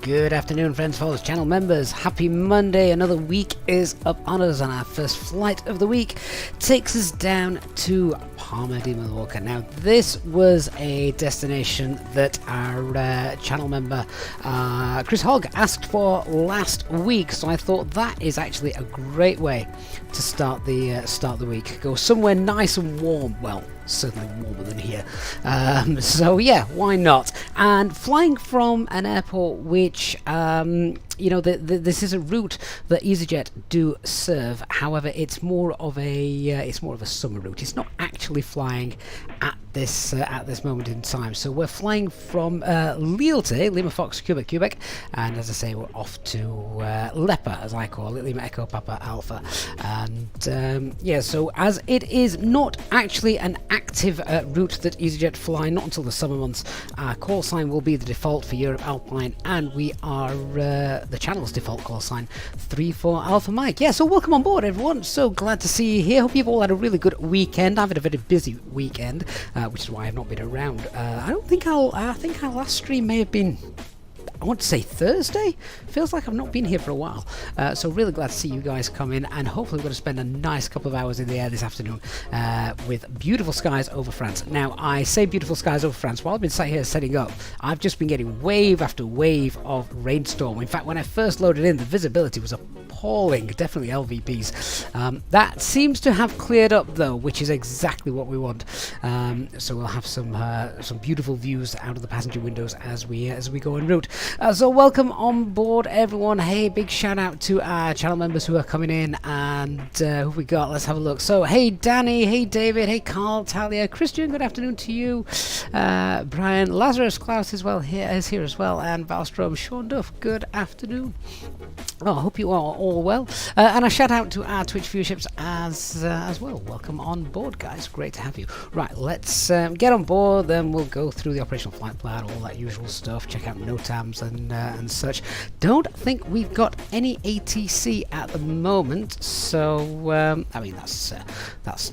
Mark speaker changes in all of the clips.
Speaker 1: Good afternoon, friends, followers, channel members. Happy Monday. Another week is up on us, and our first flight of the week takes us down to Palma De Mallorca. Now, this was a destination that our channel member Chris Hogg asked for last week, so I thought that is actually a great way to start the week. Go somewhere nice and warm. Well, certainly warmer than here. So yeah, why not? And flying from an airport which you know, this is a route that Easyjet do serve. However, it's more of a summer route. It's not actually flying at this moment in time. So we're flying from Lille today, Lima Fox Quebec, and as I say, we're off to Lepa, as I call it, Lima Echo Papa Alpha. And yeah, so as it is not actually an active route that Easyjet fly, not until the summer months, our call sign will be the default for Europe Alpine, and we are the channel's default call sign 34 Alpha Mike. Yeah, so welcome on board, everyone. So glad to see you here. Hope you've all had a really good weekend. I've had a very busy weekend, which is why I've not been around. I think our last stream may have been, I want to say Thursday. Feels like I've not been here for a while. So really glad to see you guys come in, and hopefully we're going to spend a nice couple of hours in the air this afternoon with beautiful skies over France. Now, I say beautiful skies over France. While I've been sat here setting up, I've just been getting wave after wave of rainstorm. In fact, when I first loaded in, the visibility was appalling, definitely LVPs. That seems to have cleared up though, which is exactly what we want. So we'll have some beautiful views out of the passenger windows as we go en route. So welcome on board, everyone. Hey, big shout out to our channel members who are coming in, and who we got? Let's have a look. So hey Danny, hey David, hey Carl, Talia, Christian, good afternoon to you. Brian, Lazarus, Klaus is here as well, and Valstrom, Sean Duff, good afternoon. Oh, I hope you are all well. And a shout out to our Twitch viewerships as well. Welcome on board, guys. Great to have you. Right, let's get on board, then we'll go through the operational flight plan, all that usual stuff, check out NOTAMs and such. Don't think we've got any ATC at the moment, so I mean that's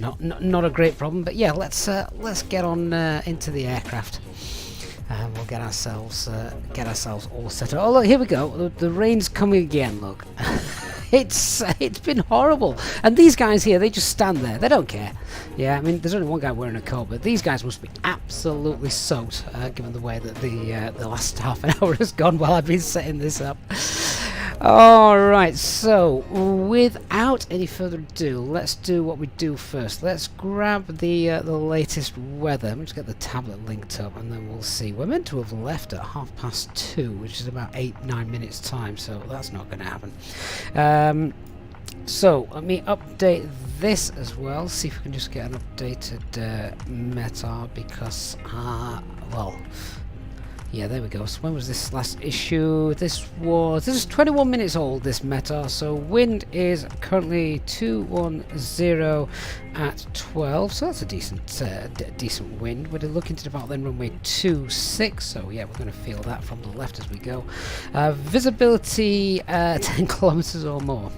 Speaker 1: not a great problem, but yeah, let's get on into the aircraft. And we'll get ourselves all set up. Oh look, here we go. The rain's coming again. Look, it's been horrible. And these guys here, they just stand there. They don't care. Yeah, I mean, there's only one guy wearing a coat, but these guys must be absolutely soaked, given the way that the last half an hour has gone while I've been setting this up. Alright, so without any further ado, let's do what we do first. Let's grab the latest weather. Let me just get the tablet linked up, and then we'll see. We're meant to have left at 2:30, which is about 8-9 minutes time, so that's not going to happen. So let me update this as well, see if we can just get an updated METAR, because well, yeah, there we go. So when was this last issue? This is 21 minutes old, this METAR. So wind is currently 210 at 12. So that's a decent wind. We're looking to depart then runway 26. So yeah, we're going to feel that from the left as we go. Visibility 10 kilometers or more.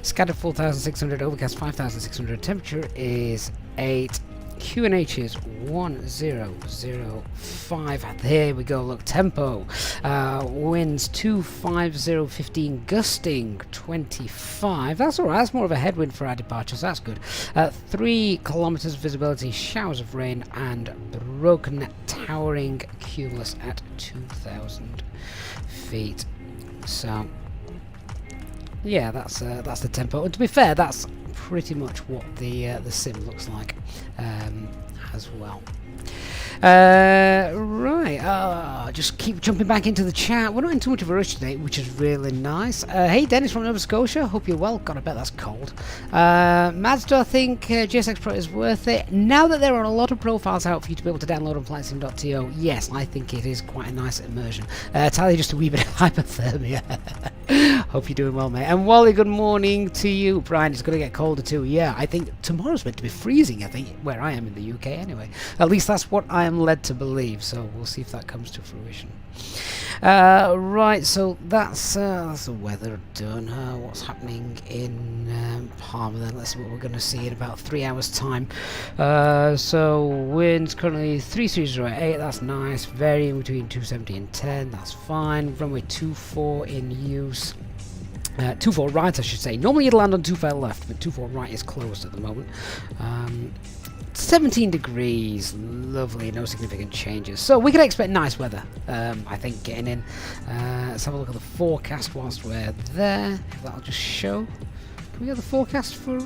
Speaker 1: Scattered 4,600, overcast 5,600. Temperature is 8. QNH is 1005. There we go. Look, tempo. Winds 25015, gusting 25. That's alright. That's more of a headwind for our departures. That's good. 3 kilometers visibility, showers of rain, and broken towering cumulus at 2,000 feet. So yeah, that's the tempo. And to be fair, that's pretty much what the sim looks like as well. Right, just keep jumping back into the chat. We're not in too much of a rush today, which is really nice. Hey Dennis from Nova Scotia, hope you're well. God, I bet that's cold. Mads, do I think GSX Pro is worth it? Now that there are a lot of profiles out for you to be able to download on flightsim.to, yes, I think it is quite a nice immersion. Tally, just a wee bit of hypothermia. Hope you're doing well, mate. And Wally, good morning to you. Brian, it's going to get colder too. Yeah, I think tomorrow's meant to be freezing, I think, where I am in the UK anyway. At least that's what I am led to believe, so we'll see if that comes to fruition. Right, so that's the weather done. What's happening in Palma then? Let's see what we're going to see in about 3 hours' time. So winds currently 3008, that's nice. Varying between 270 and 10, that's fine. Runway 24 in use. 24 right, I should say. Normally you'd land on 24 left, but 24 right is closed at the moment. 17 degrees, lovely, no significant changes. So we can expect nice weather, I think, getting in. Let's have a look at the forecast whilst we're there. If that'll just show. Can we get the forecast for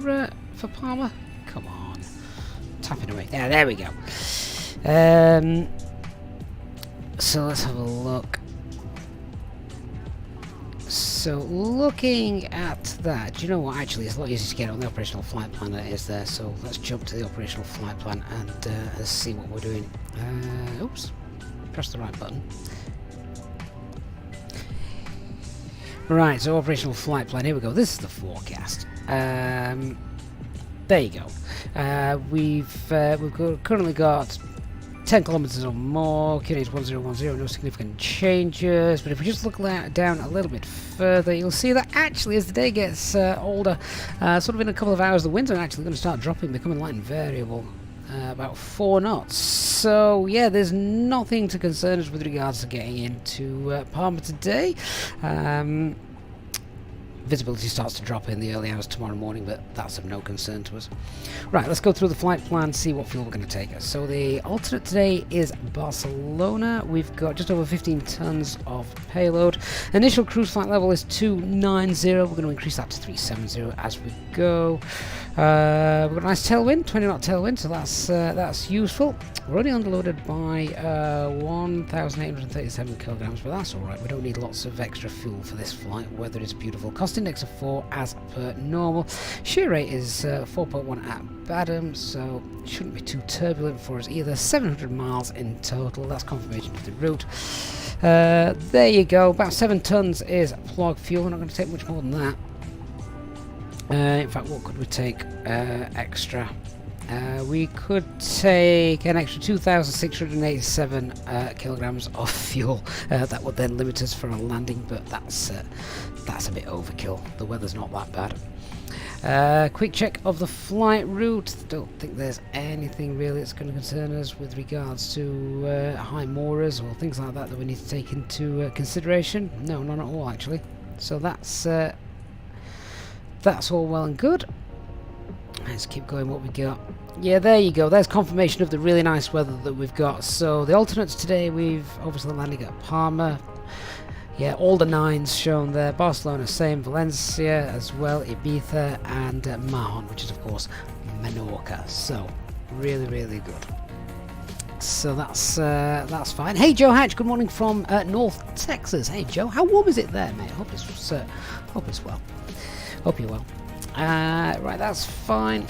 Speaker 1: Palma? Come on, tapping away. Yeah, there we go. So let's have a look. So looking at that, do you know what, actually it's a lot easier to get on the operational flight plan than it is there, so let's jump to the operational flight plan and see what we're doing. Oops, press the right button. Right, so operational flight plan, here we go, this is the forecast. There you go. We've currently got 10 kilometers or more, QNH 1010, no significant changes, but if we just look down a little bit further, you'll see that actually as the day gets older, sort of in a couple of hours, the winds are actually going to start dropping, becoming light and variable, about 4 knots. So yeah, there's nothing to concern us with regards to getting into Palma today. Visibility starts to drop in the early hours tomorrow morning, but that's of no concern to us. Right, let's go through the flight plan, see what fuel we're going to take us. So the alternate today is Barcelona. We've got just over 15 tons of payload. Initial cruise flight level is 290. We're going to increase that to 370 as we go. We've got a nice tailwind, 20 knot tailwind, so that's useful. We're only underloaded by 1,837 kilograms, but that's alright. We don't need lots of extra fuel for this flight. Weather is beautiful. Cost index of 4 as per normal. Shear rate is 4.1 at Badham, so it shouldn't be too turbulent for us either. 700 miles in total. That's confirmation of the route. There you go. About 7 tons is plug fuel. We're not going to take much more than that. In fact, what could we take extra? We could take an extra 2,687 kilograms of fuel. That would then limit us for a landing, but that's a bit overkill. The weather's not that bad. Quick check of the flight route. Don't think there's anything really that's going to concern us with regards to high moorers or things like that we need to take into consideration. No, not at all actually. So that's all well and good. Let's keep going. What we got? Yeah, there you go. There's confirmation of the really nice weather that we've got. So the alternates today, we've obviously landing at Palma. Yeah, all the 9s shown there. Barcelona, same. Valencia as well. Ibiza and Mahon, which is of course Mallorca. So really, really good. So that's fine. Hey Joe Hatch, good morning from North Texas. Hey Joe, how warm is it there, mate? Hope it's well. Hope you're well. Right, that's fine.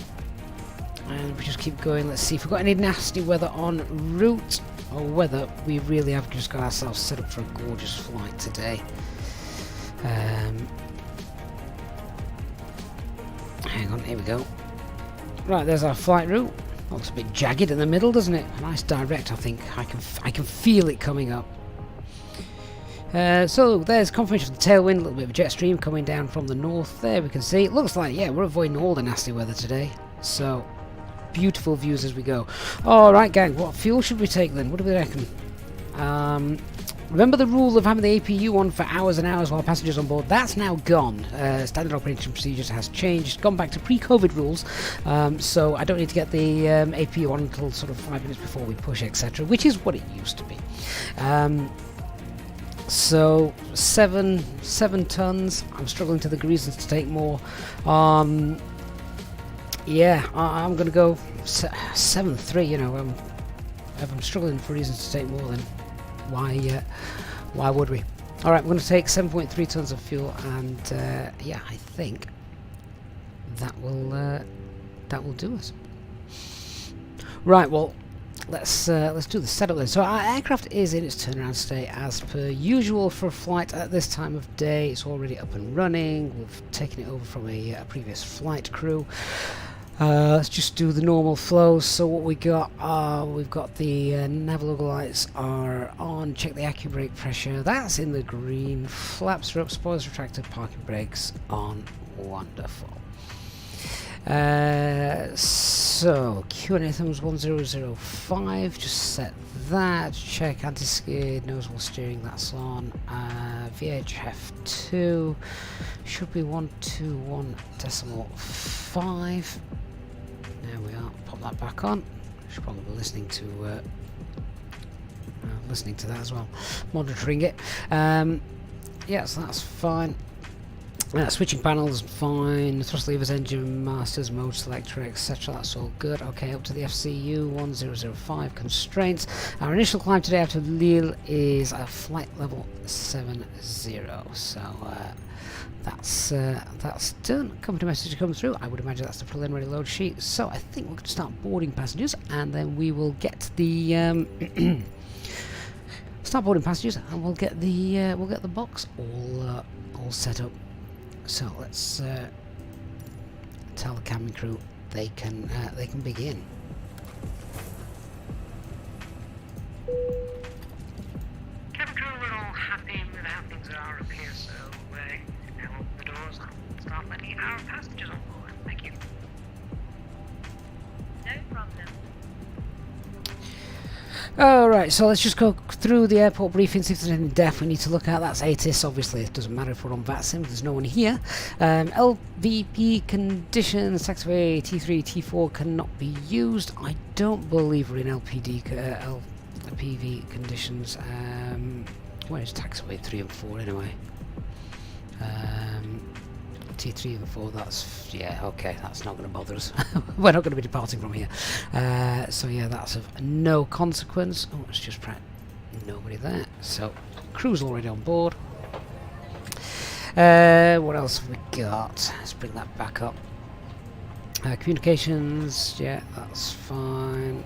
Speaker 1: And we just keep going. Let's see if we've got any nasty weather en route, or whether we really have just got ourselves set up for a gorgeous flight today. Hang on, here we go. Right, there's our flight route. Looks a bit jagged in the middle, doesn't it? A nice direct, I think. I can feel it coming up. So there's confirmation of the tailwind, a little bit of a jet stream coming down from the north there, we can see. It looks like, yeah, we're avoiding all the nasty weather today. So, beautiful views as we go. Alright gang, what fuel should we take then? What do we reckon? Remember the rule of having the APU on for hours and hours while passengers on board? That's now gone. Standard operating procedures has changed, gone back to pre-COVID rules. So I don't need to get the APU on until sort of 5 minutes before we push, etc., which is what it used to be. So 7 tons. I'm struggling to think of reasons to take more. Yeah, I'm gonna go 7.3. You know, if I'm struggling for reasons to take more, then why would we? All right, we're gonna take 7.3 tons of fuel, and yeah, I think that will do us. Right, well, let's do the setup then. So our aircraft is in its turnaround state as per usual for a flight at this time of day. It's already up and running. We've taken it over from a previous flight crew. Let's just do the normal flows. So what we got are, we've got the navigational lights are on. Check the AccuBrake pressure. That's in the green. Flaps are up. Spoilers retracted. Parking brakes on. Wonderful. So Q&A thumbs 1005. Just set that. Check anti-skid. Noseable steering. That's on. VHF 2 should be 121.5. There we are. Pop that back on. Should probably be listening to that as well. Monitoring it. Yes, that's fine. Switching panels, fine. Thrust levers, engine masters, mode selector, etc. That's all good. Okay, up to the FCU 1005 constraints. Our initial climb today out of Lille is at flight level 70. So that's done. Company message to come through. I would imagine that's the preliminary load sheet. So I think we're going to start boarding passengers, and then we will get the start boarding passengers, and we'll get the box all set up. So let's tell the cabin crew they can begin.
Speaker 2: Cabin crew, we're all happy with how things are up here, so now open the doors and start letting our passengers on board. Thank you. No problem.
Speaker 1: Alright, so let's just go through the airport briefing, see if there's anything deaf we need to look at. That's ATIS, obviously. It doesn't matter if we're on VATSIM, there's no one here. LVP conditions, taxiway T3, T4 cannot be used. I don't believe we're in LPV conditions. Where is taxiway 3 and 4 anyway? T3 and 4, that's, yeah, okay, that's not going to bother us. We're not going to be departing from here. So yeah, that's of no consequence. Oh, let's just press nobody there. So, crew's already on board. What else have we got? Let's bring that back up. Communications, yeah, that's fine.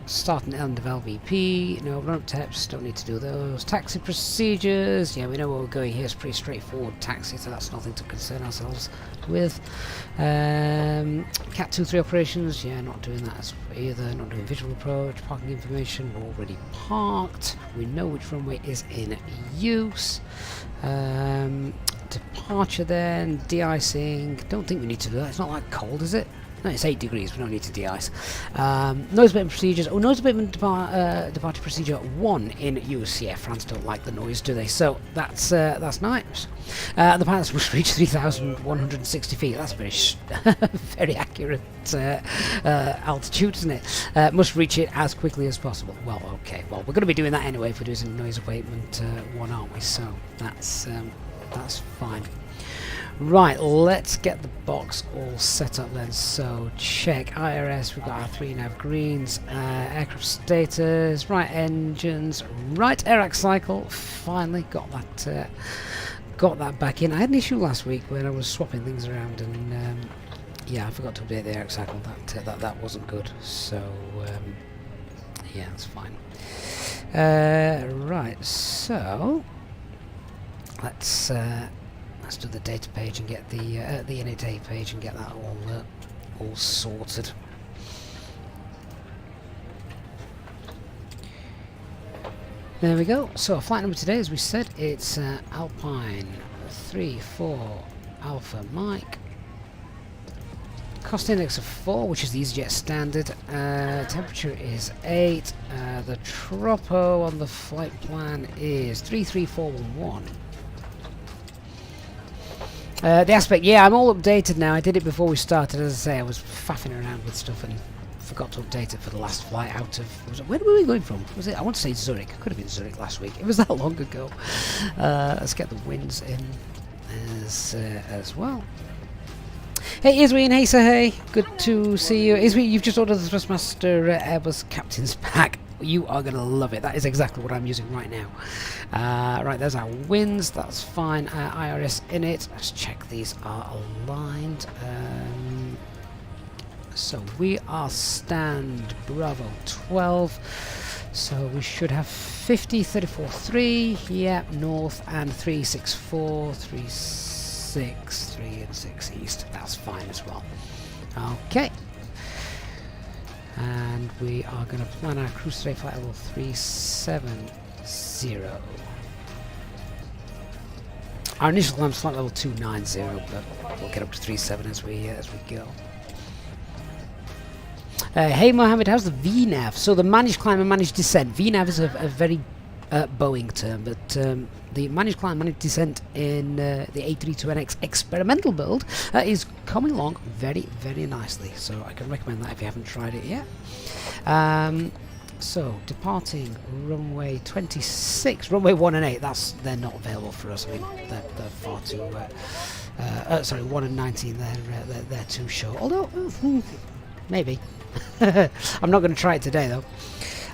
Speaker 1: Start and end of LVP, no run-up taps, don't need to do those. Taxi procedures, yeah, we know where we're going here, it's pretty straightforward taxi, so that's nothing to concern ourselves with. Cat 2-3 operations, yeah, not doing that either, not doing visual approach. Parking information, we're already parked, we know which runway is in use. Departure then, de-icing, don't think we need to do that, it's not that cold, is it? No, it's 8 degrees, we don't need to de-ice. Noise abatement procedures. Oh, noise abatement departure procedure 1 in use. Yeah, France don't like the noise, do they? So that's nice. The pilots must reach 3,160 feet. That's very very accurate altitude, isn't it? Must reach it as quickly as possible. Well, okay. Well, we're going to be doing that anyway if we're doing some noise abatement 1, aren't we? So that's fine. Right, let's get the box all set up then. So check IRS, we've got our 3 nav greens, aircraft status, right engines, right air cycle. Finally got that back in. I had an issue last week when I was swapping things around, and yeah, I forgot to update the air cycle. That wasn't good. So yeah, that's fine. Right, so let's do the data page and get the NADA page and get that all sorted. There we go. So our flight number today, as we said, it's Alpine 34 Alpha Mike. Cost index of 4, which is the Easyjet standard. Temperature is 8. The tropo on the flight plan is 33411. The aspect, yeah, I'm all updated now. I did it before we started. As I say, I was faffing around with stuff and forgot to update it for the last flight out of... where were we going from? Was it? I want to say Zurich. Could have been Zurich last week. It was that long ago. Let's get the winds in as well. Hey, Iswi and hey, sir, hey. Good to see you. Iswi, you've just ordered the Thrustmaster Airbus Captain's Pack. You are going to love it. That is exactly what I'm using right now. Right, there's our winds. That's fine. IRS in it. Let's check these are aligned. So we are stand Bravo 12. So we should have 50, 34.3, yeah, north, and 364, 36, 3 and 6 east. That's fine as well. Okay. And we are going to plan our cruise today flight level 370. Our initial climb is flight level 290, but we'll get up to 37 as we go. Hey Mohammed, how's the VNAV? So the managed climb and managed descent. VNAV is a very Boeing term, but the managed climb, managed descent in the A320X experimental build is coming along very, very nicely. So I can recommend that if you haven't tried it yet. So departing runway 26, runway 1 and 8. They're not available for us. I mean, they're far too. Sorry, 1 and 19. They're too short. Although maybe. I'm not going to try it today though.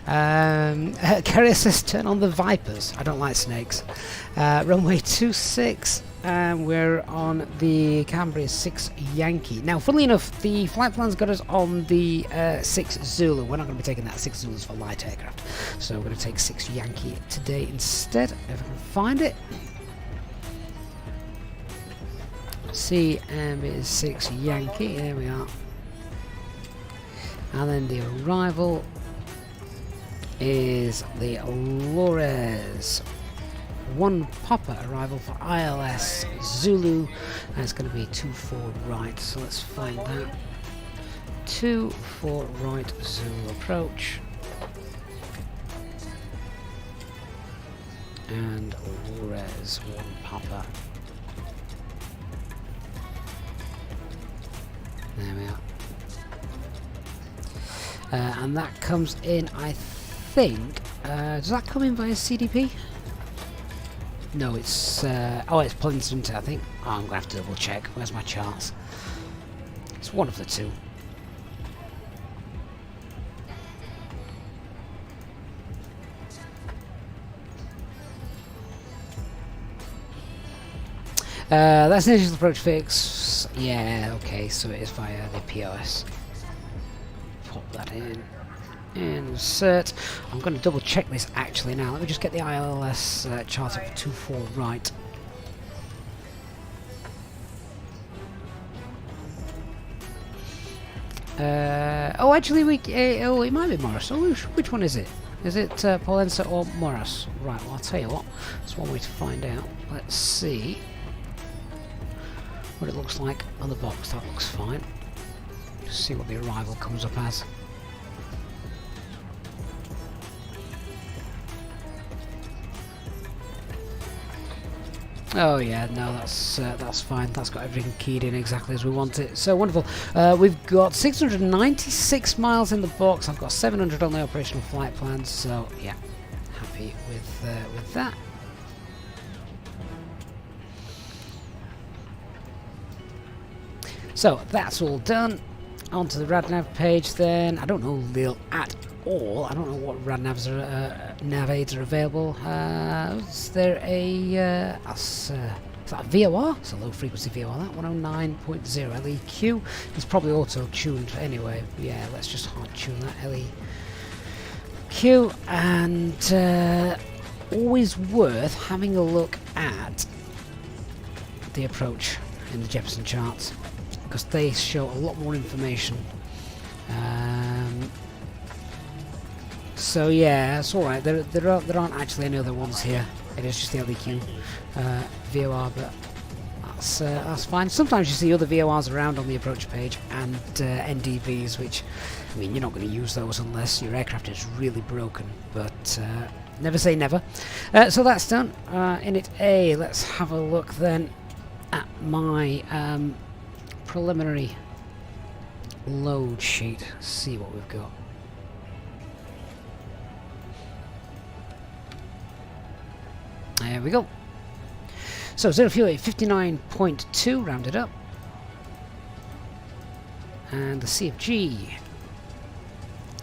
Speaker 1: Carrier says turn on the Vipers. I don't like snakes. Runway 26, and we're on the Cambria 6 Yankee. Now, funnily enough, the flight plan's got us on the 6 Zulu. We're not going to be taking that 6 Zulus for light aircraft, so we're going to take 6 Yankee today instead, if I can find it. CM is 6 Yankee. There we are. And then the arrival is the Lores 1 Papa arrival for ILS Zulu, and it's going to be 24 right, so let's find that. 24 right Zulu approach, and Lores 1 Papa. There we are. And that comes in, I think, does that come in via CDP? No, it's, oh, it's Plinston, I think. Oh, I'm going to have to double check. Where's my charts? It's one of the two. That's an initial approach fix. Yeah, okay, so it is via the POS. Pop that in. Insert. I'm going to double check this actually now. Let me just get the ILS chart up for 24 right. Oh, actually, oh, it might be Morris. Oh, which one is it? Is it Polensa or Morris? Right, well, I'll tell you what. That's one way to find out. Let's see what it looks like on the box. That looks fine. Just see what the arrival comes up as. Oh yeah, no, that's fine. That's got everything keyed in exactly as we want it. So wonderful. We've got 696 miles in the box. I've got 700 on the operational flight plans. So yeah, happy with that. So that's all done. Onto the RadNav page then. I don't know Lille at all. I don't know what RadNavs are, nav aids are available. Is there a is that a VOR? It's a low frequency VOR. That 109.0 LEQ. It's probably auto tuned anyway. Yeah, let's just hard tune that LEQ. And always worth having a look at the approach in the Jefferson charts, because they show a lot more information. So yeah, it's alright. There aren't actually any other ones here. It is just the LEQ VOR, but that's fine. Sometimes you see other VORs around on the approach page, and NDVs, which, I mean, you're not going to use those unless your aircraft is really broken, but never say never. So that's done. Init A, let's have a look then at my preliminary load sheet, see what we've got. There we go. So 0 fuel 59.2 rounded up, and the CFG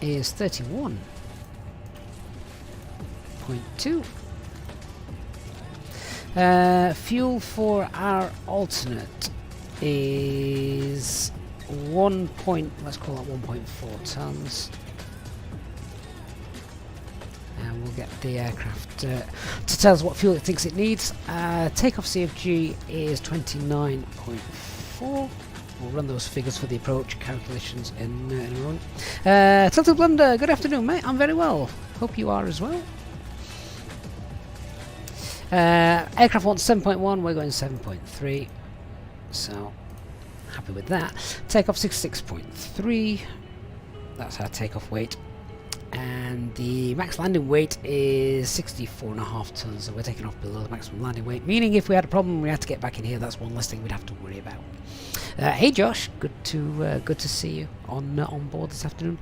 Speaker 1: is 31.2. Fuel for our alternate is let's call that 1.4 tons. And we'll get the aircraft to tell us what fuel it thinks it needs. Takeoff CFG is 29.4. We'll run those figures for the approach calculations in a moment. Tilted Blunder, good afternoon, mate. I'm very well. Hope you are as well. Aircraft wants 7.1, we're going 7.3. So, happy with that. Takeoff 66.3. That's our takeoff weight. And the max landing weight is 64.5 tons, so we're taking off below the maximum landing weight, meaning if we had a problem we had to get back in here, that's one less thing we'd have to worry about. Hey Josh, good to see you on board this afternoon.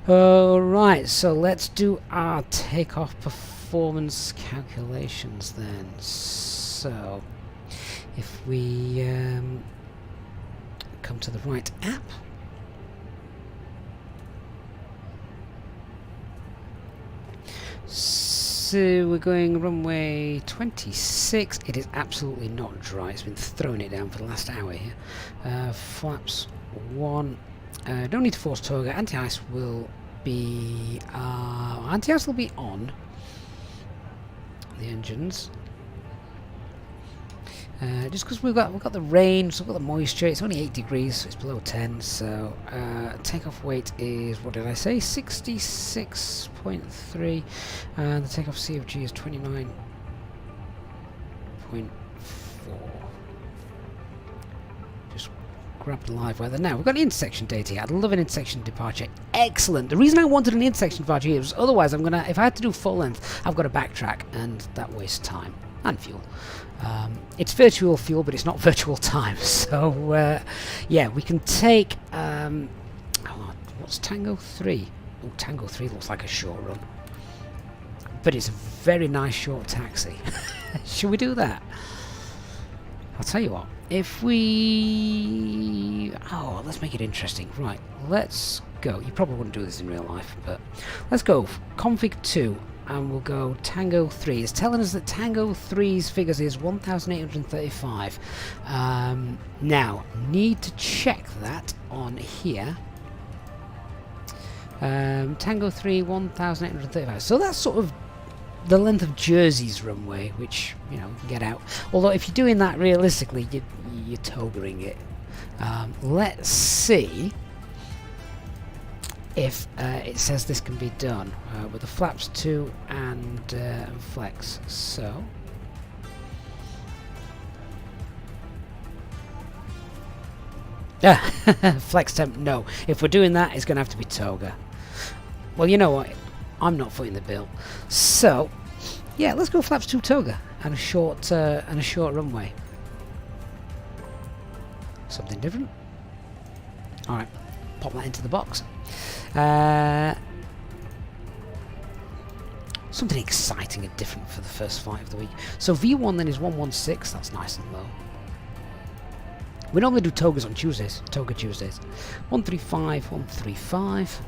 Speaker 1: Alright, so let's do our takeoff performance calculations then. So if we come to the right app, so we're going runway 26. It is absolutely not dry. It's been throwing it down for the last hour here. Flaps 1. Don't need to force toga. Anti-ice will be on the engines. Just because we've got the rain, so we've got the moisture. It's only 8 degrees, so it's below 10. So takeoff weight is, what did I say, 66.3, and the takeoff CFG is 29.4. Just grab the live weather. Now we've got an intersection data here. I'd love an intersection departure. Excellent. The reason I wanted an intersection departure here was otherwise if I had to do full length, I've got to backtrack, and that wastes time and fuel. It's virtual fuel, but it's not virtual time. So yeah, we can take hold on, what's Tango 3? Oh, Tango 3 looks like a short run, but it's a very nice short taxi. Should we do that? I'll tell you what, if we let's make it interesting. Right, let's go. You probably wouldn't do this in real life, but let's go config 2. And we'll go Tango 3. It's telling us that Tango 3's figures is 1,835. Now, need to check that on here. Tango 3, 1,835. So that's sort of the length of Jersey's runway, which, you know, we can get out. Although if you're doing that realistically, you're togaing it. Let's see if it says this can be done with the flaps 2 and flex. So flex temp, no. If we're doing that, it's going to have to be toga. Well, you know what, I'm not footing the bill. So yeah, let's go flaps 2 toga and a short runway. Something different. Alright, pop that into the box. Something exciting and different for the first flight of the week. So V1 then is 116. That's nice and low. We normally do togas on Tuesdays. Toga Tuesdays. 135, 135.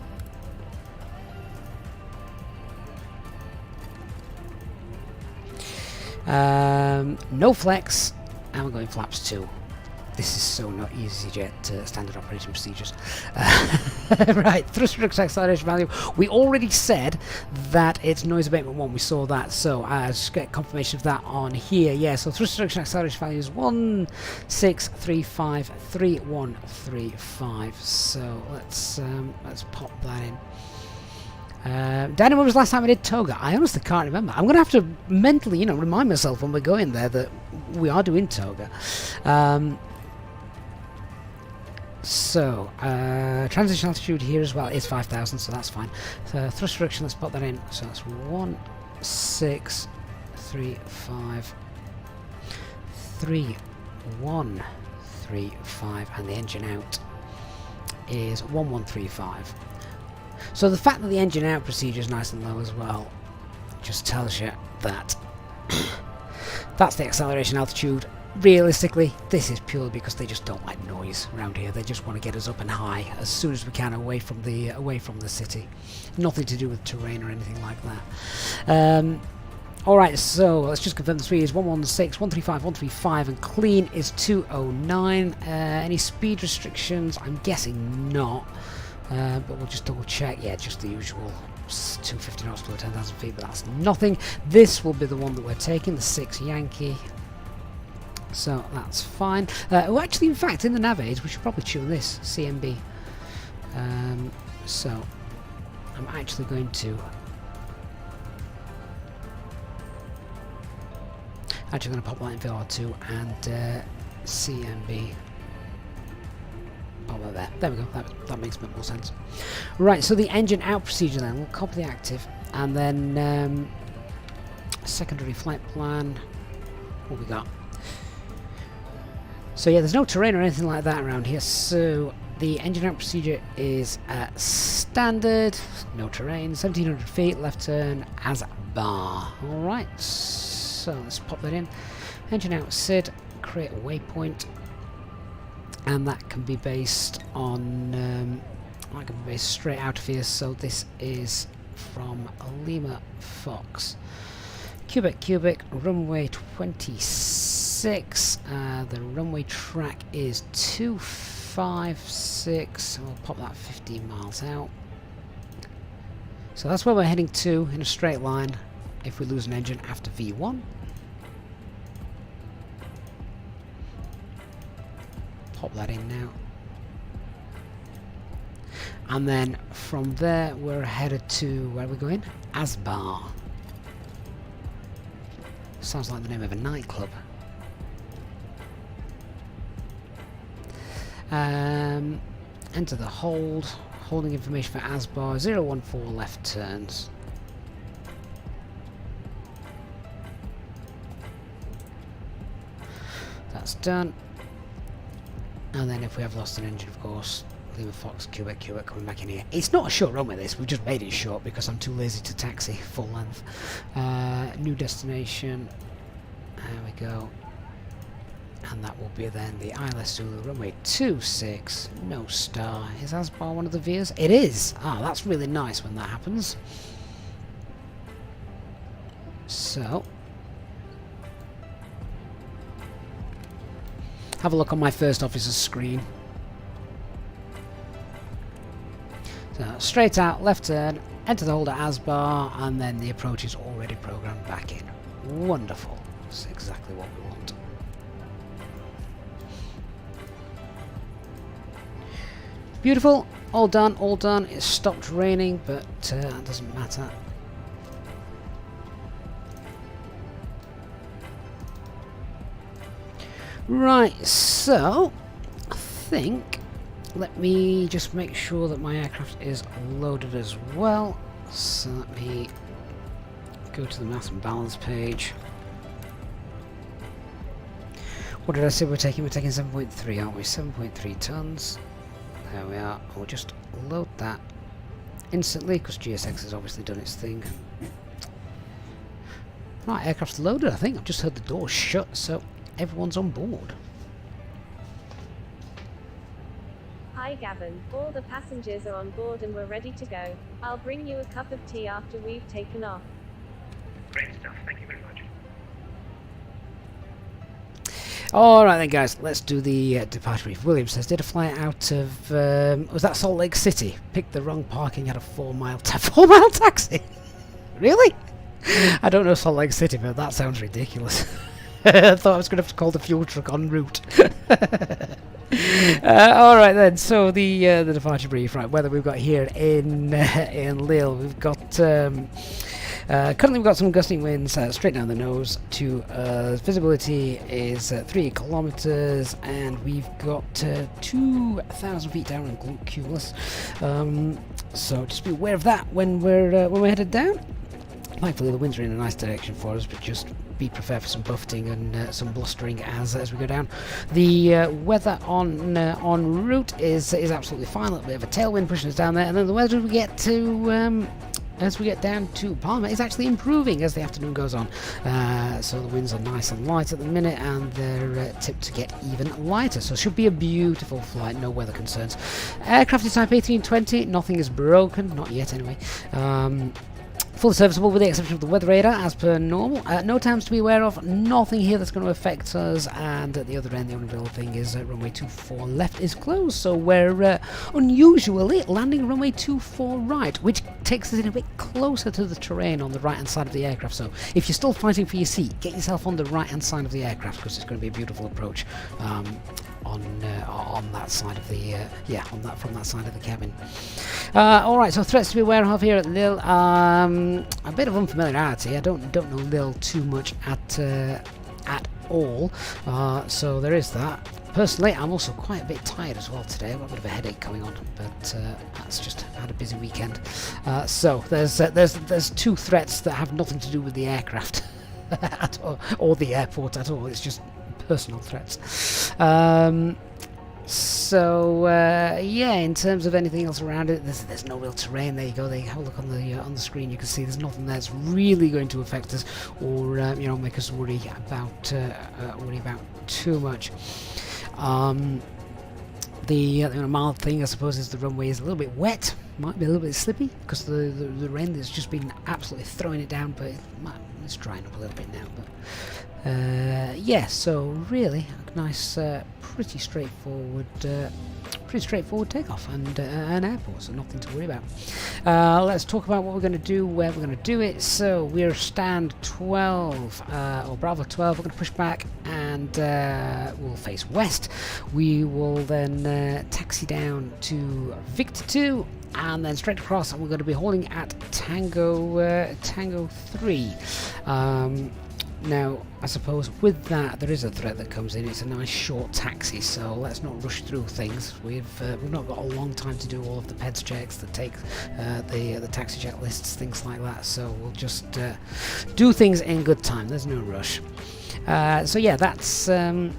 Speaker 1: No flex, and we're going flaps 2. This is so not Easyjet standard operation procedures. Right, thrust reduction acceleration value. We already said that it's noise abatement 1. We saw that, so just get confirmation of that on here. Yeah, so thrust reduction acceleration value is 16353135. So let's pop that in. Danny, when was the last time I did toga? I honestly can't remember. I'm going to have to mentally, you know, remind myself when we're going there that we are doing toga. So, transition altitude here as well is 5,000, so that's fine. So, thrust reduction, let's put that in. So that's 1635 3135, and the engine out is 1135. So the fact that the engine out procedure is nice and low as well just tells you that that's the acceleration altitude. Realistically, this is purely because they just don't like noise around here. They just want to get us up and high as soon as we can away from the city. Nothing to do with terrain or anything like that. Alright, so let's just confirm the speed is 116, 135, 135, and clean is 209. Any speed restrictions? I'm guessing not, but we'll just double check. Yeah, just the usual 250 knots below 10,000 feet, but that's nothing. This will be the one that we're taking, the 6 Yankee. So that's fine. Well, actually, in fact, in the nav aids, we should probably tune this, CMB. So I'm actually going to pop that in VR2 and CMB. Oh, there. There we go. That makes a bit more sense. Right, so the engine out procedure then. We'll copy the active. And then secondary flight plan. What we got? So yeah, there's no terrain or anything like that around here. So the engine out procedure is standard. No terrain. 1700 feet. Left turn as bar. Alright. So let's pop that in. Engine out SID, create a waypoint, and that can be based on that can be based straight out of here. So this is from Lima Fox. Cubic, runway 26. The runway track is 256. We'll pop that 15 miles out. So that's where we're heading to in a straight line. If we lose an engine after V1, pop that in now, and then from there we're headed to, where are we going? Asbar. Sounds like the name of a nightclub. Enter the holding information for Asbar, 014 left turns. That's done. And then if we have lost an engine, of course, Lima Fox, Cubic coming back in here. It's not a short runway this, we've just made it short because I'm too lazy to taxi full length. New destination, there we go. And that will be then the ILS Zulu, runway 26, no star. Is Asbar one of the Vias? It is! Ah, that's really nice when that happens. So have a look on my first officer's screen. So straight out, left turn, enter the holder Asbar, and then the approach is already programmed back in. Wonderful. That's exactly what we want. Beautiful. All done, all done. It stopped raining, but that doesn't matter. Right, so I think, let me just make sure that my aircraft is loaded as well. So let me go to the mass and balance page. What did I say we're taking? We're taking 7.3, aren't we? 7.3 tons. There we are. We'll just load that instantly because GSX has obviously done its thing. Right, aircraft's loaded, I think. I've just heard the door shut, so everyone's on board.
Speaker 3: Hi Gavin, all the passengers are on board and we're ready to go. I'll bring you a cup of tea after we've taken off.
Speaker 2: Great stuff, thank you very much.
Speaker 1: Alright then guys, let's do the departure brief. William says, did a flight out of, was that Salt Lake City? Picked the wrong parking, had a 4-mile taxi? Really? I don't know Salt Lake City, but that sounds ridiculous. I thought I was going to have to call the fuel truck en route. Alright then, so the departure brief, right, weather we've got here in Lille, we've got, currently we've got some gusting winds straight down the nose to visibility is 3 kilometers, and we've got 2,000 feet down in cumulus, so just be aware of that when we're headed down. Thankfully the winds are in a nice direction for us, but just be prepared for some buffeting and some blustering as we go down. The weather en route is absolutely fine. A little bit of a tailwind pushing us down there, and then the weather as we get down to Palma is actually improving as the afternoon goes on. So the winds are nice and light at the minute, and they're tipped to get even lighter. So it should be a beautiful flight, no weather concerns. Aircraft is type 1820, nothing is broken, not yet anyway. fully serviceable with the exception of the weather radar as per normal. No times to be aware of, nothing here that's going to affect us, and at the other end the only real thing is runway 24 left is closed, so we're unusually landing runway 24 right, which takes us in a bit closer to the terrain on the right hand side of the aircraft. So if you're still fighting for your seat, get yourself on the right hand side of the aircraft, because it's going to be a beautiful approach on that side of the from that side of the cabin. Alright, so threats to be aware of here at Lille. A bit of unfamiliarity. I don't know Lille too much at all, so there is that. Personally, I'm also quite a bit tired as well today. I've got a bit of a headache going on, but that's just had a busy weekend. So there's two threats that have nothing to do with the aircraft at all, or the airport at all. It's just personal threats. Yeah, in terms of anything else around it, there's no real terrain. There you go. They have a look on the screen. You can see there's nothing that's really going to affect us, or make us worry about too much. The mild thing, I suppose, is the runway is a little bit wet. Might be a little bit slippy because the rain has just been absolutely throwing it down, but it's drying up a little bit now. But yeah, so really nice, pretty straightforward takeoff and an airport, so nothing to worry about. Let's talk about what we're going to do, where we're going to do it. So we're stand 12, or Bravo 12. We're going to push back and we'll face west. We will then taxi down to Victor 2 and then straight across, and we're going to be holding at Tango 3. Now, I suppose with that there is a threat that comes in. It's a nice short taxi, so let's not rush through things. We've not got a long time to do all of the PEDS checks that take the taxi check lists, things like that. So we'll just do things in good time. There's no rush. So yeah, that's the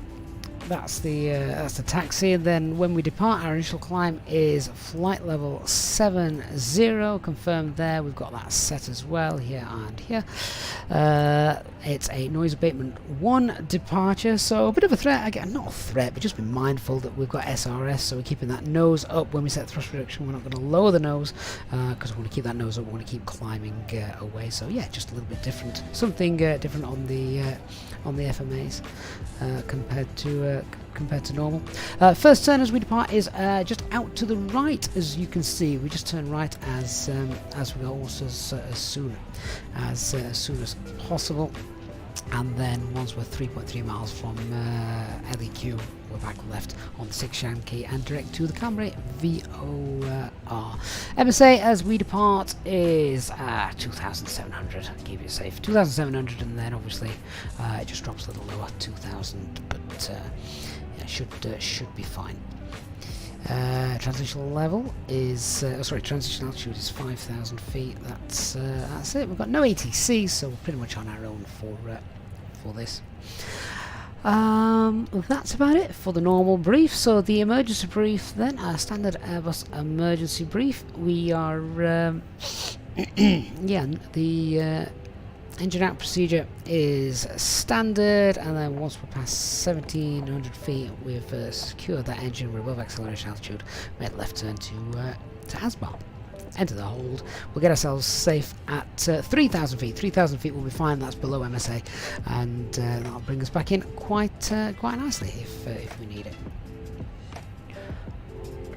Speaker 1: taxi. And then when we depart, our initial climb is flight level 70, confirmed there. We've got that set as well here and here. It's a noise abatement 1 departure, so a bit of a threat. Again, not a threat, but just be mindful that we've got SRS, so we're keeping that nose up when we set thrust reduction. We're not going to lower the nose because we want to keep that nose up. We want to keep climbing away. So yeah, just a little bit different, something different on the FMAs compared to normal. First turn as we depart is just out to the right, as you can see. We just turn right as we go, also as soon as possible. And then once we're 3.3 miles from LEQ, we're back left on the 6 Yankee and direct to the Cambrai VOR. MSA as we depart is 2,700. Keep it safe, 2,700, and then obviously it just drops a little lower, 2,000, but yeah, should be fine. Transitional level is transition altitude is 5,000 feet. That's it. We've got no ATC, so we're pretty much on our own for this. That's about it for the normal brief. So the emergency brief then, standard Airbus emergency brief. We are yeah, the engine out procedure is standard, and then once we're past 1,700 feet, we've secured that engine. We're above acceleration altitude. Make left turn to Asbar. Enter the hold. We'll get ourselves safe at 3,000 feet. 3,000 feet will be fine. That's below MSA, and that'll bring us back in quite nicely if we need it.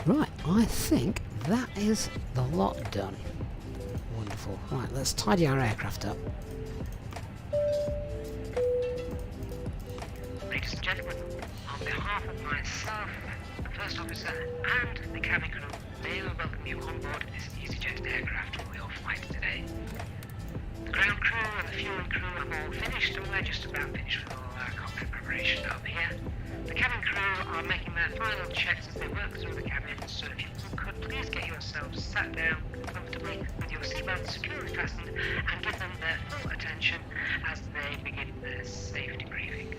Speaker 1: Right, I think that is the lot done. Wonderful. Right, let's tidy our aircraft up.
Speaker 2: Ladies and gentlemen, on behalf of myself, the first officer, and the cabin crew, may we welcome you on board this Easyjet aircraft for your flight today. The ground crew and the fueling crew have all finished, and we're just about finished with all our cockpit preparation over here. The cabin crew are making their final checks as they work through the cabin, so if you could please get yourselves sat down comfortably with your seatbelts securely fastened, and give them their full attention as they begin their safety briefing.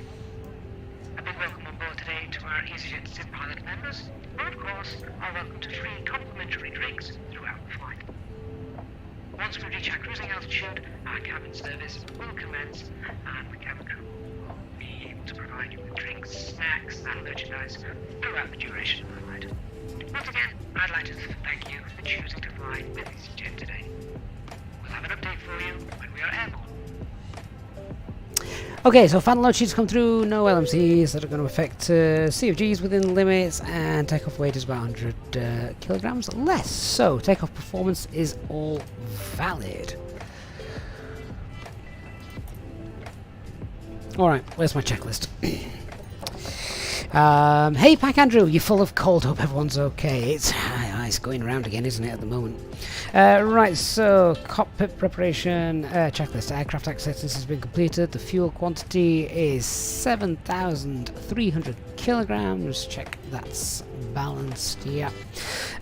Speaker 2: A big welcome on board today to our Easyjet SID pilot members, and of course are welcome to free complimentary drinks throughout the flight. Once we reach our cruising altitude, our cabin service will commence, and the cabin crew will be able to provide you with drinks, snacks and merchandise throughout the duration of the flight. Once again, I'd like to thank you for choosing to fly with Easyjet today. With have an update for you when we are airborne.
Speaker 1: Okay, so final load sheets come through, no LMCs that are going to affect CFGs within limits, and takeoff weight is about 100 kilograms less. So takeoff performance is all valid. Alright, where's my checklist? Hey Pack Andrew, you're full of cold, hope everyone's okay. It's going around again, isn't it, at the moment? Right, so cockpit preparation checklist. Aircraft acceptance has been completed. The fuel quantity is 7,300 kilograms. Check that's balanced. Yeah.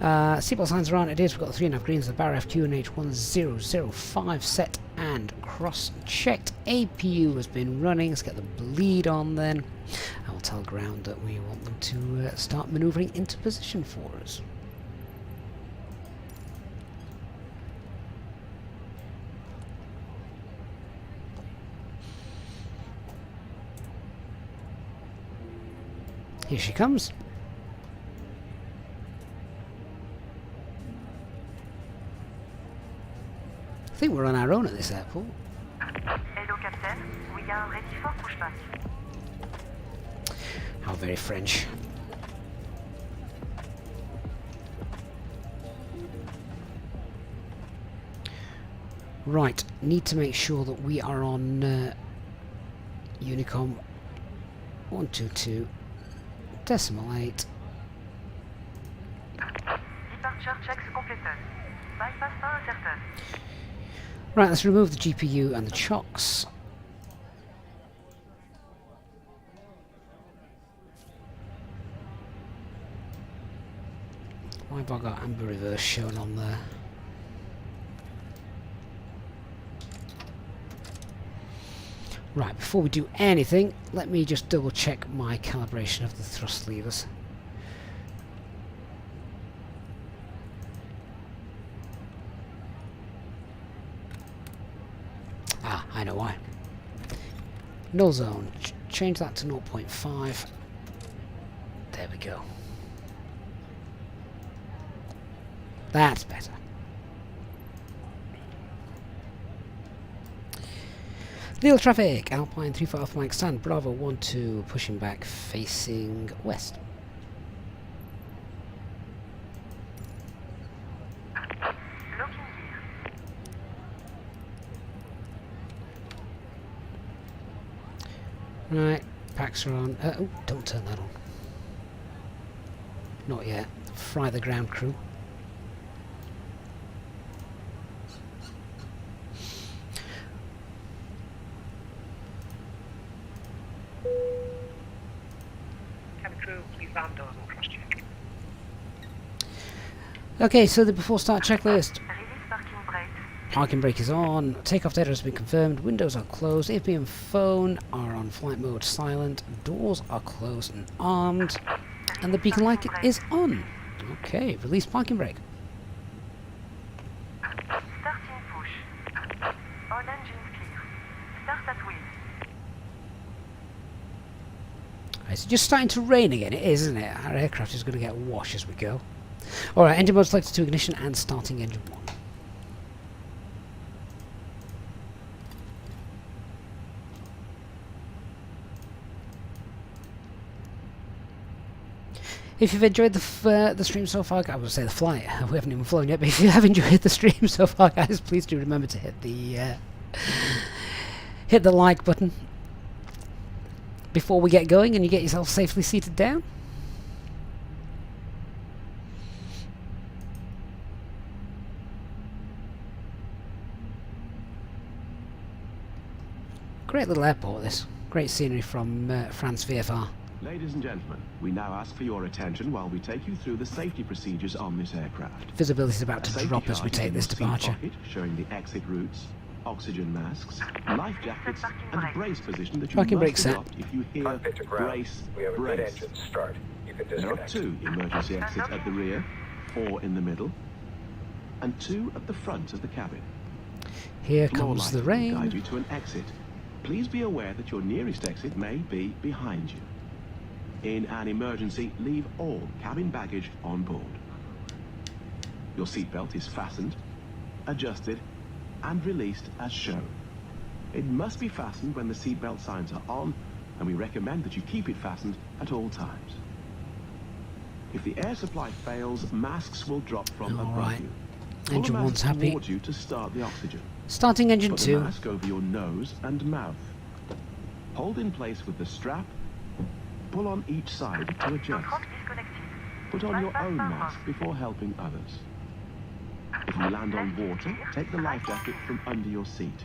Speaker 1: Seatbelt signs are on. It is. We've got the 3.5 greens, the Barra FQ and H1005 set and cross-checked. APU has been running. Let's get the bleed on then. I will tell ground that we want them to start manoeuvring into position for us. Here she comes. I think we're on our own at this airport.
Speaker 4: Hello, Captain. We are ready for pushback.
Speaker 1: How very French. Right, need to make sure that we are on Unicom 122.8.
Speaker 4: Departure checks completed. Bypass pas incertain.
Speaker 1: Right, let's remove the GPU and the chocks. Why have I got amber reverse shown on there? Right, before we do anything, let me just double check my calibration of the thrust levers. Ah, I know why. Null zone, change that to 0.5. There we go. That's better. Lille traffic, Alpine 35 Alpha Mike stand, Bravo 12, pushing back, facing west.
Speaker 4: Looking here.
Speaker 1: Right, packs are on. Oh, don't turn that on. Not yet. Fry the ground crew.
Speaker 2: Cabin crew, please van doors and cross-check.
Speaker 1: Okay, so the before start checklist.
Speaker 4: Release parking brake.
Speaker 1: Parking brake is on. Takeoff data has been confirmed. Windows are closed. APM and phone are on flight mode silent. Doors are closed and armed. And the beacon light is on. Okay, release parking brake.
Speaker 4: Starting push. All engines clear. Start at wheel.
Speaker 1: It's just starting to rain again. It is, isn't it? Our aircraft is going to get washed as we go. Alright, engine mode selected to ignition and starting engine 1. If you've enjoyed the stream so far, I would say the flight. We haven't even flown yet, but if you have enjoyed the stream so far, guys, please do remember to hit the like button before we get going and you get yourself safely seated down. Great little airport, this. Great scenery from France VFR.
Speaker 5: Ladies and gentlemen, we now ask for your attention while we take you through the safety procedures on this aircraft.
Speaker 1: Visibility is about
Speaker 5: A
Speaker 1: to
Speaker 5: safety
Speaker 1: drop as we
Speaker 5: chart is
Speaker 1: take
Speaker 5: in
Speaker 1: this
Speaker 5: your seat
Speaker 1: departure.
Speaker 5: pocket, showing the exit routes, oxygen masks, life jackets, and brace position that you
Speaker 1: Parking brake
Speaker 5: must
Speaker 1: set.
Speaker 5: adopt if you hear
Speaker 6: Cockpit to ground.
Speaker 5: brace,
Speaker 6: We have a good
Speaker 5: brace.
Speaker 6: engine start. You can
Speaker 5: There are
Speaker 6: disconnect.
Speaker 5: 2 emergency exits at the rear, 4 in the middle, and 2 at the front of the cabin.
Speaker 1: Here
Speaker 5: Floor
Speaker 1: comes the
Speaker 5: lighting will guide
Speaker 1: rain.
Speaker 5: you to an exit. Please be aware that your nearest exit may be behind you. In an emergency, leave all cabin baggage on board. Your seatbelt is fastened, adjusted, and released as shown. It must be fastened when the seatbelt signs are on, and we recommend that you keep it fastened at all times. If the air supply fails, masks will drop from above
Speaker 1: Alright.
Speaker 5: you. Pull
Speaker 1: Engine
Speaker 5: the
Speaker 1: 1's
Speaker 5: mask
Speaker 1: happy.
Speaker 5: towards you to start the oxygen.
Speaker 1: Starting engine
Speaker 5: Put the
Speaker 1: 2.
Speaker 5: mask over your nose and mouth. Hold in place with the strap. Pull on each side to adjust.
Speaker 4: Front disconnected.
Speaker 5: Put on your own mask before helping others. If you land on water, take the life jacket from under your seat.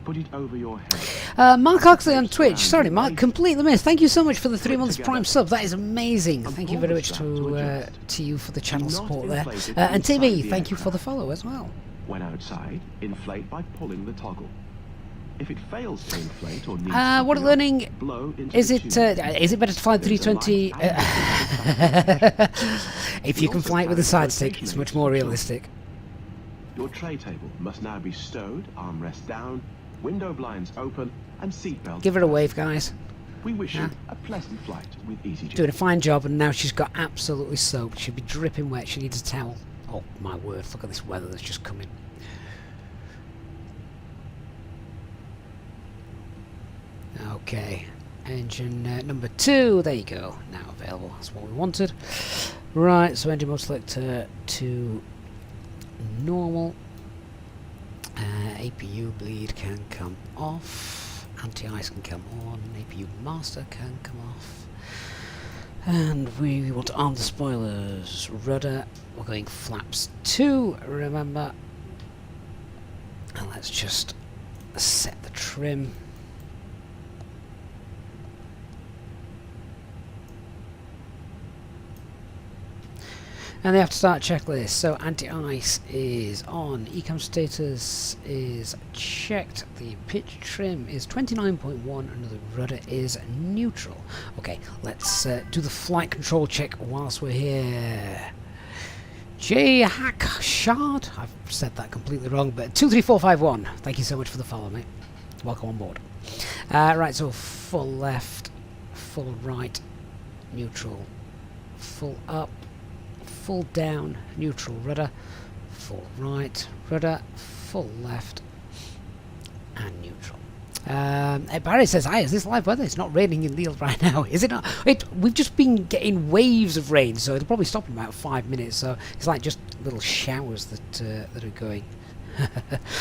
Speaker 5: Put it over your head.
Speaker 1: Mark Oxley on Twitch. Sorry, Mark, completely missed. Thank you so much for the 3 months Prime sub. That is amazing. Thank you very much to you for the channel support there. And TV, thank you for the follow as well.
Speaker 5: When outside, inflate by pulling the toggle. If it fails to inflate or needs
Speaker 1: What are
Speaker 5: topping up,
Speaker 1: learning?
Speaker 5: blow into
Speaker 1: Is
Speaker 5: the
Speaker 1: it
Speaker 5: tube.
Speaker 1: better to fly
Speaker 5: There's a
Speaker 1: 320?
Speaker 5: light
Speaker 1: If you can fly it with a side stick, it's much more realistic.
Speaker 5: Your tray table must now be stowed, armrest down, window blinds open, and seatbelts.
Speaker 1: Give her a wave, guys.
Speaker 5: We wish you a pleasant flight with Easyjet.
Speaker 1: Doing a fine job, and now she's got absolutely soaked. She'll be dripping wet. She needs a towel. Oh my word! Look at this weather that's just coming. Okay, engine number 2. There you go. Now available. That's what we wanted. Right. So engine mode selector to normal. APU bleed can come off. Anti-ice can come on. APU master can come off. And we want to arm the spoilers. Rudder. We're going flaps 2. Remember. And let's just set the trim. And the after start checklist. So anti-ice is on, ecam status is checked, the pitch trim is 29.1 and the rudder is neutral. Okay, let's do the flight control check whilst we're here. J Hack Shard, I've said that completely wrong, but 23451. Thank you so much for the follow, mate. Welcome on board. Right, so full left, full right, neutral, full up, full down, neutral rudder, full right, rudder, full left, and neutral. Barry says, hi, is this live weather? It's not raining in Lille right now, is it not? We've just been getting waves of rain, so it'll probably stop in about 5 minutes, so it's like just little showers that are going.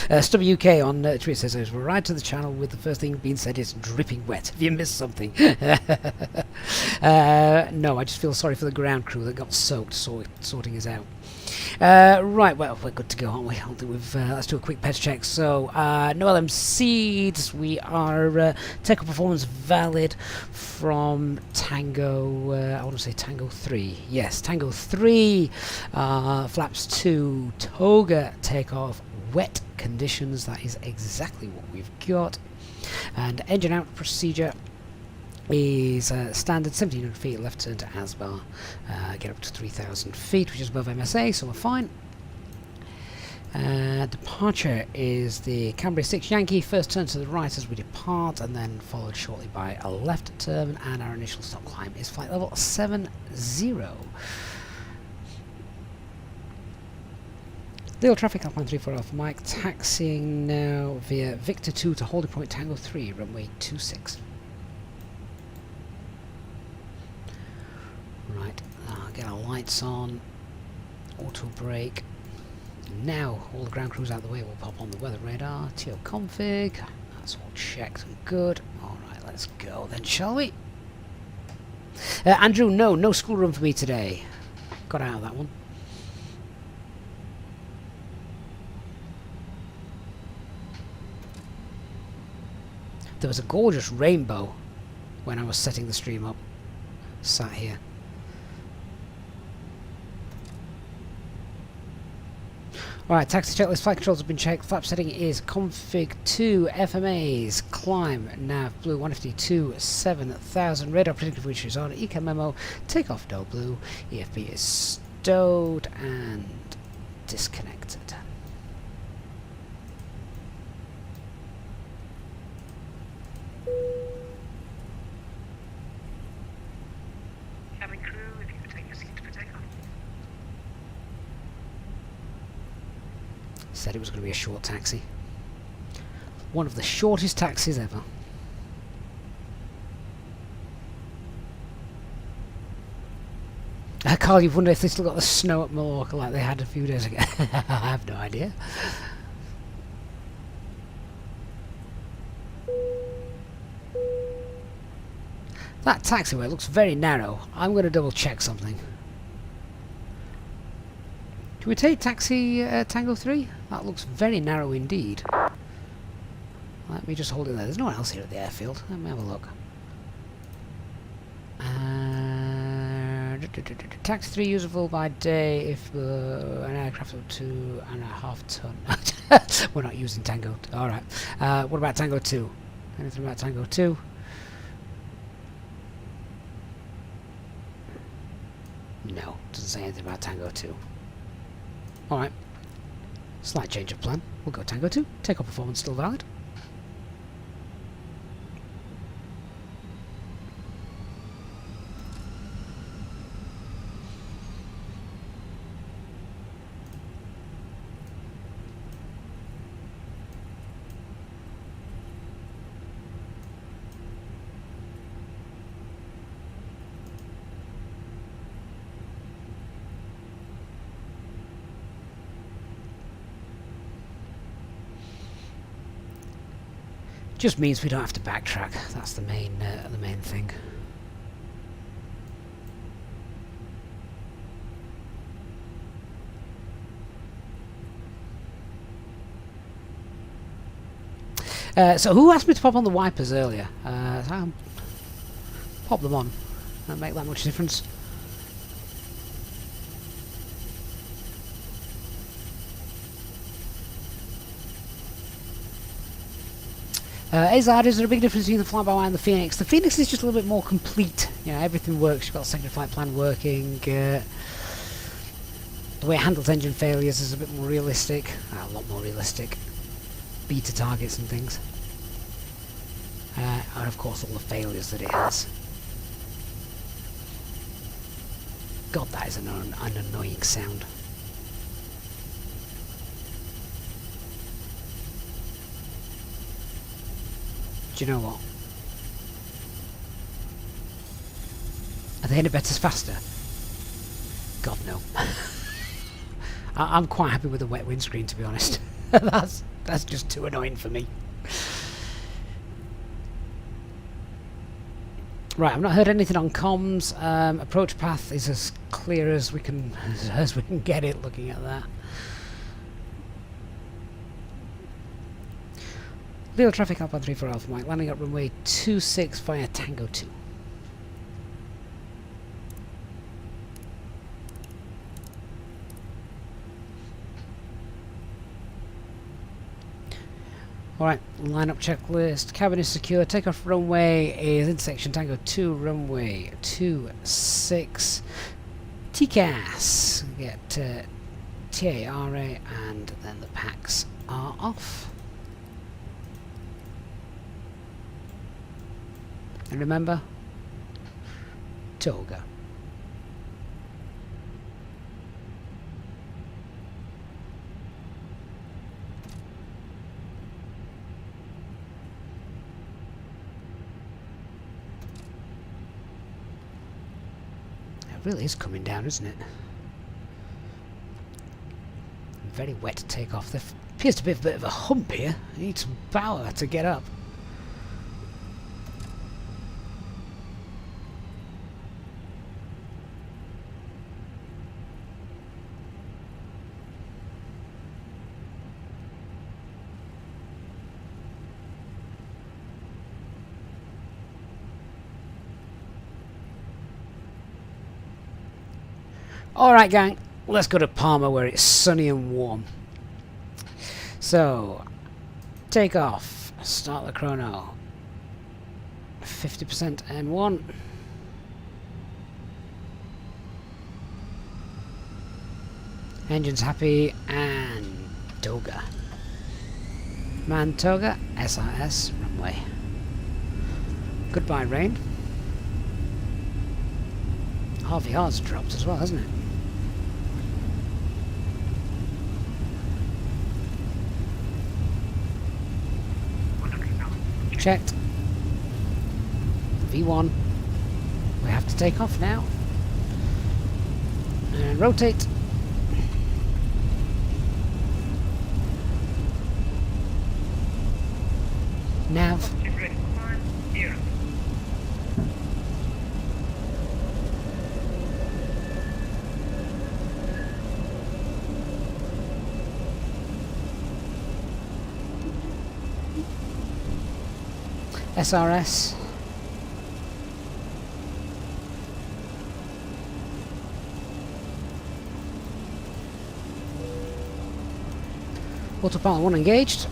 Speaker 1: SWK on Twitter says, we're right to the channel with the first thing being said is dripping wet. Have you missed something? No, I just feel sorry for the ground crew that got soaked sorting us out. Right, well, we're good to go, aren't we? I think we've, let's do a quick patch check. So, no LMCs. We are Takeoff performance valid from Tango, I want to say Tango 3. Yes, Tango 3, flaps 2, Toga takeoff, wet conditions. That is exactly what we've got. And engine out procedure is standard 1700 feet left turn to Asbar, get up to 3000 feet, which is above MSA, so we're fine. Departure is the Cambria 6 Yankee, first turn to the right as we depart, and then followed shortly by a left turn, and our initial stop climb is flight level 70. Lille traffic, Alpine 34 Alpha Mike, taxiing now via Victor 2 to holding point Tango 3, runway 26. Right, get our lights on, auto brake. Now all the ground crews out of the way, we'll pop on the weather radar, TO config, that's all checked and good. Alright, let's go then, shall we? Andrew, no schoolroom for me today. Got out of that one. There was a gorgeous rainbow when I was setting the stream up. Sat here. Alright, taxi checklist, flight controls have been checked. Flap setting is config 2, FMAs, climb, nav, blue 152, 7000, radar predictive which is on, ecam memo, takeoff no blue, EFB is stowed and disconnected.
Speaker 2: Cabin crew, if you could take your seat for takeoff.
Speaker 1: Said it was going to be a short taxi. one of the shortest taxis ever. Carl, you've wondered if they still got the snow at Mallorca like they had a few days ago. I have no idea. That taxiway looks very narrow. I'm going to double check something. Can we take taxi Tango 3? That looks very narrow indeed. Let me just hold it there. There's no one else here at the airfield. Let me have a look. Taxi 3 usable by day if an aircraft of 2.5 ton. We're not using Tango. Alright. What about Tango 2? Anything about Tango 2? No, doesn't say anything about Tango 2. Alright. Slight change of plan. We'll go Tango 2. Takeoff performance still valid. Just means we don't have to backtrack. That's the main thing. So who asked me to pop on the wipers earlier? Pop them on. Don't make that much difference. Azad, is there a big difference between the fly-by-wire and the Phoenix? The Phoenix is just a little bit more complete. You know, everything works. You've got the second flight plan working. The way it handles engine failures is a bit more realistic. A lot more realistic. Beta targets and things. And of course all the failures that it has. God, that is an annoying sound. Do you know what? Are the inhibitors faster? God, no. I'm quite happy with the wet windscreen, to be honest. That's just too annoying for me. Right, I've not heard anything on comms. Approach path is as clear as we can get it. Looking at that. Lille traffic Alpha 3 for Alpha Mike, landing at runway 26 via Tango 2. Alright, lineup checklist. Cabin is secure. Takeoff runway is intersection Tango 2, runway 26. TCAS. Get TARA, and then the packs are off. And remember, Toga. It really is coming down, isn't it? Very wet to take off. There appears to be a bit of a hump here. I need some power to get up. Alright gang, let's go to Palma where it's sunny and warm. So, take off, start the chrono, 50% N1. Engine's happy, and Toga. Mantoga, SRS, runway. Goodbye rain. RVR's dropped as well, hasn't it? Checked. V1. We have to take off now. And rotate. Nav.
Speaker 2: Positive ready for climb, 0.
Speaker 1: SRS. Autopilot 1 engaged.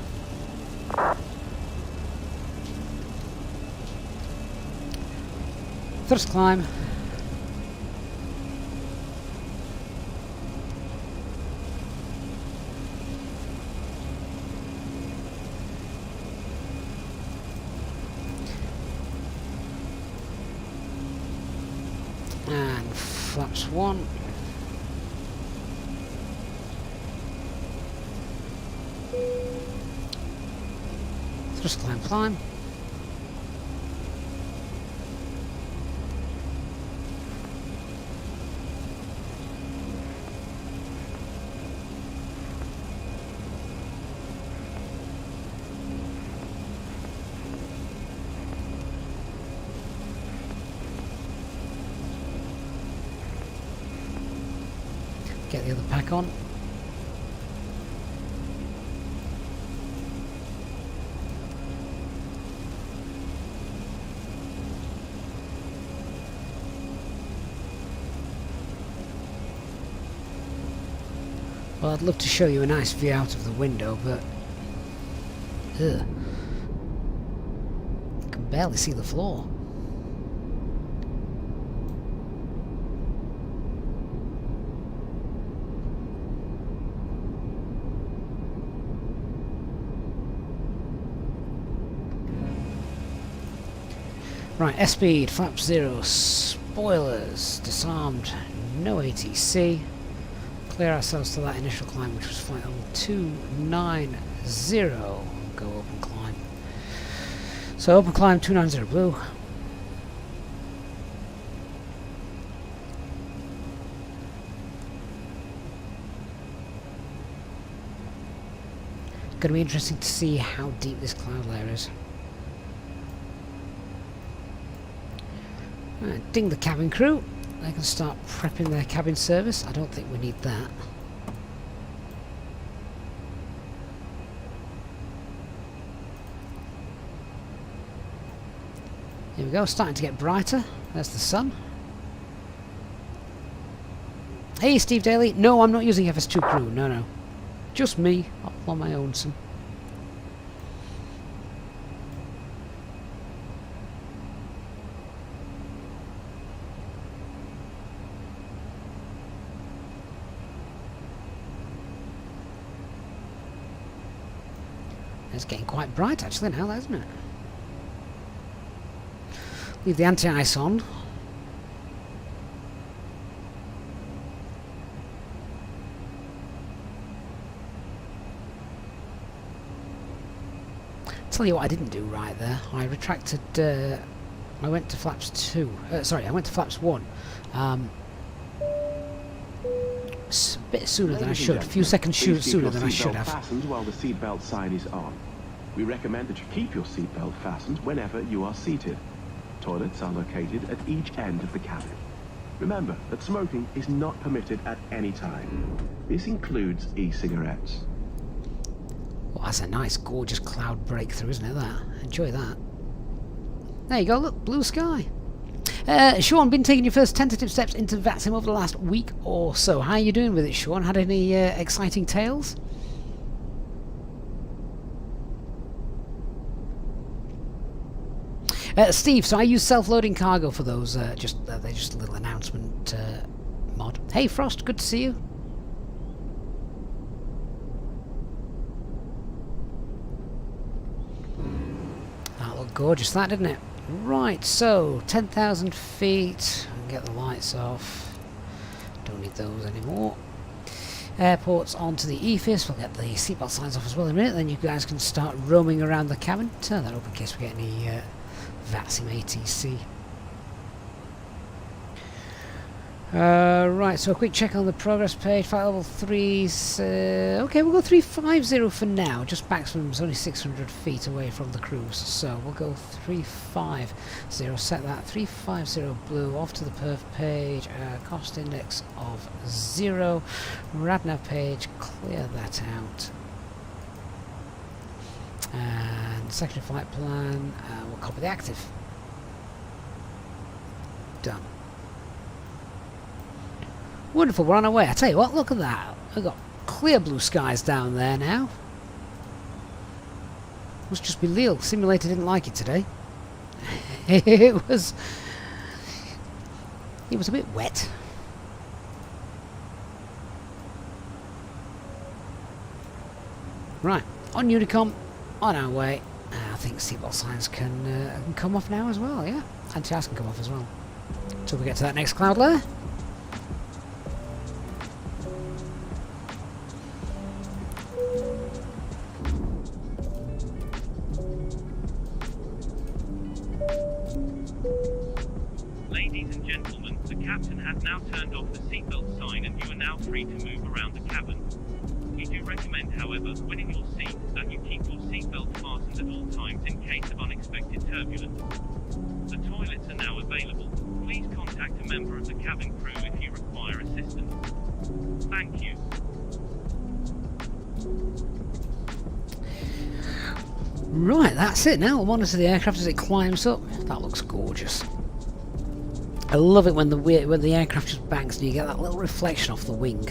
Speaker 1: Thrust climb. And flaps 1. Thrust climb. Get the other pack on. Well, I'd love to show you a nice view out of the window, but ugh, I can barely see the floor. Right, S-speed, flap 0, spoilers, disarmed, no ATC. Clear ourselves to that initial climb, which was flight level 290. Go open climb. So open climb 290 blue. Going to be interesting to see how deep this cloud layer is. Ding the cabin crew. They can start prepping their cabin service. I don't think we need that. Here we go, starting to get brighter. There's the sun. Hey, Steve Daly. No, I'm not using FS2 crew. No. Just me, on my own, son. It's getting quite bright actually now, isn't it? Leave the anti-ice on. Tell you what I didn't do right there. I retracted. I went to flaps 2. Sorry, I went to flaps 1. A bit sooner than I should. A few seconds sooner than I should have.
Speaker 5: Fastened while the seatbelt sign is on. We recommend that you keep your seatbelt fastened whenever you are seated. Toilets are located at each end of the cabin. Remember that smoking is not permitted at any time. This includes e-cigarettes.
Speaker 1: Well, that's a nice, gorgeous cloud breakthrough, isn't it, that? Enjoy that. There you go, look, blue sky. Sean, been taking your first tentative steps into VATSIM over the last week or so. How are you doing with it, Sean? Had any exciting tales? Steve, so I use self-loading cargo for those, they're just a little announcement mod. Hey Frost, good to see you. That looked gorgeous, that, didn't it? Right, so 10,000 feet. Get the lights off. Don't need those anymore. airports onto the EFIS. We'll get the seatbelt signs off as well in a minute, then you guys can start roaming around the cabin. Turn that up in case we get any VATSIM ATC. Right, so a quick check on the progress page. Flight level 3's... okay, we'll go 350 for now. Just maximum's only 600 feet away from the cruise. So we'll go 350. Set that 350 blue off to the perf page. Cost index of 0. Radnav page, clear that out. And secondary flight plan, we'll copy the active. Done. Wonderful, we're on our way. I tell you what, look at that. We've got clear blue skies down there now. Must just be Lille. Simulator didn't like it today. it was a bit wet. Right, on Unicom, on our way. I think seatbelt signs can come off now as well, yeah? Anti-ice can come off as well. Till we get to that next cloud layer.
Speaker 6: Ladies and gentlemen, the captain has now turned off the seatbelt sign and you are now free to move around the cabin. We do recommend, however, when in your seat, that you keep your seatbelt fastened at all times in case of unexpected turbulence. The toilets are now available. Please contact a member of the cabin crew if you require assistance. Thank you.
Speaker 1: Right, that's it now. We'll monitor the aircraft as it climbs up. That looks gorgeous. I love it when the aircraft just banks and you get that little reflection off the wing.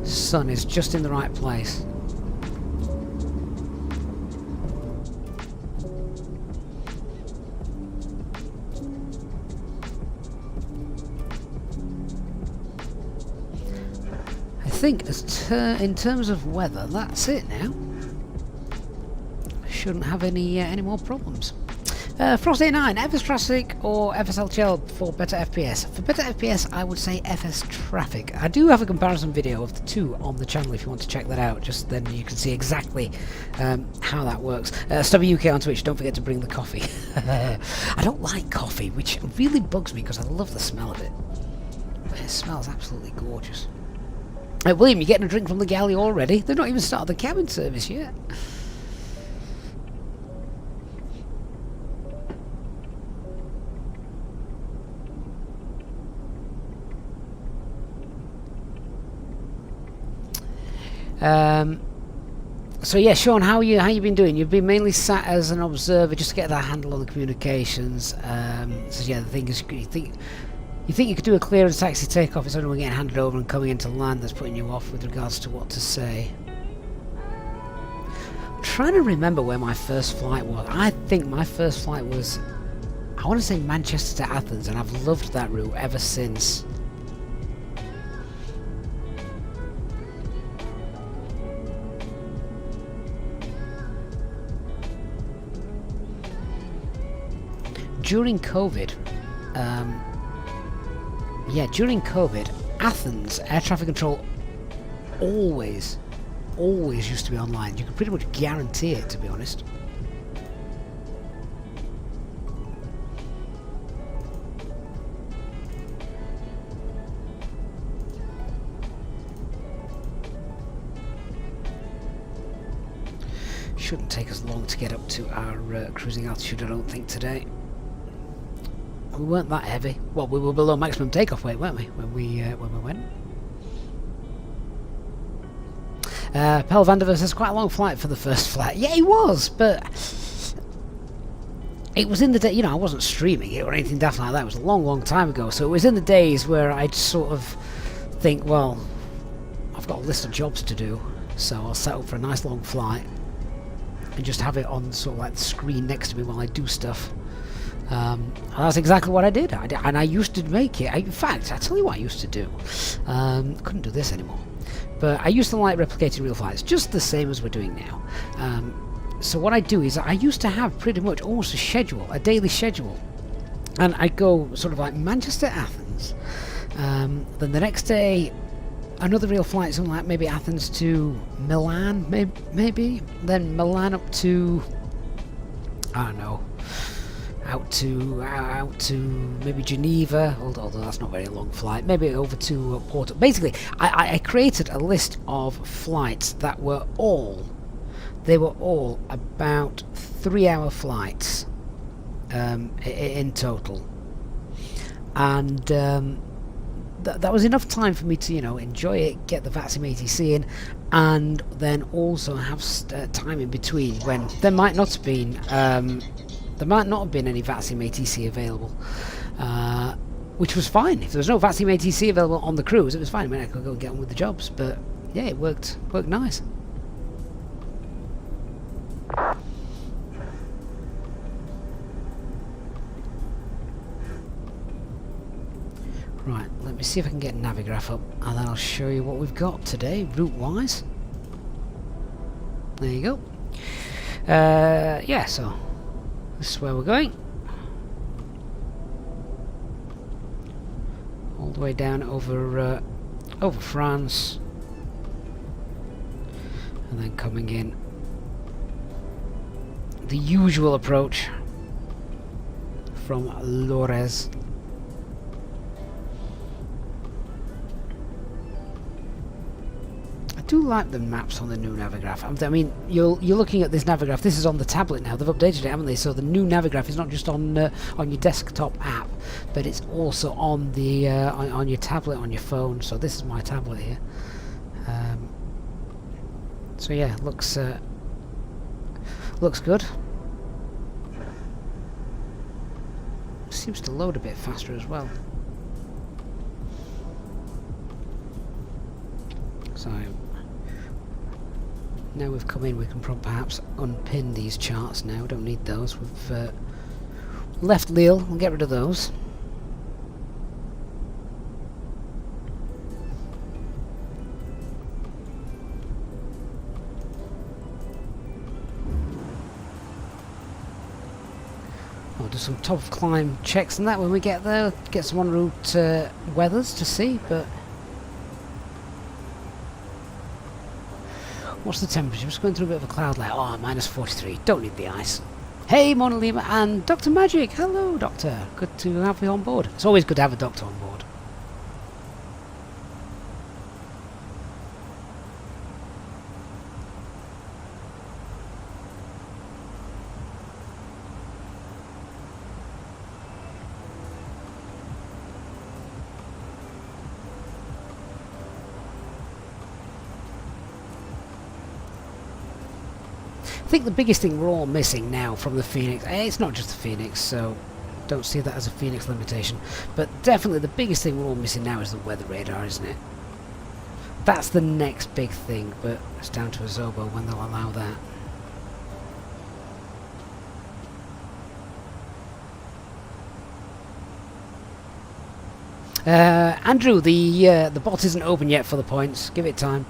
Speaker 1: Sun is just in the right place. I think in terms of weather, that's it now. Shouldn't have any more problems. Frost 89, FSTraffic or FSLTL for better FPS? For better FPS, I would say FSTraffic. I do have a comparison video of the two on the channel if you want to check that out, just then you can see exactly how that works. Stubby UK on Twitch, don't forget to bring the coffee. I don't like coffee, which really bugs me because I love the smell of it. But it smells absolutely gorgeous. William, you're getting a drink from the galley already? They've not even started the cabin service yet. So yeah, Sean, how you been doing? You've been mainly sat as an observer just to get that handle on the communications. So yeah, the thing is, you think you could do a clearance taxi takeoff. It's only when getting handed over and coming into land that's putting you off with regards to what to say. I'm trying to remember where my first flight was. I think my first flight was, I want to say Manchester to Athens, and I've loved that route ever since. During COVID, during COVID, Athens air traffic control always used to be online. You could pretty much guarantee it, to be honest. Shouldn't take us long to get up to our cruising altitude, I don't think, today. We weren't that heavy. Well, we were below maximum takeoff weight, weren't we, when we went? Pel Vanderver says quite a long flight for the first flight. Yeah, it was, but it was in the day. You know, I wasn't streaming it or anything daft like that. It was a long time ago. So it was in the days where I'd sort of think, well, I've got a list of jobs to do, so I'll set up for a nice long flight and just have it on sort of like the screen next to me while I do stuff. That's exactly what I did. And I used to make it. In fact, I tell you what I used to do. Couldn't do this anymore. But I used to like replicating real flights, just the same as we're doing now. So what I do is I used to have pretty much almost a schedule, a daily schedule. And I'd go sort of like Manchester, Athens, Then the next day, another real flight, something like maybe Athens to Milan, maybe. Then Milan up to, I don't know, out to maybe Geneva, although that's not a very long flight. Maybe over to Porto. Basically, I created a list of flights that were all, they were all about 3-hour flights in total, and that was enough time for me to, you know, enjoy it, get the VATSIM ATC in, and then also have time in between when there might not have been any VATSIM ATC available, which was fine. If there was no VATSIM ATC available on the cruise, it was fine. I mean, I could go and get on with the jobs, but yeah, it worked nice. Right, let me see if I can get Navigraph up, and then I'll show you what we've got today, route-wise. There you go. Yeah, so this is where we're going. All the way down over France, and then coming in the usual approach from Lorez. I do like the maps on the new Navigraph. I mean, you're looking at this Navigraph. This is on the tablet now. They've updated it, haven't they? So the new Navigraph is not just on your desktop app, but it's also on the on your tablet, on your phone. So this is my tablet here. So yeah, looks good. Seems to load a bit faster as well. So now we've come in, we can perhaps unpin these charts now. We don't need those. We've left Lille. We'll get rid of those. I'll do some top of climb checks and that when we get there. Get some en route weathers to see, but what's the temperature? Just going through a bit of a cloud layer. Oh, minus 43. Don't need the ice. Hey, Mona Lima and Dr. Magic. Hello, Doctor. Good to have you on board. It's always good to have a doctor on board. I think the biggest thing we're all missing now from the Fenix, it's not just the Fenix, so don't see that as a Fenix limitation, but definitely the biggest thing we're all missing now is the weather radar, isn't it? That's the next big thing, but it's down to Azobo when they'll allow that. Andrew, the bot isn't open yet for the points. Give it time.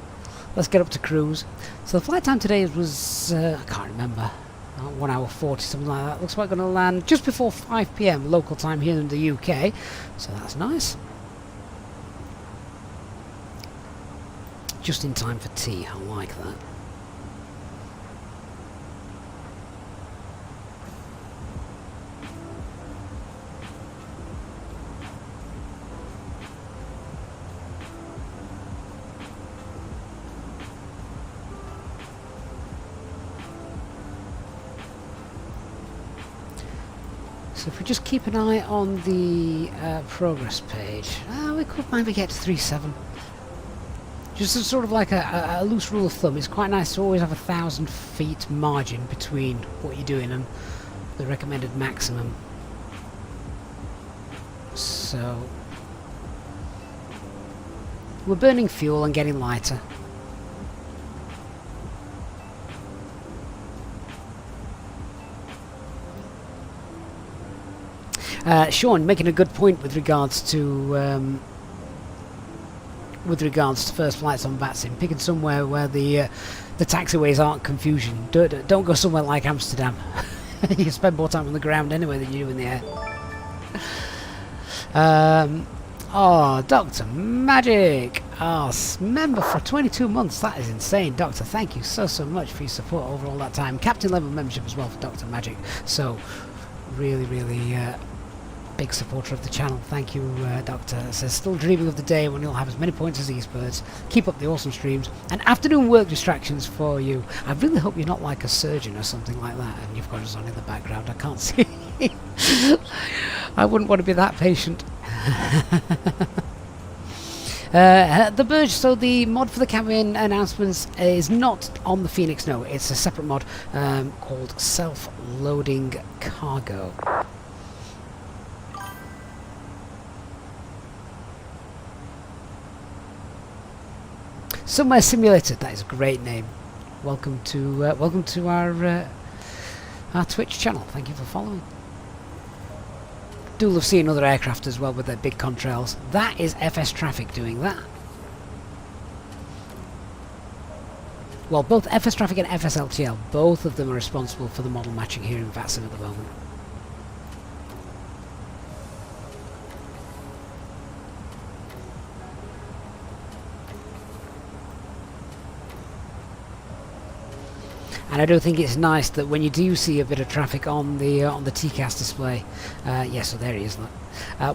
Speaker 1: Let's get up to cruise. So the flight time today was, I can't remember, 1 hour 40, something like that. Looks like we're going to land just before 5 PM local time here in the UK. So that's nice. Just in time for tea. I like that. So if we just keep an eye on the progress page, we could maybe get to 3.7. Just as sort of like a loose rule of thumb, it's quite nice to always have 1,000 feet margin between what you're doing and the recommended maximum. So we're burning fuel and getting lighter. Sean making a good point with regards to first flights on VATSIM. Picking somewhere where the taxiways aren't confusion. Don't go somewhere like Amsterdam. You spend more time on the ground anyway than you do in the air. Oh, Dr. Magic! Oh, member for 22 months. That is insane, Doctor. Thank you so much for your support over all that time. Captain level membership as well for Dr. Magic. So, really, big supporter of the channel. Thank you, Doctor. It says, still dreaming of the day when you'll have as many points as these birds. Keep up the awesome streams and afternoon work distractions for you. I really hope you're not like a surgeon or something like that and you've got us on in the background. I can't see. I wouldn't want to be that patient. The Burge, so the mod for the cabin announcements is not on the Phoenix, no, it's a separate mod called Self-Loading Cargo. Somewhere Simulated, that is a great name. Welcome to our Twitch channel. Thank you for following. Do love seeing other aircraft as well with their big contrails. That is FSTraffic doing that. Well, both FSTraffic and FSLTL, both of them are responsible for the model matching here in VATSIM at the moment. And I do think it's nice that when you do see a bit of traffic on the TCAS display, yeah, so there he is. Look.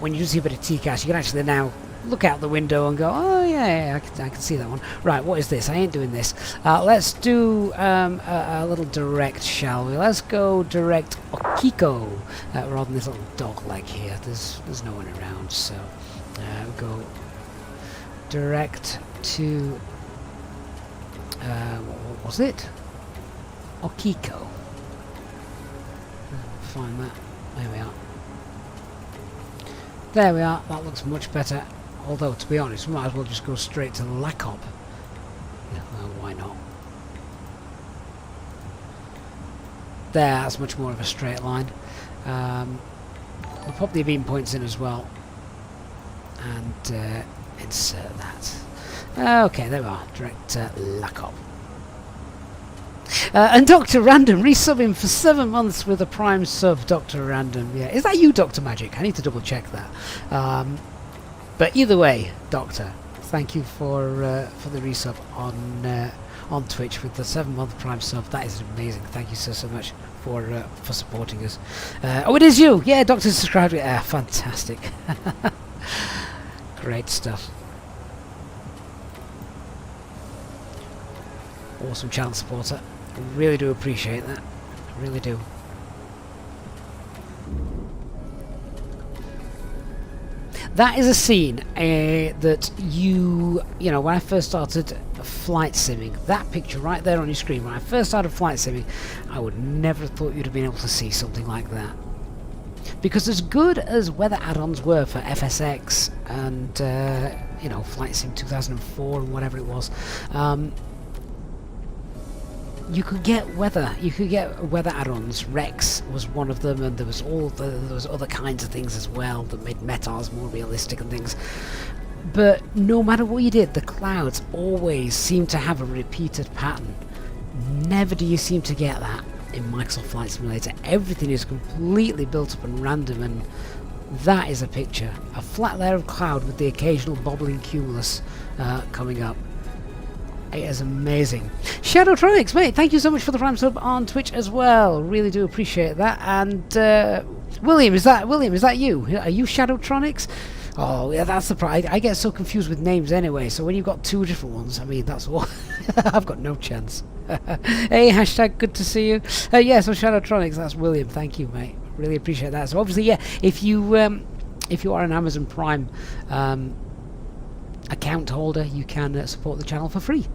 Speaker 1: When you do see a bit of TCAS, you can actually now look out the window and go, oh yeah, I can see that one. Right, what is this? I ain't doing this. Let's do a little direct, shall we? Let's go direct Okiko rather than this little dog leg here. There's no one around, so we'll go direct to what was it? Okiko. Find that. There we are. There we are. That looks much better. Although, to be honest, we might as well just go straight to Lakop. Yeah, well, why not? There, that's much more of a straight line. We'll pop the beam points in as well. And insert that. Okay, there we are. Direct Lakop. And Dr. Random resubbing for 7 months with a prime sub. Dr. Random, yeah, is that you, Dr. Magic? I need to double check that. But either way, Doctor, thank you for the resub on Twitch with the 7-month prime sub. That is amazing. Thank you so much for supporting us. Oh, it is you. Yeah, Doctor subscribed. Fantastic. Great stuff. Awesome channel supporter. I really do appreciate that. I really do. That is a scene that you know, when I first started flight simming, that picture right there on your screen, when I first started flight simming, I would never have thought you'd have been able to see something like that. Because as good as weather add-ons were for FSX and, you know, Flight Sim 2004 and whatever it was, you could get weather add-ons. Rex was one of them, and there was other kinds of things as well that made metars more realistic and things. But no matter what you did, the clouds always seem to have a repeated pattern. Never do you seem to get that in Microsoft Flight Simulator. Everything is completely built up and random, and that is a picture. A flat layer of cloud with the occasional bobbling cumulus coming up. It is amazing. Shadowtronics, mate, thank you so much for the prime sub on Twitch as well. Really do appreciate that. And William, is that you? Are you Shadowtronics? Oh, yeah, that's the problem. I get so confused with names anyway. So when you've got two different ones, I mean, that's what I've got no chance. Hey, hashtag good to see you. Yeah, so Shadowtronics, that's William. Thank you, mate. Really appreciate that. So obviously, yeah, if you are an Amazon Prime account holder, you can support the channel for free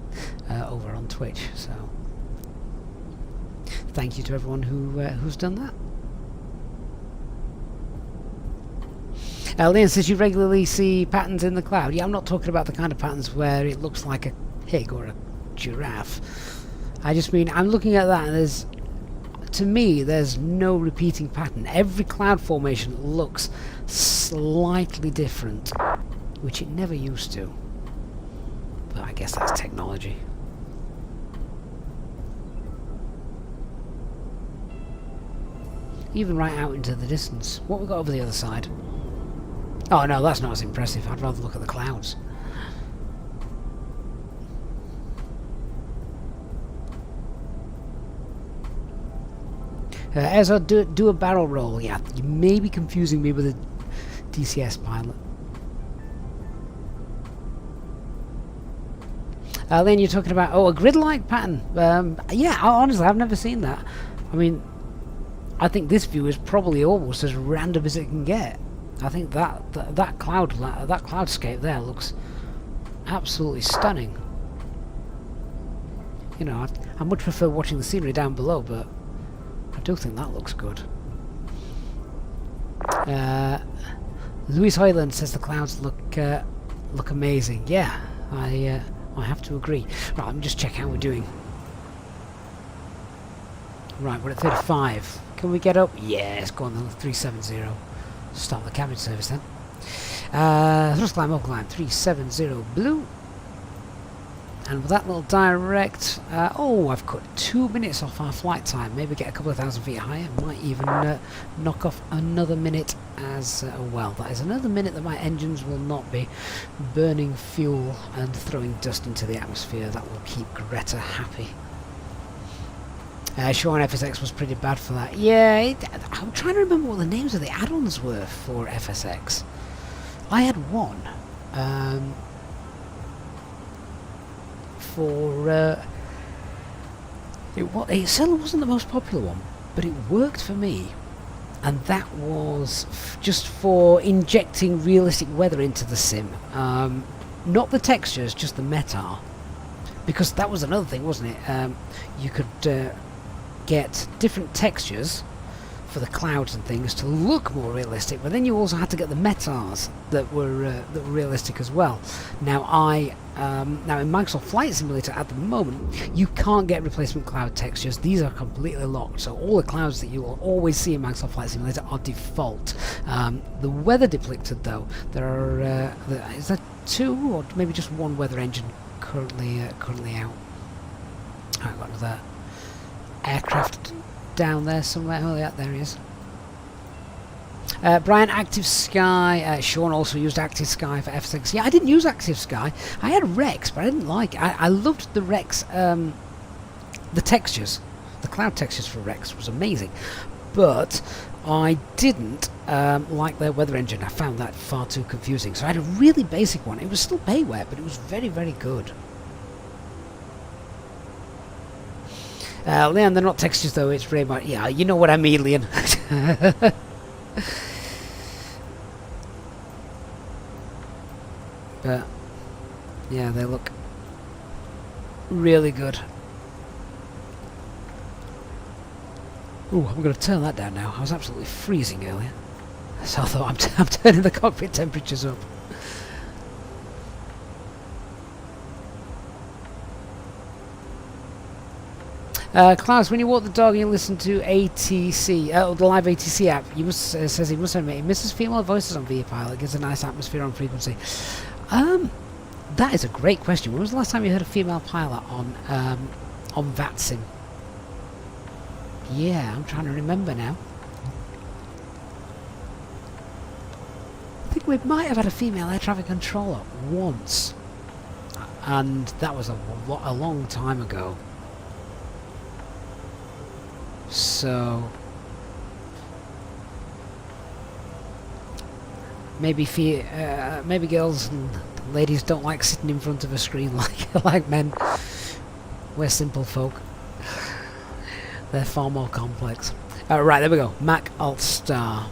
Speaker 1: over on Twitch. So thank you to everyone who's done that. Leon says you regularly see patterns in the cloud. Yeah, I'm not talking about the kind of patterns where it looks like a pig or a giraffe. I just mean I'm looking at that, and to me there's no repeating pattern. Every cloud formation looks slightly different, which it never used to. But I guess that's technology. Even right out into the distance. What we got over the other side? Oh no, that's not as impressive. I'd rather look at the clouds. As I do a barrel roll, yeah, you may be confusing me with a DCS pilot. Then you're talking about, a grid-like pattern. Yeah, honestly, I've never seen that. I mean, I think this view is probably almost as random as it can get. I think that cloudscape there looks absolutely stunning. You know, I much prefer watching the scenery down below, but I do think that looks good. Louis Hoyland says the clouds look amazing. Yeah, I have to agree. Right, let me just check how we're doing. Right, we're at 35. Can we get up? Yes, go on then, 370. Start the cabin service then. Thrust climb, up climb, 370 blue. And with that little direct, I've cut 2 minutes off our flight time. Maybe get a couple of thousand feet higher. Might even knock off another minute as well. That is another minute that my engines will not be burning fuel and throwing dust into the atmosphere. That will keep Greta happy. Sean FSX was pretty bad for that. Yeah, I'm trying to remember what the names of the add-ons were for FSX. I had one. It certainly wasn't the most popular one, but it worked for me, and that was just for injecting realistic weather into the sim. Not the textures, just the meta, because that was another thing, wasn't it? You could get different textures for the clouds and things to look more realistic, but then you also had to get the metas that were realistic as well. Now now in Microsoft Flight Simulator at the moment you can't get replacement cloud textures. These are completely locked, so all the clouds that you will always see in Microsoft Flight Simulator are default. The weather depicted though, there are is there 2 or maybe just 1 weather engine currently out. I've got another aircraft down there somewhere. Oh yeah, there he is. Brian, Active Sky. Sean also used Active Sky for FSX. Yeah, I didn't use Active Sky. I had Rex, but I didn't like it. I loved the Rex, the textures. The cloud textures for Rex was amazing. But I didn't like their weather engine. I found that far too confusing. So I had a really basic one. It was still payware, but it was very, very good. Leon, they're not textures though, it's very much, yeah, you know what I mean, Leon. But yeah, they look really good. Ooh, I'm going to turn that down now. I was absolutely freezing earlier, so I thought I'm turning the cockpit temperatures up. Klaus, when you walk the dog and you listen to ATC, the live ATC app, you must says he must admit he misses female voices on VA Pilot. Gives a nice atmosphere on frequency. That is a great question. When was the last time you heard a female pilot on VATSIM? Yeah, I'm trying to remember now. I think we might have had a female air traffic controller once, and that was a long time ago. So maybe girls and ladies don't like sitting in front of a screen like men. We're simple folk. They're far more complex. Right, there we go. Mac Alt Star.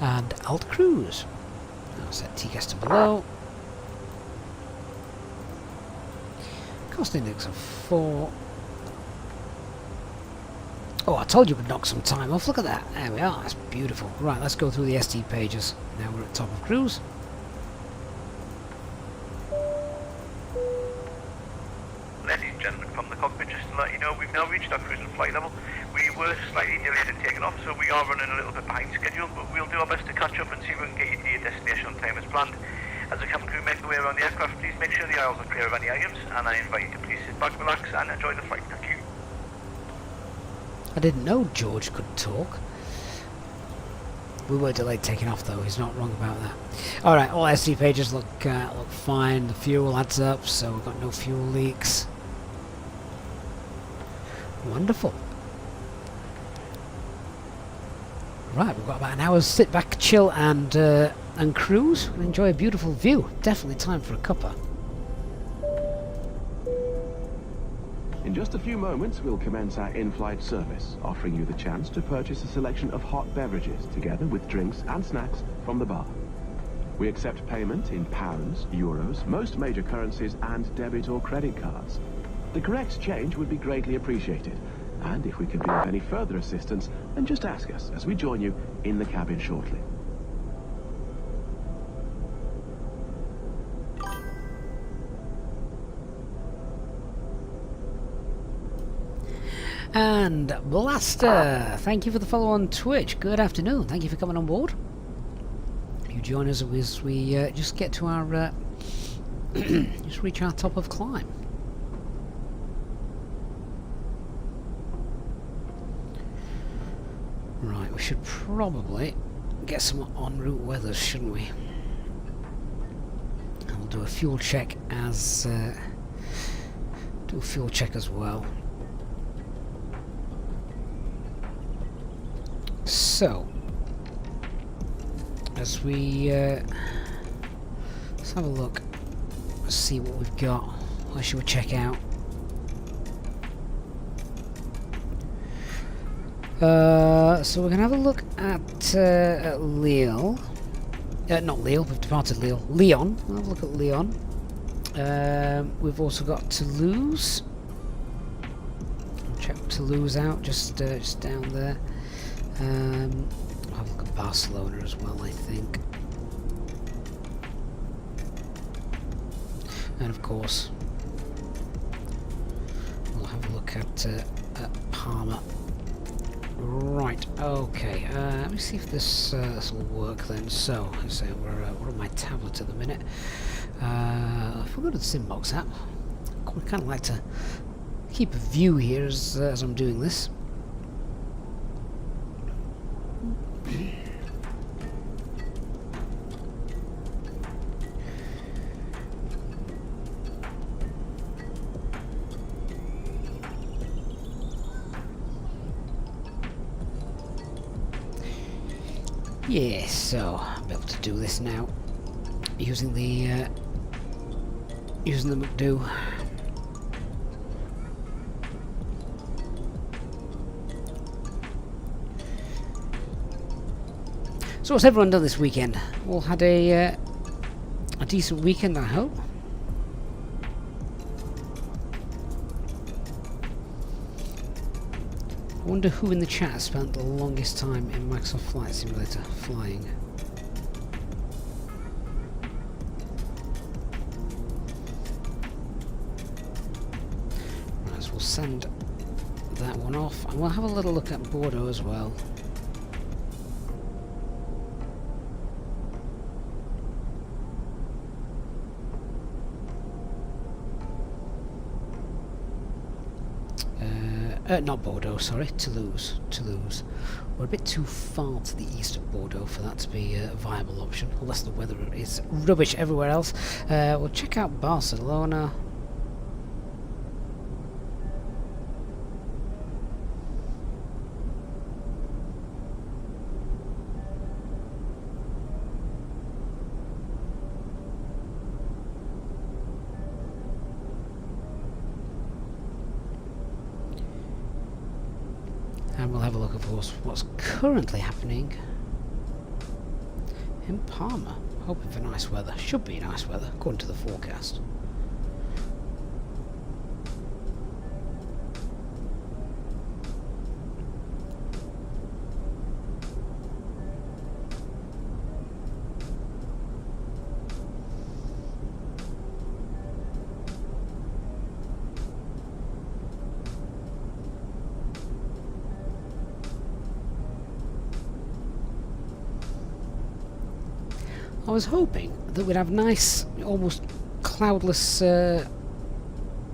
Speaker 1: And Alt Cruise. I'll set TCAS to below. Cost index of 4. Oh, I told you we'd knock some time off. Look at that. There we are. That's beautiful. Right, let's go through the ST pages. Now we're at top of cruise.
Speaker 7: Ladies and gentlemen from the cockpit, just to let you know, we've now reached our cruise and flight level. We were slightly delayed in taking off, so we are running a little bit behind schedule, but we'll do our best to catch up and see if we can get you to your destination on time as planned. As the cabin crew make their way around the aircraft, please make sure the aisles are clear of any items, and I invite you to please sit back, relax, and enjoy the flight. Thank you.
Speaker 1: I didn't know George could talk. We were delayed taking off though, he's not wrong about that. Alright, all SD pages look fine, the fuel adds up, so we've got no fuel leaks. Wonderful. Right, we've got about an hour's sit back, chill and cruise and enjoy a beautiful view. Definitely time for a cuppa.
Speaker 5: In just a few moments, we'll commence our in-flight service, offering you the chance to purchase a selection of hot beverages, together with drinks and snacks from the bar. We accept payment in pounds, euros, most major currencies, and debit or credit cards. The correct change would be greatly appreciated, and if we can be of any further assistance, then just ask us as we join you in the cabin shortly.
Speaker 1: And Blaster, thank you for the follow on Twitch. Good afternoon. Thank you for coming on board. You join us as we just get to our just reach our top of climb. Right, we should probably get some en route weather, shouldn't we? And we'll do a fuel check as well. So, as we let's have a look, let's see what we've got. What should we check out? So we're gonna have a look at Lille. Not Lille. We've departed Lille. Lyon. We'll have a look at Lyon. We've also got Toulouse. Check Toulouse out, just down there. I'll have a look at Barcelona as well, I think. And of course, we'll have a look at Palma. Right, okay, let me see if this will work then. So, we're on my tablet at the minute. If we go to the Simbox app, I kind of like to keep a view here as I'm doing this. Yeah, so I'll be able to do this now using the McDo. So what's everyone done this weekend? All had a decent weekend, I hope. I wonder who in the chat spent the longest time in Microsoft Flight Simulator flying. Right, so we'll send that one off, and we'll have a little look at Bordeaux as well. Not Bordeaux, sorry, Toulouse. We're a bit too far to the east of Bordeaux for that to be a viable option, unless the weather is rubbish everywhere else. We'll check out Barcelona. And we'll have a look, of course, what's currently happening in Palma. Hoping for nice weather. Should be nice weather, according to the forecast. I was hoping that we'd have nice, almost cloudless,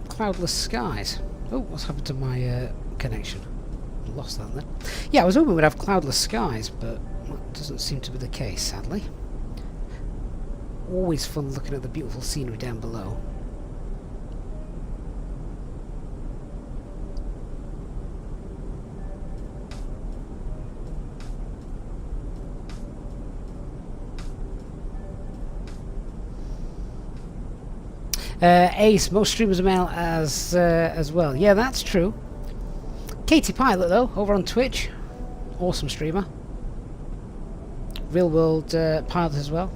Speaker 1: cloudless skies. Oh, what's happened to my connection? Lost that then. Yeah, I was hoping we'd have cloudless skies, but that doesn't seem to be the case, sadly. Always fun looking at the beautiful scenery down below. Ace, most streamers are male as well. Yeah, that's true. Katie Pilot, though, over on Twitch. Awesome streamer. Real World Pilot as well.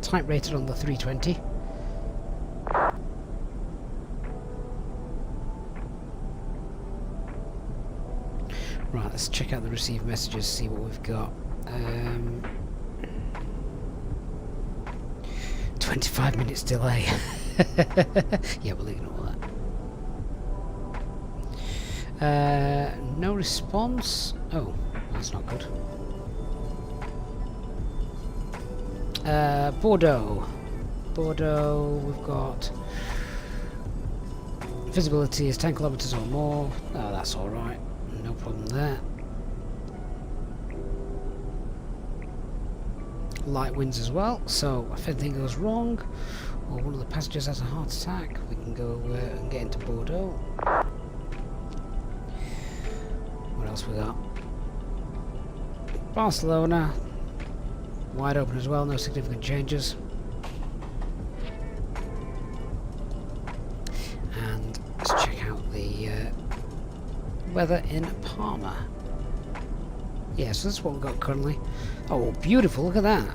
Speaker 1: Type rated on the 320. Right, let's check out the received messages, see what we've got. 25 minutes delay. Yeah, we'll ignore that. No response. Oh, that's not good. Bordeaux. Bordeaux, we've got visibility is 10 kilometers or more. Oh, that's alright. No problem there. Light winds as well, so if anything goes wrong or one of the passengers has a heart attack, we can go and get into Bordeaux. What else we got? Barcelona, wide open as well, no significant changes. And let's check out the weather in Palma. Yeah, so that's what we've got currently. Oh, beautiful, look at that.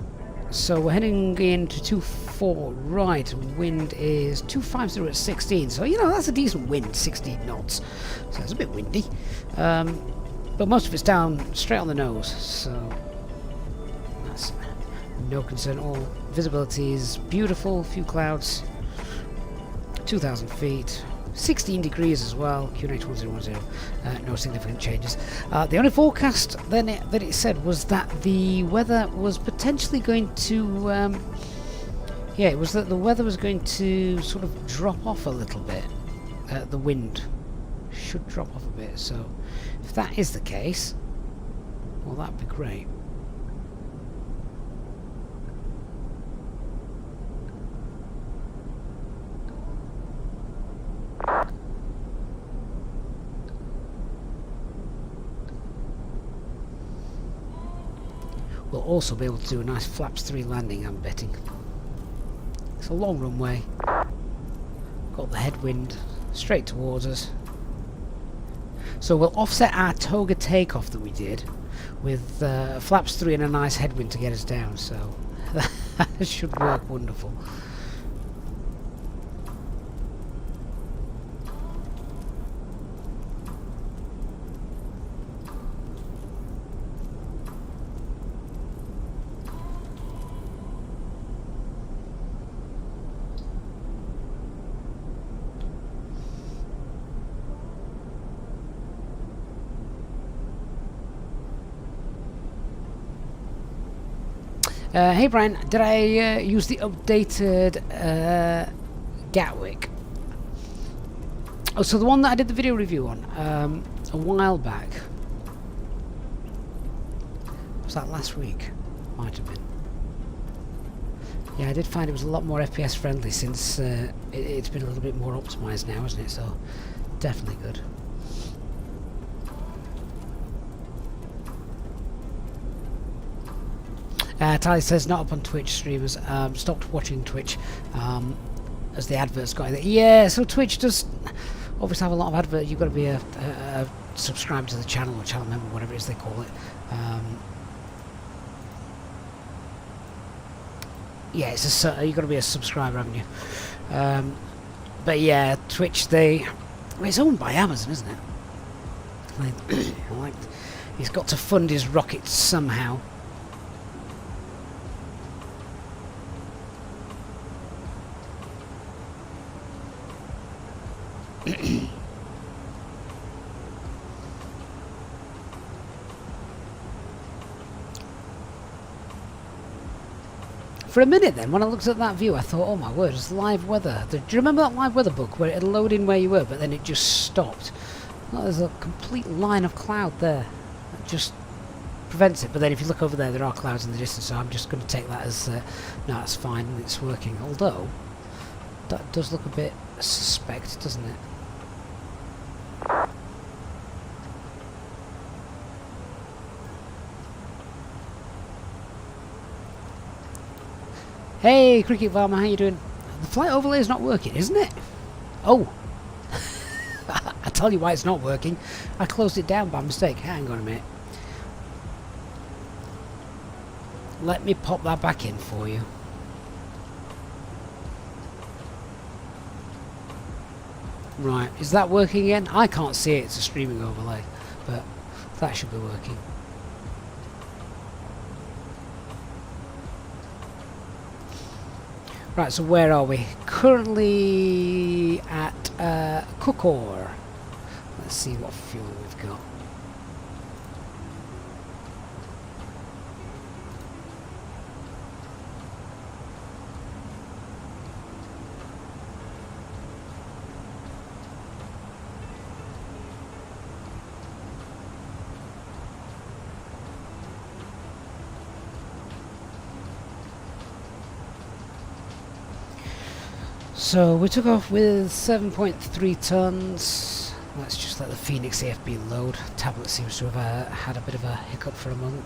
Speaker 1: So we're heading into 2-4 right, wind is 250 at 16, so you know, that's a decent wind, 16 knots. So it's a bit windy. But most of it's down straight on the nose, so that's no concern at all. Visibility is beautiful, few clouds, 2,000 feet. 16 degrees as well, QNH 1010, no significant changes. The only forecast then that it said was that the weather was potentially going to, yeah, it was that the weather was going to sort of drop off a little bit. The wind should drop off a bit, so if that is the case, well, that'd be great. We'll also be able to do a nice flaps 3 landing, I'm betting. It's a long runway. Got the headwind straight towards us. So we'll offset our toga takeoff that we did with flaps 3 and a nice headwind to get us down, so that should work wonderful. Hey Brian, did I use the updated Gatwick? Oh, so the one that I did the video review on a while back. Was that last week? Might have been. Yeah, I did find it was a lot more FPS friendly since it's been a little bit more optimised now, isn't it? So definitely good. Tally says not up on Twitch streamers. Stopped watching Twitch as the adverts got in there. Yeah, so Twitch does obviously have a lot of adverts. You've got to be a subscriber to the channel or channel member, whatever it is they call it. Yeah, it's you've got to be a subscriber, haven't you? But yeah, Twitch, well, it's owned by Amazon, isn't it? Like, he's got to fund his rockets somehow. For a minute then, when I looked at that view, I thought, oh my word, it's live weather. Do you remember that live weather book where it'd load in where you were, but then it just stopped? Well, there's a complete line of cloud there. That just prevents it. But then if you look over there are clouds in the distance, so I'm just going to take that as, no, that's fine, it's working. Although, that does look a bit suspect, doesn't it? Hey, Cricket Farmer, how you doing? The flight overlay is not working, isn't it? Oh! I tell you why it's not working. I closed it down by mistake. Hang on a minute. Let me pop that back in for you. Right, is that working again? I can't see it, it's a streaming overlay, but that should be working. Right, so where are we? Currently at Cookor. Let's see what fuel we've got. So we took off with 7.3 tons. Let's just let the Fenix AFB load. Tablet seems to have had a bit of a hiccup for a moment.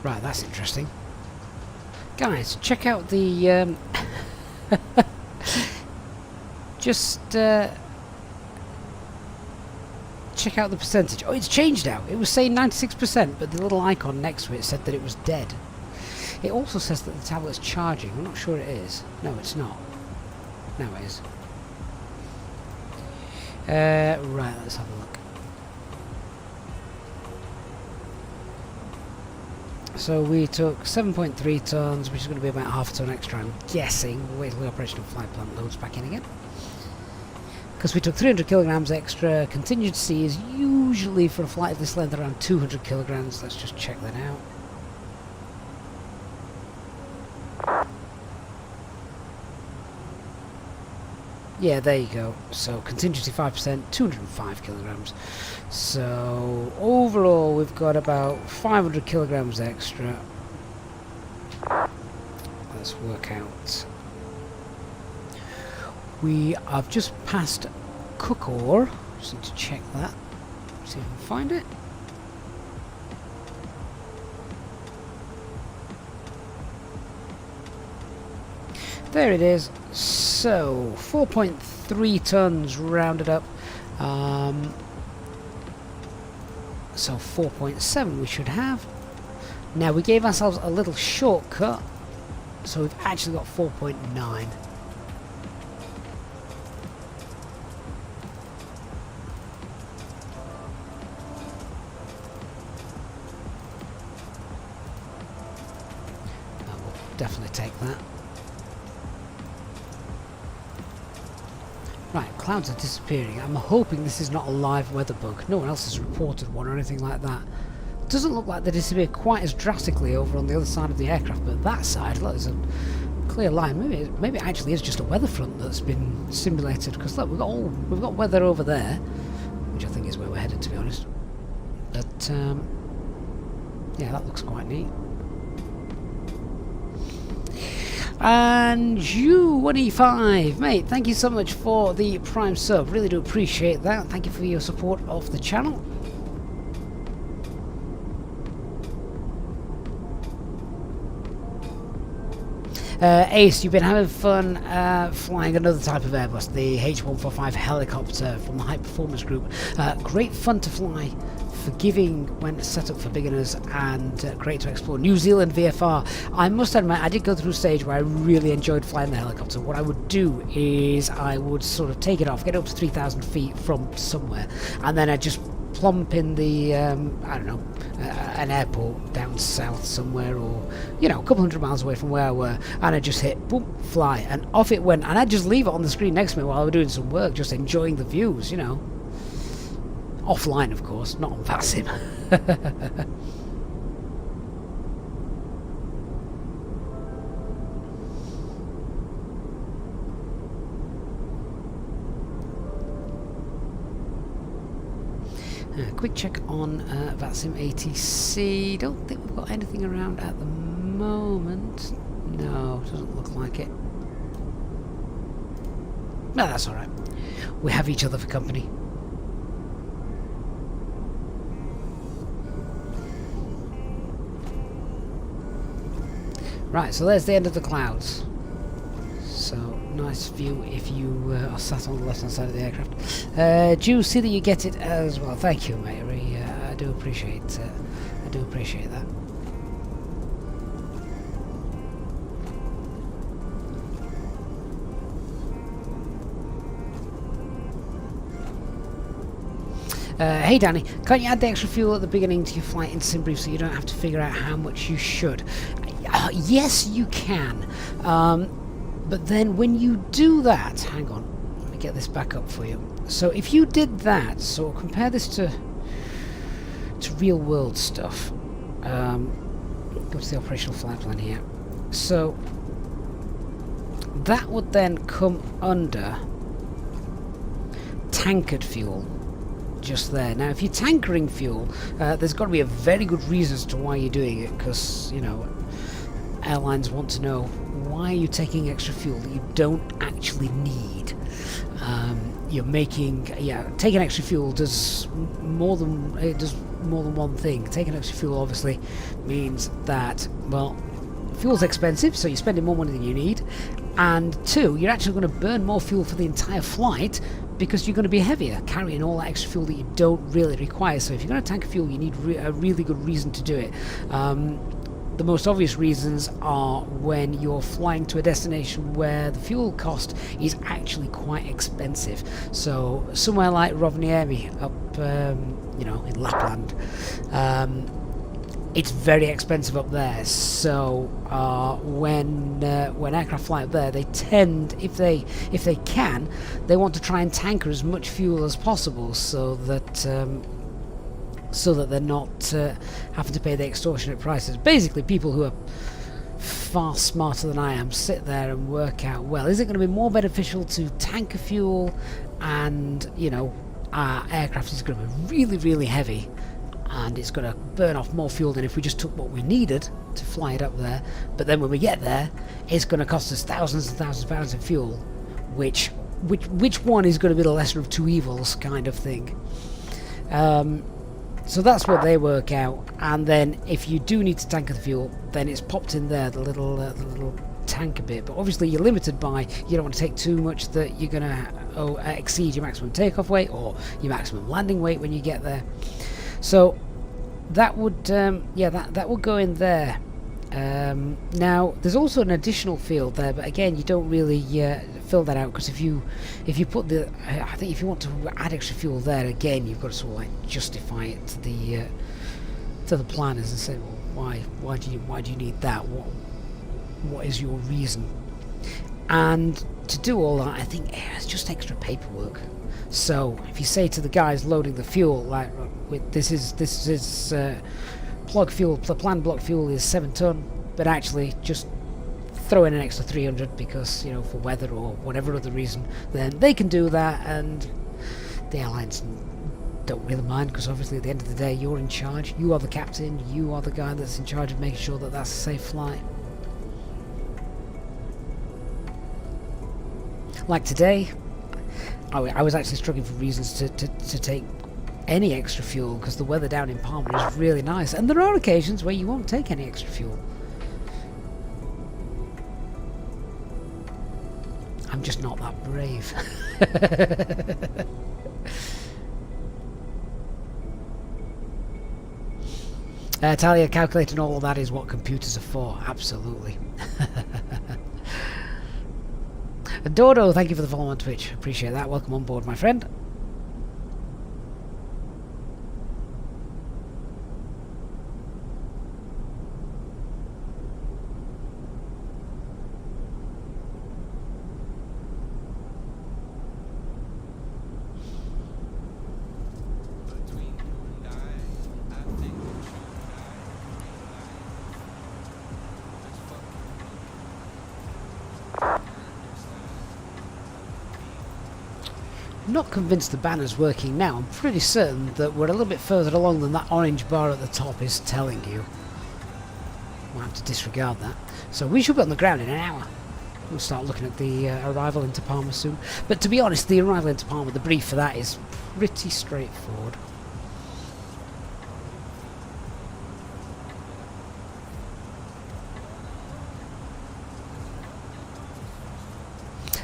Speaker 1: Right, that's interesting. Guys, check out the check out the percentage. Oh, it's changed now. It was saying 96%, but the little icon next to it said that it was dead. It also says that the tablet's charging. I'm not sure it is. No, it's not. Now it is. Right, let's have a look. So we took 7.3 tons, which is going to be about half a ton extra, I'm guessing. We'll wait till the operational flight plan loads back in again. Because we took 300 kilograms extra. Contingency is usually for a flight of this length around 200 kilograms. Let's just check that out. Yeah, there you go. So contingency 5%, 205 kilograms. So overall we've got about 500 kilograms extra. Let's work out. We have just passed Cookor. Just need to check that. See if I can find it. There it is. So 4.3 tons rounded up. So 4.7 we should have. Now we gave ourselves a little shortcut, so we've actually got 4.9. Definitely take that. Right, clouds are disappearing. I'm hoping this is not a live weather bug. No one else has reported one or anything like that. Doesn't look like they disappear quite as drastically over on the other side of the aircraft, but that side, look, there's a clear line. Maybe it actually is just a weather front that's been simulated. Because look, we've got weather over there, which I think is where we're headed, to be honest. But yeah, that looks quite neat. And you, 1E5, mate, thank you so much for the Prime sub. Really do appreciate that. Thank you for your support of the channel. Ace, you've been having fun flying another type of Airbus, the H145 helicopter from the High Performance Group. Great fun to fly, forgiving when set up for beginners, and great to explore. New Zealand VFR. I must admit, I did go through a stage where I really enjoyed flying the helicopter. What I would do is I would sort of take it off, get up to 3,000 feet from somewhere, and then I'd just plump in the I don't know, an airport down south somewhere, or you know, a couple hundred miles away from where I were, and I just hit boom, fly, and off it went, and I'd just leave it on the screen next to me while I was doing some work, just enjoying the views, you know, offline of course, not on VATSIM. Quick check on VATSIM ATC. Don't think we've got anything around at the moment. No, doesn't look like it. No, that's alright. We have each other for company. Right, so there's the end of the clouds. So, nice view if you are sat on the left hand side of the aircraft. Do you see that you get it as well? Thank you, mate. I do appreciate that. Hey Danny, can't you add the extra fuel at the beginning to your flight in SimBrief so you don't have to figure out how much you should? Yes, you can. But then when you do that, hang on, let me get this back up for you. So if you did that, so compare this to real world stuff. Go to the operational flight plan here. So that would then come under tankered fuel. Just there. Now if you're tankering fuel, there's got to be a very good reason as to why you're doing it, because, you know, airlines want to know why are you taking extra fuel that you don't actually need. You're making, taking extra fuel does more than one thing. Taking extra fuel obviously means that, well, fuel's expensive, so you're spending more money than you need, and two, you're actually going to burn more fuel for the entire flight because you're going to be heavier, carrying all that extra fuel that you don't really require. So if you're going to tank fuel, you need a really good reason to do it. The most obvious reasons are when you're flying to a destination where the fuel cost is actually quite expensive. So somewhere like Rovaniemi up, you know, in Lapland, it's very expensive up there. So when aircraft fly up there, they tend, if they can, they want to try and tanker as much fuel as possible, so that they're not having to pay the extortionate prices. Basically, people who are far smarter than I am sit there and work out, well, is it going to be more beneficial to tanker fuel, and, you know, our aircraft is going to be really, really heavy, and it's going to burn off more fuel than if we just took what we needed to fly it up there, but then when we get there, it's going to cost us thousands and thousands of pounds of fuel, which one is going to be the lesser of two evils kind of thing. So that's what they work out, and then if you do need to tanker the fuel, then it's popped in there, the little tanker bit. But obviously you're limited by, you don't want to take too much that you're going to exceed your maximum takeoff weight or your maximum landing weight when you get there. So that would that would go in there. Now there's also an additional field there, but again you don't really fill that out, because if you put the, I think if you want to add extra fuel there, again you've got to sort of like justify it to the planners and say, well, why do you need that? What is your reason? And to do all that, I think it's just extra paperwork. So if you say to the guys loading the fuel, like, this is plug fuel, the planned block fuel is 7 ton, but actually just throw in an extra 300 because, you know, for weather or whatever other reason, then they can do that, and the airlines don't really mind, because obviously at the end of the day you're in charge, you are the captain, you are the guy that's in charge of making sure that that's a safe flight. Like today, I was actually struggling for reasons to take any extra fuel, because the weather down in Palma is really nice, and there are occasions where you won't take any extra fuel. I'm just not that brave. Talia, calculating all of that is what computers are for. Absolutely. Dodo, thank you for the follow on Twitch. Appreciate that. Welcome on board, my friend. not convinced the banner's working now. I'm pretty certain that we're a little bit further along than that orange bar at the top is telling you. We'll have to disregard that. So we should be on the ground in an hour. We'll start looking at the arrival into Palma soon. But to be honest, the arrival into Palma, the brief for that is pretty straightforward.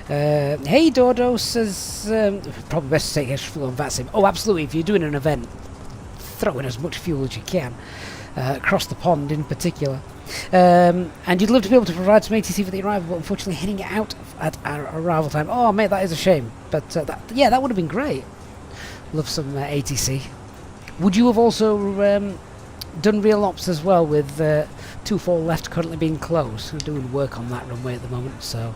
Speaker 1: Hey Dodo says, probably best to take extra fuel on VATSIM. Oh, absolutely. If you're doing an event, throw in as much fuel as you can. Across the pond in particular. And you'd love to be able to provide some ATC for the arrival, but unfortunately heading out at our arrival time. Oh, mate, that is a shame. But that would have been great. Love some ATC. Would you have also done real ops as well with 24 left currently being closed? We're doing work on that runway at the moment, so...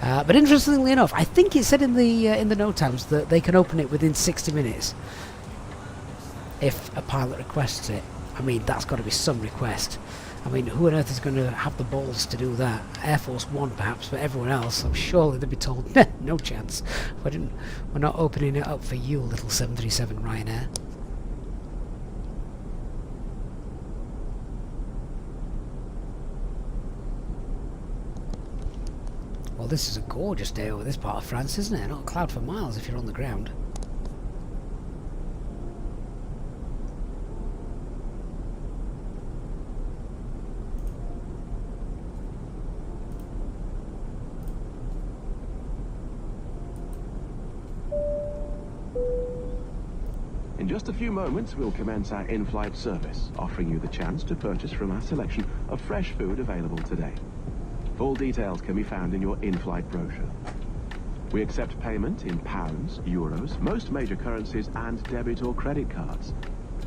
Speaker 1: but interestingly enough, I think it said in the note times that they can open it within 60 minutes if a pilot requests it. I mean, that's got to be some request. I mean, who on earth is going to have the balls to do that? Air Force One, perhaps, but everyone else, I'm sure they'd be told, no chance. We're not opening it up for you, little 737 Ryanair. Well, this is a gorgeous day over this part of France, isn't it? Not a cloud for miles if you're on the ground.
Speaker 5: In just a few moments, we'll commence our in-flight service, offering you the chance to purchase from our selection of fresh food available today. Full details can be found in your in-flight brochure. We accept payment in pounds, euros, most major currencies, and debit or credit cards.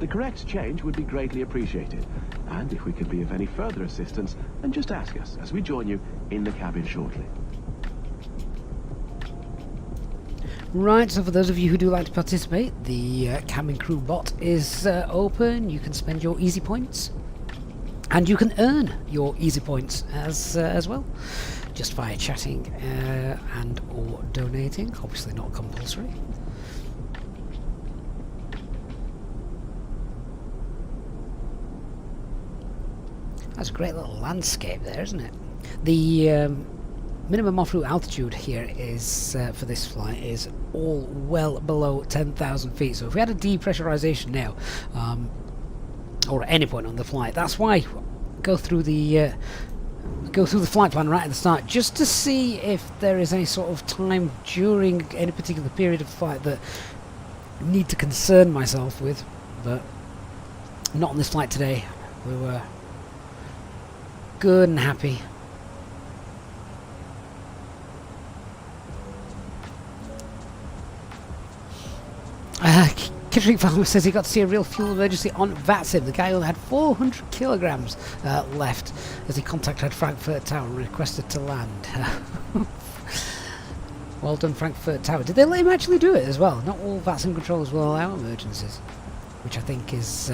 Speaker 5: The correct change would be greatly appreciated, and if we could be of any further assistance, then just ask us as we join you in the cabin shortly.
Speaker 1: Right, so for those of you who do like to participate, the cabin crew bot is open. You can spend your easy points, and you can earn your easy points as well, just via chatting and or donating. Obviously not compulsory. That's a great little landscape there, isn't it? The minimum off-route altitude here is for this flight is all well below 10,000 feet. So if we had a depressurization now, or at any point on the flight, that's why go through the flight plan right at the start, just to see if there is any sort of time during any particular period of flight that I need to concern myself with, but not on this flight today. We were good and happy. Kittering Farmer says he got to see a real fuel emergency on VATSIM. The guy only had 400 kilograms left as he contacted Frankfurt Tower and requested to land. Well done, Frankfurt Tower. Did they let him actually do it as well? Not all VATSIM controllers will allow emergencies, which I think is...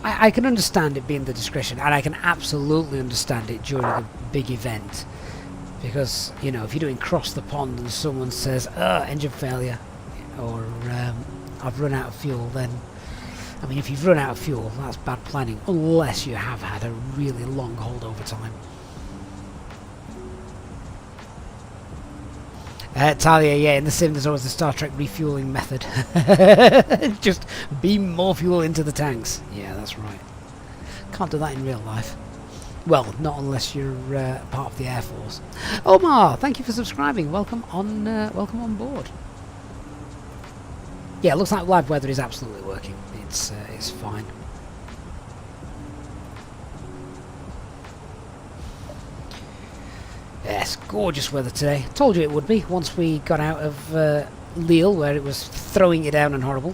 Speaker 1: I can understand it being the discretion, and I can absolutely understand it during a big event. Because, you know, if you're doing cross the pond and someone says, engine failure, or I've run out of fuel, then I mean, if you've run out of fuel, that's bad planning, unless you have had a really long holdover time. Talia, yeah, in the sim there's always the Star Trek refueling method. Just beam more fuel into the tanks. Yeah, that's right. Can't do that in real life. Well, not unless you're part of the Air Force. Omar, thank you for subscribing. Welcome on board. Yeah, it looks like live weather is absolutely working. It's fine. Yes, gorgeous weather today. Told you it would be once we got out of Lille, where it was throwing it down and horrible.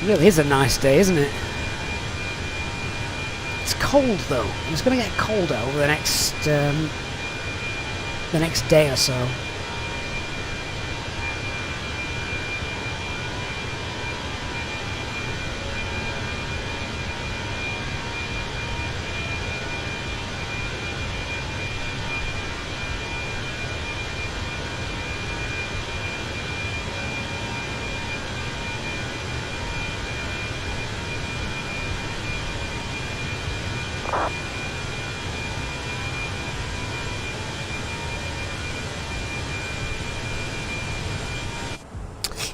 Speaker 1: Really is a nice day, isn't it? It's cold though. It's going to get colder over the next day or so.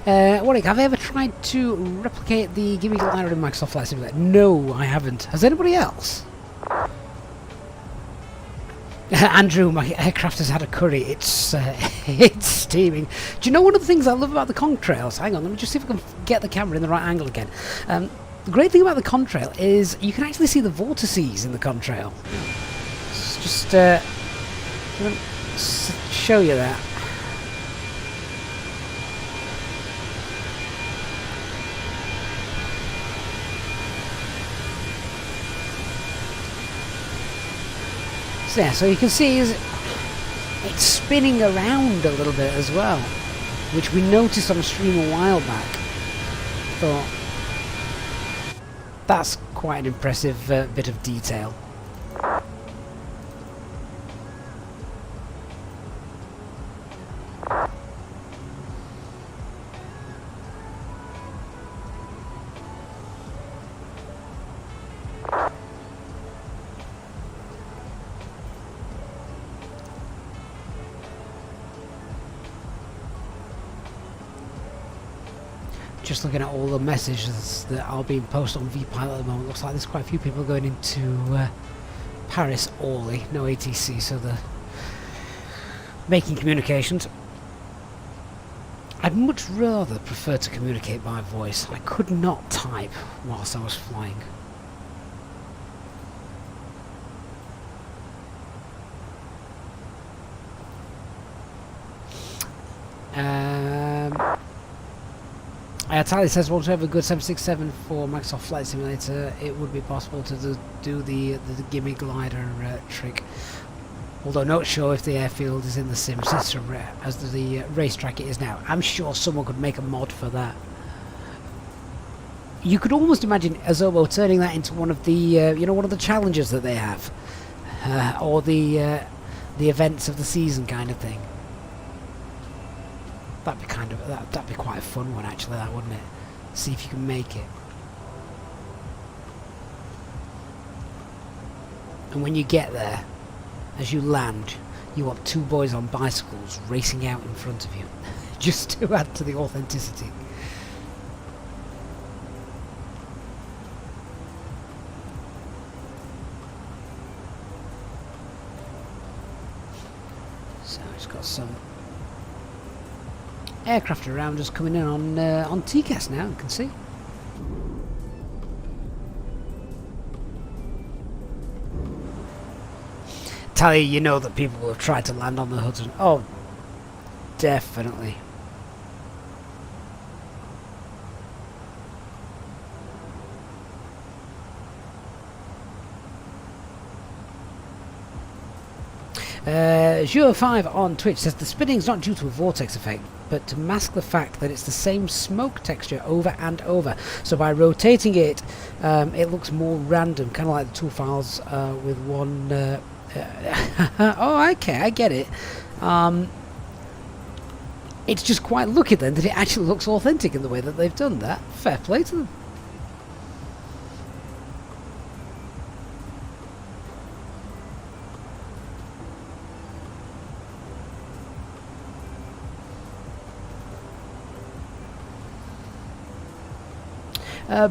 Speaker 1: Warwick, have I ever tried to replicate the Gimme Glider in Microsoft Flight Simulator? No, I haven't. Has anybody else? Andrew, my aircraft has had a curry. It's it's steaming. Do you know one of the things I love about the contrails? Hang on, let me just see if I can get the camera in the right angle again. The great thing about the contrail is you can actually see the vortices in the contrail. Just show you that. There, so you can see it's spinning around a little bit as well, which we noticed on stream a while back. Thought that's quite an impressive bit of detail. Just looking at all the messages that are being posted on VPilot at the moment, looks like there's quite a few people going into Paris Orly, no ATC, so they're making communications. I'd much rather prefer to communicate by voice. I could not type whilst I was flying. Tally says, want to have a good 767 for Microsoft Flight Simulator, it would be possible to do the Gimme Glider trick. Although not sure if the airfield is in the sim system as the racetrack it is now. I'm sure someone could make a mod for that. You could almost imagine Azobo turning that into one of the you know, one of the challenges that they have, or the events of the season kind of thing. That'd be that'd be quite a fun one actually, that, wouldn't it? See if you can make it. And when you get there, as you land, you want two boys on bicycles racing out in front of you, just to add to the authenticity. So it's got some aircraft around us coming in on TCAS now, you can see. Tally, you know that people will have tried to land on the Hudson. Oh, definitely. Zero5 on Twitch says the spinning's not due to a vortex effect, but to mask the fact that it's the same smoke texture over and over. So by rotating it, it looks more random, kind of like the two files with one. Oh, okay, I get it. It's just quite lucky then that it actually looks authentic in the way that they've done that. Fair play to them.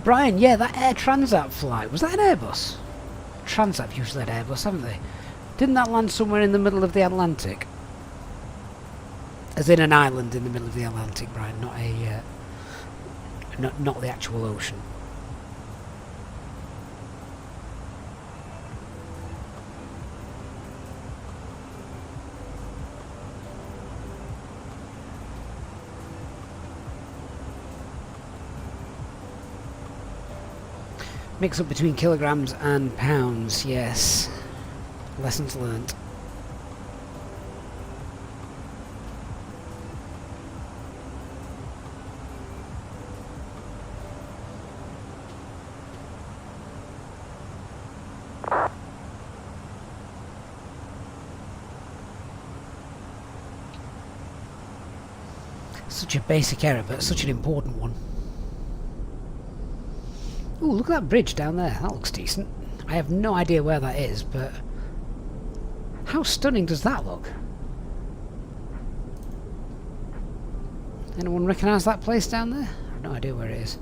Speaker 1: Brian, yeah, that Air Transat flight, was that an Airbus? Transat usually had Airbus, haven't they? Didn't that land somewhere in the middle of the Atlantic? As in an island in the middle of the Atlantic, Brian, not a not the actual ocean. Mix up between kilograms and pounds, yes. Lessons learnt. Such a basic error, but such an important one. Ooh, look at that bridge down there. That looks decent. I have no idea where that is, but how stunning does that look? Anyone recognise that place down there? I have no idea where it is.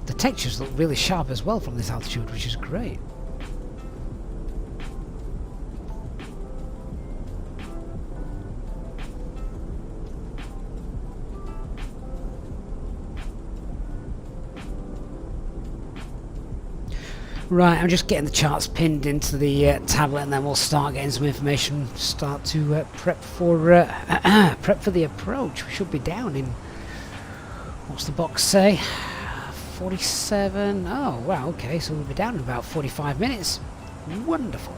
Speaker 1: The textures look really sharp as well from this altitude, which is great. Right, I'm just getting the charts pinned into the tablet, and then we'll start getting some information. Start to prep for the approach. We should be down in, what's the box say? 47. Oh wow, okay, so we'll be down in about 45 minutes. Wonderful.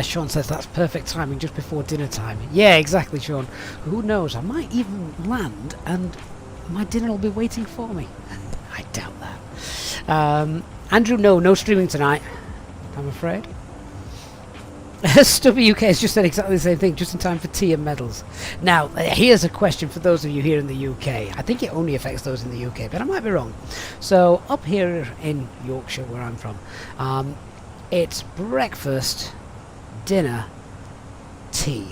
Speaker 1: Sean says that's perfect timing just before dinner time. Yeah, exactly, Sean. Who knows? I might even land and my dinner will be waiting for me. I doubt that. Andrew, no streaming tonight, I'm afraid. Stubby UK has just said exactly the same thing, just in time for tea and medals. Now, here's a question for those of you here in the UK. I think it only affects those in the UK, but I might be wrong. So, up here in Yorkshire, where I'm from, it's breakfast, dinner, tea.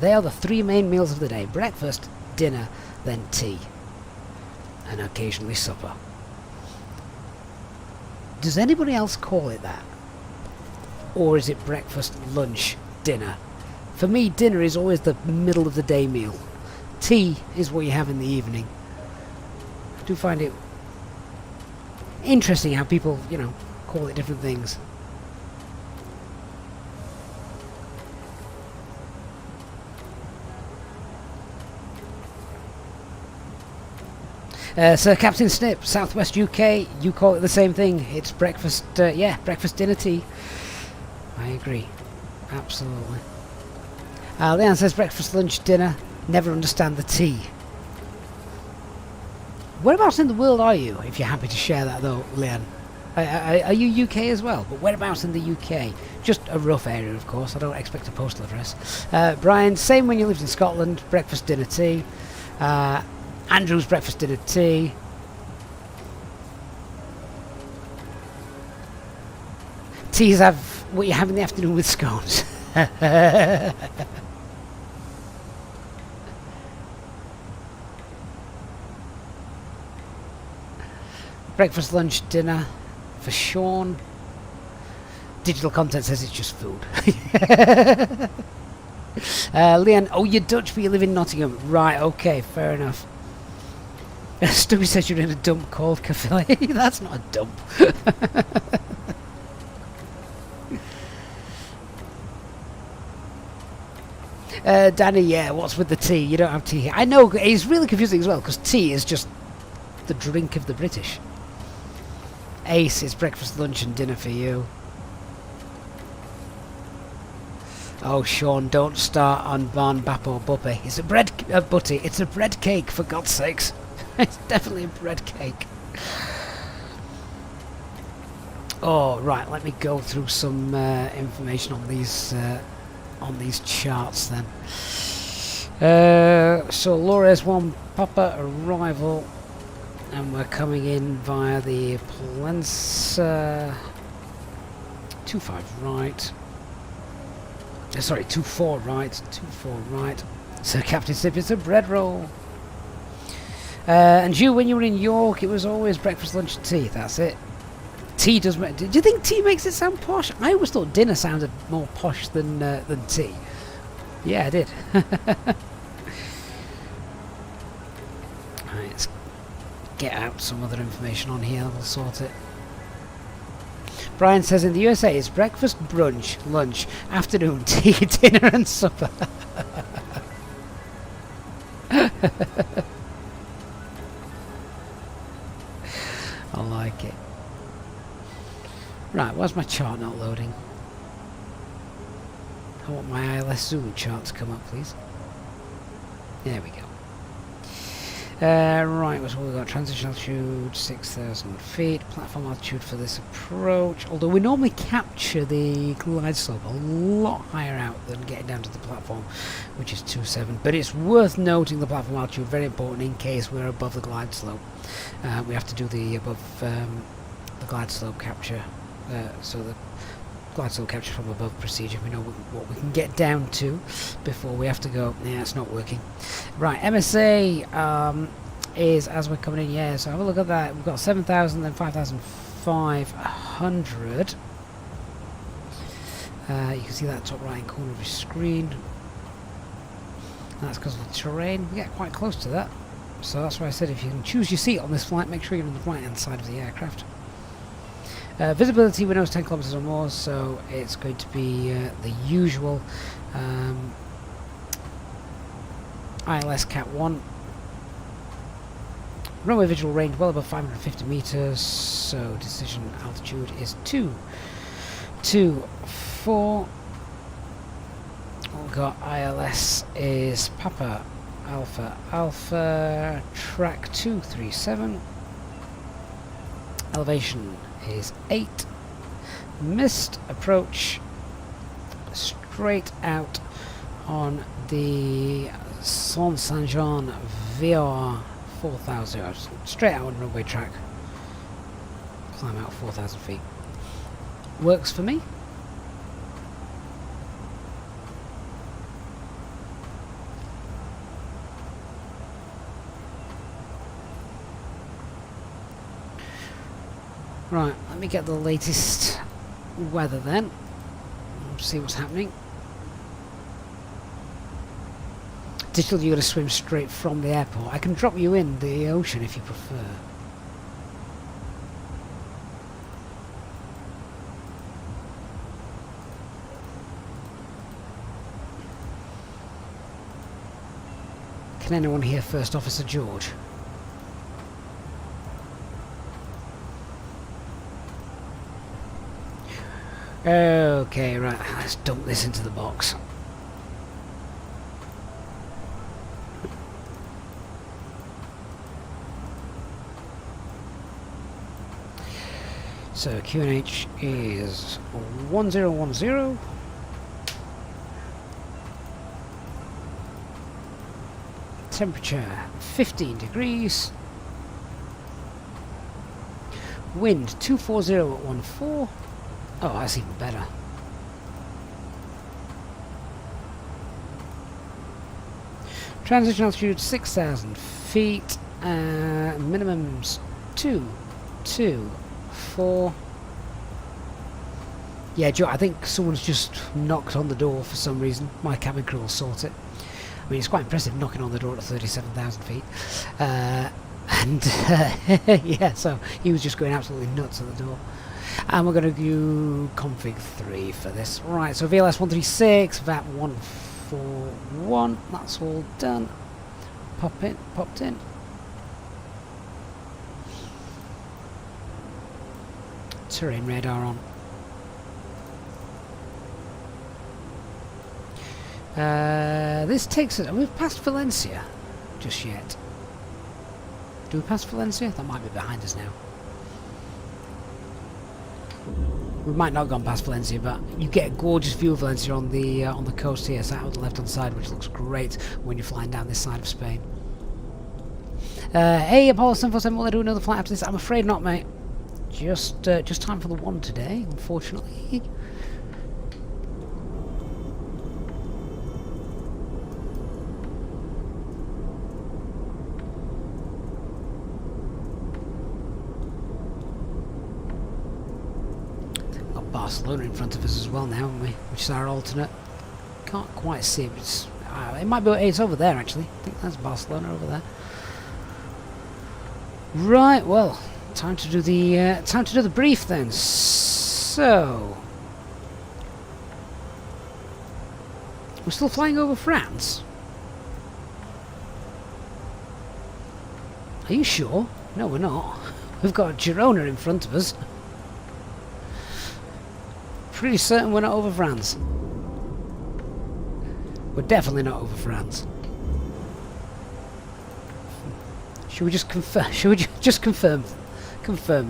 Speaker 1: They are the three main meals of the day. Breakfast, dinner, then tea. And occasionally supper. Does anybody else call it that? Or is it breakfast, lunch, dinner? For me, dinner is always the middle of the day meal. Tea is what you have in the evening. I do find it interesting how people, you know, call it different things. Sir Captain Snip, Southwest UK, you call it the same thing. It's breakfast, yeah, breakfast, dinner, tea. I agree. Absolutely. Leanne says breakfast, lunch, dinner. Never understand the tea. Whereabouts in the world are you, if you're happy to share that though, Leanne? Are you UK as well? But whereabouts in the UK? Just a rough area, of course. I don't expect a postal address. Brian, same when you lived in Scotland. Breakfast, dinner, tea. Andrew's breakfast, dinner, tea. Teas have what you have in the afternoon with scones. Breakfast, lunch, dinner for Sean. Digital content says it's just food. Leanne, oh, you're Dutch, but you live in Nottingham. Right, okay, fair enough. Stubby says you're in a dump called Cafe. That's not a dump. Danny, yeah, what's with the tea? You don't have tea here. I know, it's really confusing as well, because tea is just the drink of the British. Ace, it's breakfast, lunch and dinner for you. Oh, Sean, don't start on Barn Bap or Buppy. It's a bread... Butty, it's a bread cake, for God's sakes. It's definitely a bread cake. Oh, right, let me go through some information on these charts then. So Lores 1 Papa arrival, and we're coming in via the 25 right. Sorry, 24 right, 24 right. So Captain Sip, it's a bread roll. And you, when you were in York, it was always breakfast, lunch and tea, that's it. Tea does make... Do you think tea makes it sound posh? I always thought dinner sounded more posh than tea. Yeah, I did. Alright, let's get out some other information on here, we'll sort it. Brian says in the USA it's breakfast, brunch, lunch, afternoon, tea, dinner and supper. I like it. Right, why's my chart not loading? I want my ILS Zoom chart to come up, please. There we go. Right, so we've got transition altitude, 6,000 feet, platform altitude for this approach, although we normally capture the glide slope a lot higher out than getting down to the platform, which is 27, but it's worth noting the platform altitude, very important in case we're above the glide slope. We have to do the above the glide slope capture, so the glide slope capture from above procedure, we know what we can get down to before we have to go. Yeah, it's not working. Right, MSA is as we're coming in, yeah, so have a look at that. We've got 7,000 and 5,500. You can see that top right corner of your screen. That's because of the terrain. We get quite close to that, so that's why I said if you can choose your seat on this flight, make sure you're on the right hand side of the aircraft. Visibility, we know is 10 kilometers or more, so it's going to be the usual ILS Cat 1. Runway visual range well above 550 meters, so decision altitude is 224. We've got ILS is Papa Alpha Alpha, track 237. Elevation is 8. Missed approach straight out on the Saint-Jean VR 4,000, straight out on runway track, climb out 4,000 feet. Works for me. Right, let me get the latest weather then. See what's happening. Digital, you're going to swim straight from the airport. I can drop you in the ocean if you prefer. Can anyone hear First Officer George? Okay, right, let's dump this into the box. So QNH is 1010. Temperature 15 degrees. Wind 240 at 14. Oh, that's even better. Transition altitude 6,000 feet. Minimums 224. Yeah, Joe, I think someone's just knocked on the door for some reason. My cabin crew will sort it. I mean, it's quite impressive knocking on the door at 37,000 feet. Yeah, so he was just going absolutely nuts at the door. And we're going to do config 3 for this. Right, so VLS 136, VAT 141, that's all done. Popped in. Terrain radar on. This takes it. We've passed Valencia just yet. Do we pass Valencia? That might be behind us now. We might not have gone past Valencia, but you get a gorgeous view of Valencia on the coast here, sat on the left hand side, which looks great when you're flying down this side of Spain. Hey, Apollo 747, will I do another flight after this? I'm afraid not, mate. Just time for the one today, unfortunately. Got Barcelona in front of us as well now, haven't we? Which is our alternate. Can't quite see it. But it might be. It's over there actually. I think that's Barcelona over there. Right. Well. Time to do the brief then. So we're still flying over France. Are you sure? No, we're not. We've got Girona in front of us. Pretty certain we're not over France. We're definitely not over France. Should we just confirm? Should we just confirm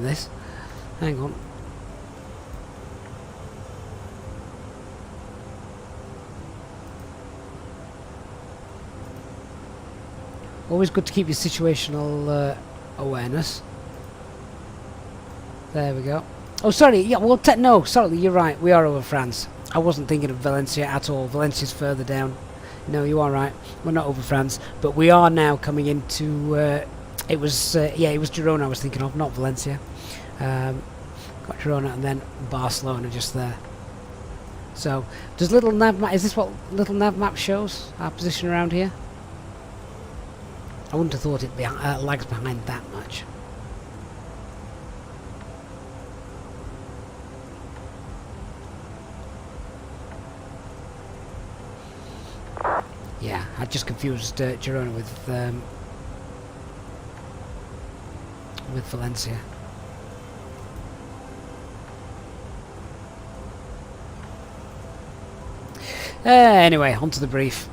Speaker 1: this? Hang on. Always good to keep your situational awareness. There we go. Oh, sorry. Yeah, well, no, sorry. You're right. We are over France. I wasn't thinking of Valencia at all. Valencia's further down. No, you are right. We're not over France, but we are now coming into. It was Girona I was thinking of, not Valencia. Got Girona and then Barcelona just there. So, does little nav map? Is this what little nav map shows our position around here? I wouldn't have thought it lags behind that much. Yeah, I just confused Girona with Valencia. Anyway, on to the brief.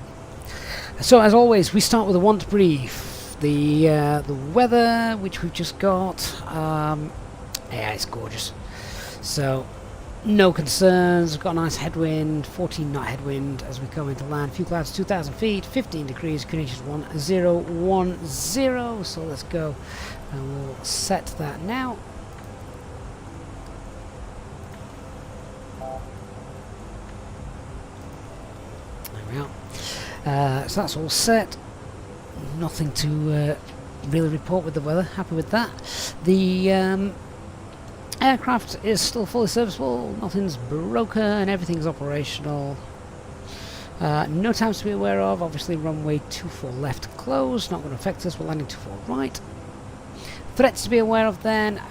Speaker 1: So as always, we start with a want brief. The weather, which we've just got. Yeah, it's gorgeous. So no concerns. We've got a nice headwind, 14 knot headwind as we come into land. Few clouds, 2,000 feet, 15 degrees. Conditions 1010. So let's go. And we'll set that now. There we are. So that's all set. Nothing to really report with the weather. Happy with that. The aircraft is still fully serviceable. Nothing's broken. Everything's operational. No times to be aware of. Obviously, runway 24 left closed. Not going to affect us. We're landing 24 right. Threats to be aware of then,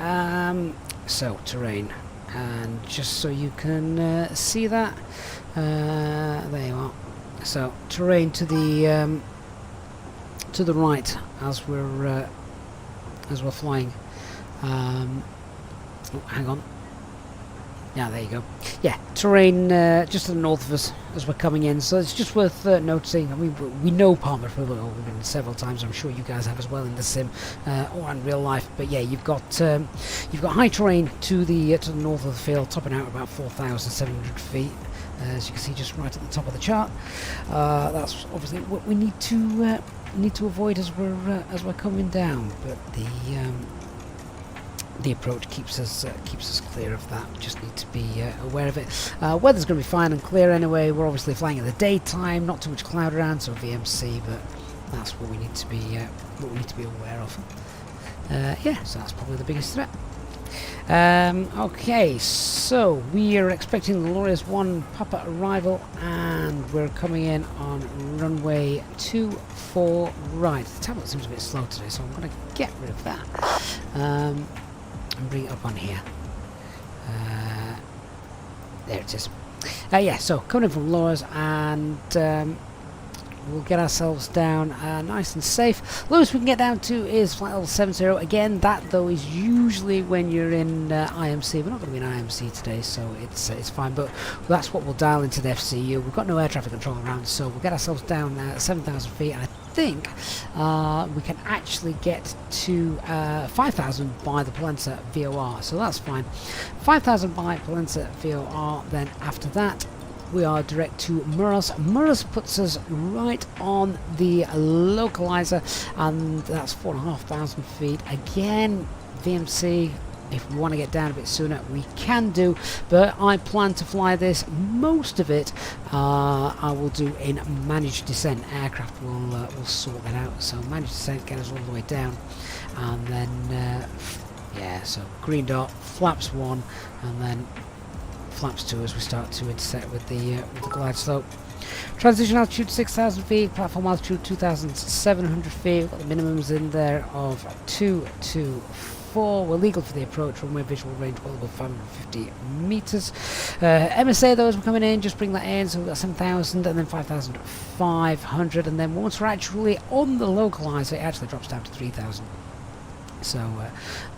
Speaker 1: so terrain, and just so you can see that, there you are. So terrain to the right as we're flying. Oh, hang on. Yeah, there you go. Yeah, terrain just to the north of us as we're coming in, so it's just worth noticing. I mean, we know Palma De Mallorca. We've been several times. I'm sure you guys have as well in the sim or in real life. But yeah, you've got high terrain to the north of the field, topping out about 4,700 feet, as you can see just right at the top of the chart. That's obviously what we need to avoid as we're coming down. But the approach keeps us clear of that. We just need to be aware of it. Weather's going to be fine and clear anyway. We're obviously flying in the daytime, not too much cloud around, so VMC. But that's what we need to be aware of. Yeah, so that's probably the biggest threat. Okay, so we are expecting the Glorious 1 Papa arrival, and we're coming in on runway 24 right. The tablet seems a bit slow today, so I'm going to get rid of that. And bring it up on here. There it is. Yeah, so coming in from Laura's, and we'll get ourselves down nice and safe. Lowest we can get down to is flight level 70. Again, that though is usually when you're in IMC. We're not going to be in IMC today, so it's fine. But that's what we'll dial into the FCU. We've got no air traffic control around, so we'll get ourselves down 7,000 feet. And I think we can actually get to 5,000 by the Pollenza VOR, so that's fine. 5,000 by Pollenza VOR. Then after that, we are direct to Muros. Muros puts us right on the localizer, and that's 4,500 feet. Again, VMC, if we want to get down a bit sooner, we can do, but I plan to fly this, most of it I will do in managed descent. Aircraft will sort that out, so managed descent, get us all the way down, and then yeah, so green dot, flaps 1, and then flaps 2 as we start to intersect with the glide slope. Transition altitude 6,000 feet, platform altitude 2,700 feet. We've got the minimums in there of 2 to 4. We're legal for the approach, runway visual range well above 550 meters. MSA though, as we're coming in, just bring that in, so we've got 7,000 and then 5,500, and then once we're actually on the localizer, it actually drops down to 3,000. So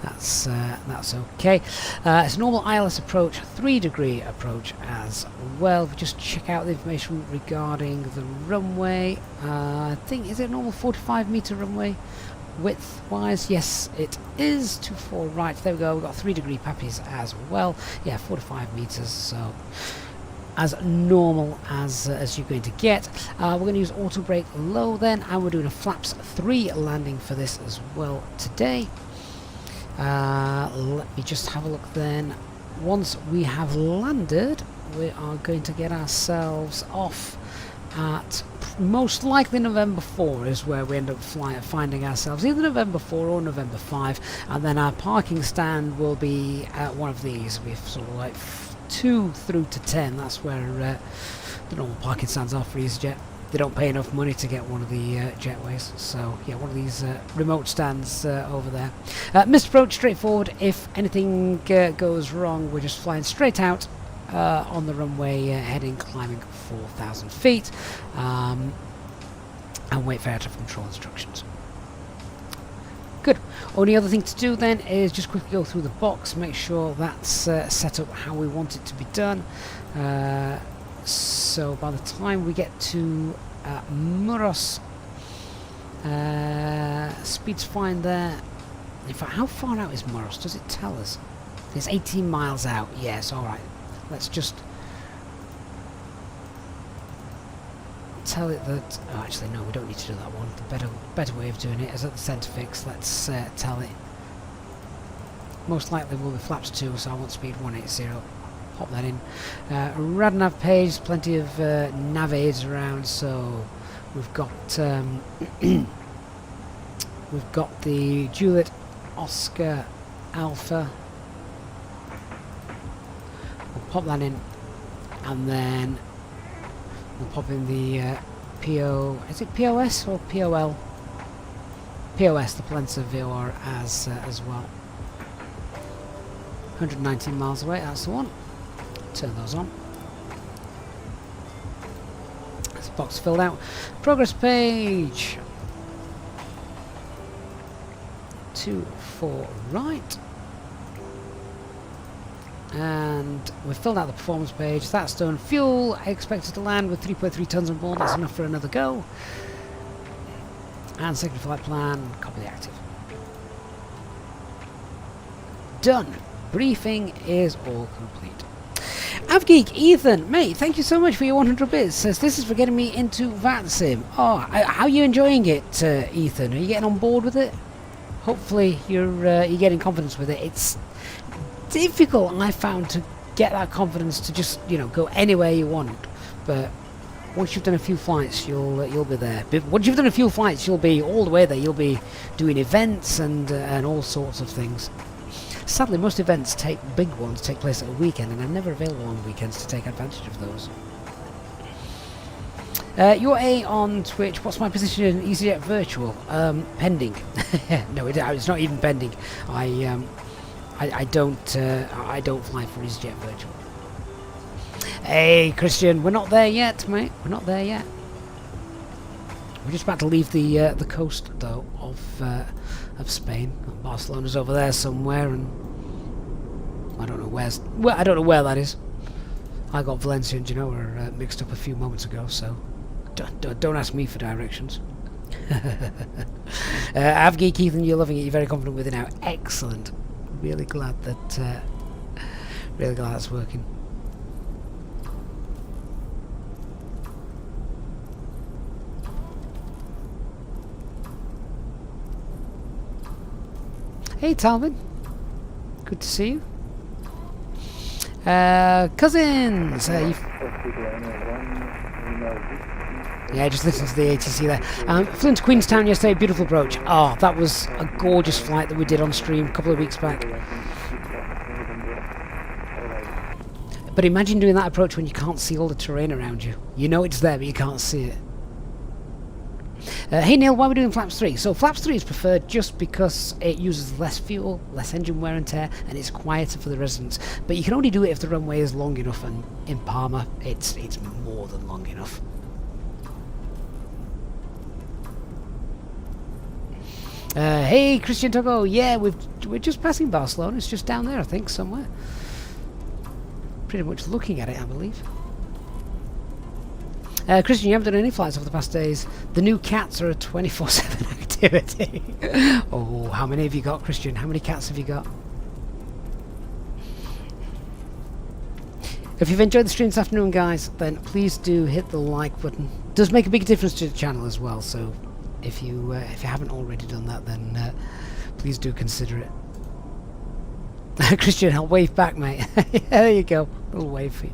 Speaker 1: that's okay. It's a normal ILS approach, 3-degree approach as well. We just check out the information regarding the runway. I think, is it a normal 45-meter runway width wise? Yes, it is. 24 right. There we go. We've got 3-degree pappies as well. Yeah, 45 meters. So as normal as you're going to get. We're going to use auto brake low then, and we're doing a flaps 3 landing for this as well today. Let me just have a look then. Once we have landed, we are going to get ourselves off at most likely November 4 is where we end up finding ourselves, either November 4 or November 5, and then our parking stand will be at one of these. We've sort of like 2 through to 10, that's where the normal parking stands are for Easyjet. They don't pay enough money to get one of the jetways, so yeah, one of these remote stands over there. Missed approach, straightforward. If anything goes wrong, we're just flying straight out on the runway, heading, climbing 4,000 feet, and wait for air traffic control instructions. Good. Only other thing to do then is just quickly go through the box, make sure that's set up how we want it to be done. So by the time we get to Muros, speed's fine there. In fact, how far out is Muros? Does it tell us? It's 18 miles out. Yes, alright. Let's just tell it that... Oh, actually, no, we don't need to do that one. The better way of doing it is at the centre fix. Let's tell it. Most likely will be flaps 2, so I want speed 180. Pop that in. Radnav page, plenty of nav aids around, so we've got we've got the Juliet Oscar Alpha. We'll pop that in, and then we'll pop in the PO. Is it POS or POL? POS, the Pollensa VOR as well. 119 miles away. That's the one. Turn those on. This box filled out. Progress page. 24 right. And we've filled out the performance page. That's done. Fuel expected to land with 3.3 tons on board. That's enough for another go. And second flight plan. Copy the active. Done. Briefing is all complete. Avgeek Ethan, mate, thank you so much for your 100 bits. Says this is for getting me into VATSIM. Oh, how are you enjoying it, Ethan? Are you getting on board with it? Hopefully you're getting confidence with it. It's difficult, I found, to get that confidence to just, you know, go anywhere you want. But once you've done a few flights, you'll be there. But once you've done a few flights, you'll be all the way there. You'll be doing events and all sorts of things. Sadly, most events, big ones, take place at a weekend, and I'm never available on weekends to take advantage of those. You're A on Twitch. What's my position in Easyjet Virtual? Pending. No, it's not even pending. I don't fly for Easyjet Virtual. Hey, Christian, we're not there yet, mate. We're not there yet. We're just about to leave the coast, though, of Spain. Barcelona's over there somewhere, and I don't know where's. Well, I don't know where that is. I got Valencia and Genoa mixed up a few moments ago, so don't ask me for directions. Avgeek Ethan, you're loving it. You're very confident with it now. Excellent. Really glad that. Really glad that's working. Hey Talvin, Good to see you. Cousins! Yeah, just listen to the ATC there. Flew into Queenstown yesterday, beautiful approach. Oh, that was a gorgeous flight that we did on stream a couple of weeks back. But imagine doing that approach when you can't see all the terrain around you. You know it's there, but you can't see it. Hey Neil, why are we doing flaps 3? So flaps 3 is preferred just because it uses less fuel, less engine wear and tear, and it's quieter for the residents. But you can only do it if the runway is long enough, and in Palma, it's more than long enough. Hey Christian Togo, yeah, we're just passing Barcelona. It's just down there, I think, somewhere. Pretty much looking at it, I believe. Christian, you haven't done any flights over the past days. The new cats are a 24/7 activity. Oh, how many have you got, Christian? How many cats have you got? If you've enjoyed the stream this afternoon, guys, then please do hit the like button. It does make a big difference to the channel as well, so if you haven't already done that, then please do consider it. Christian, I'll wave back, mate. Yeah, there you go. A little wave for you.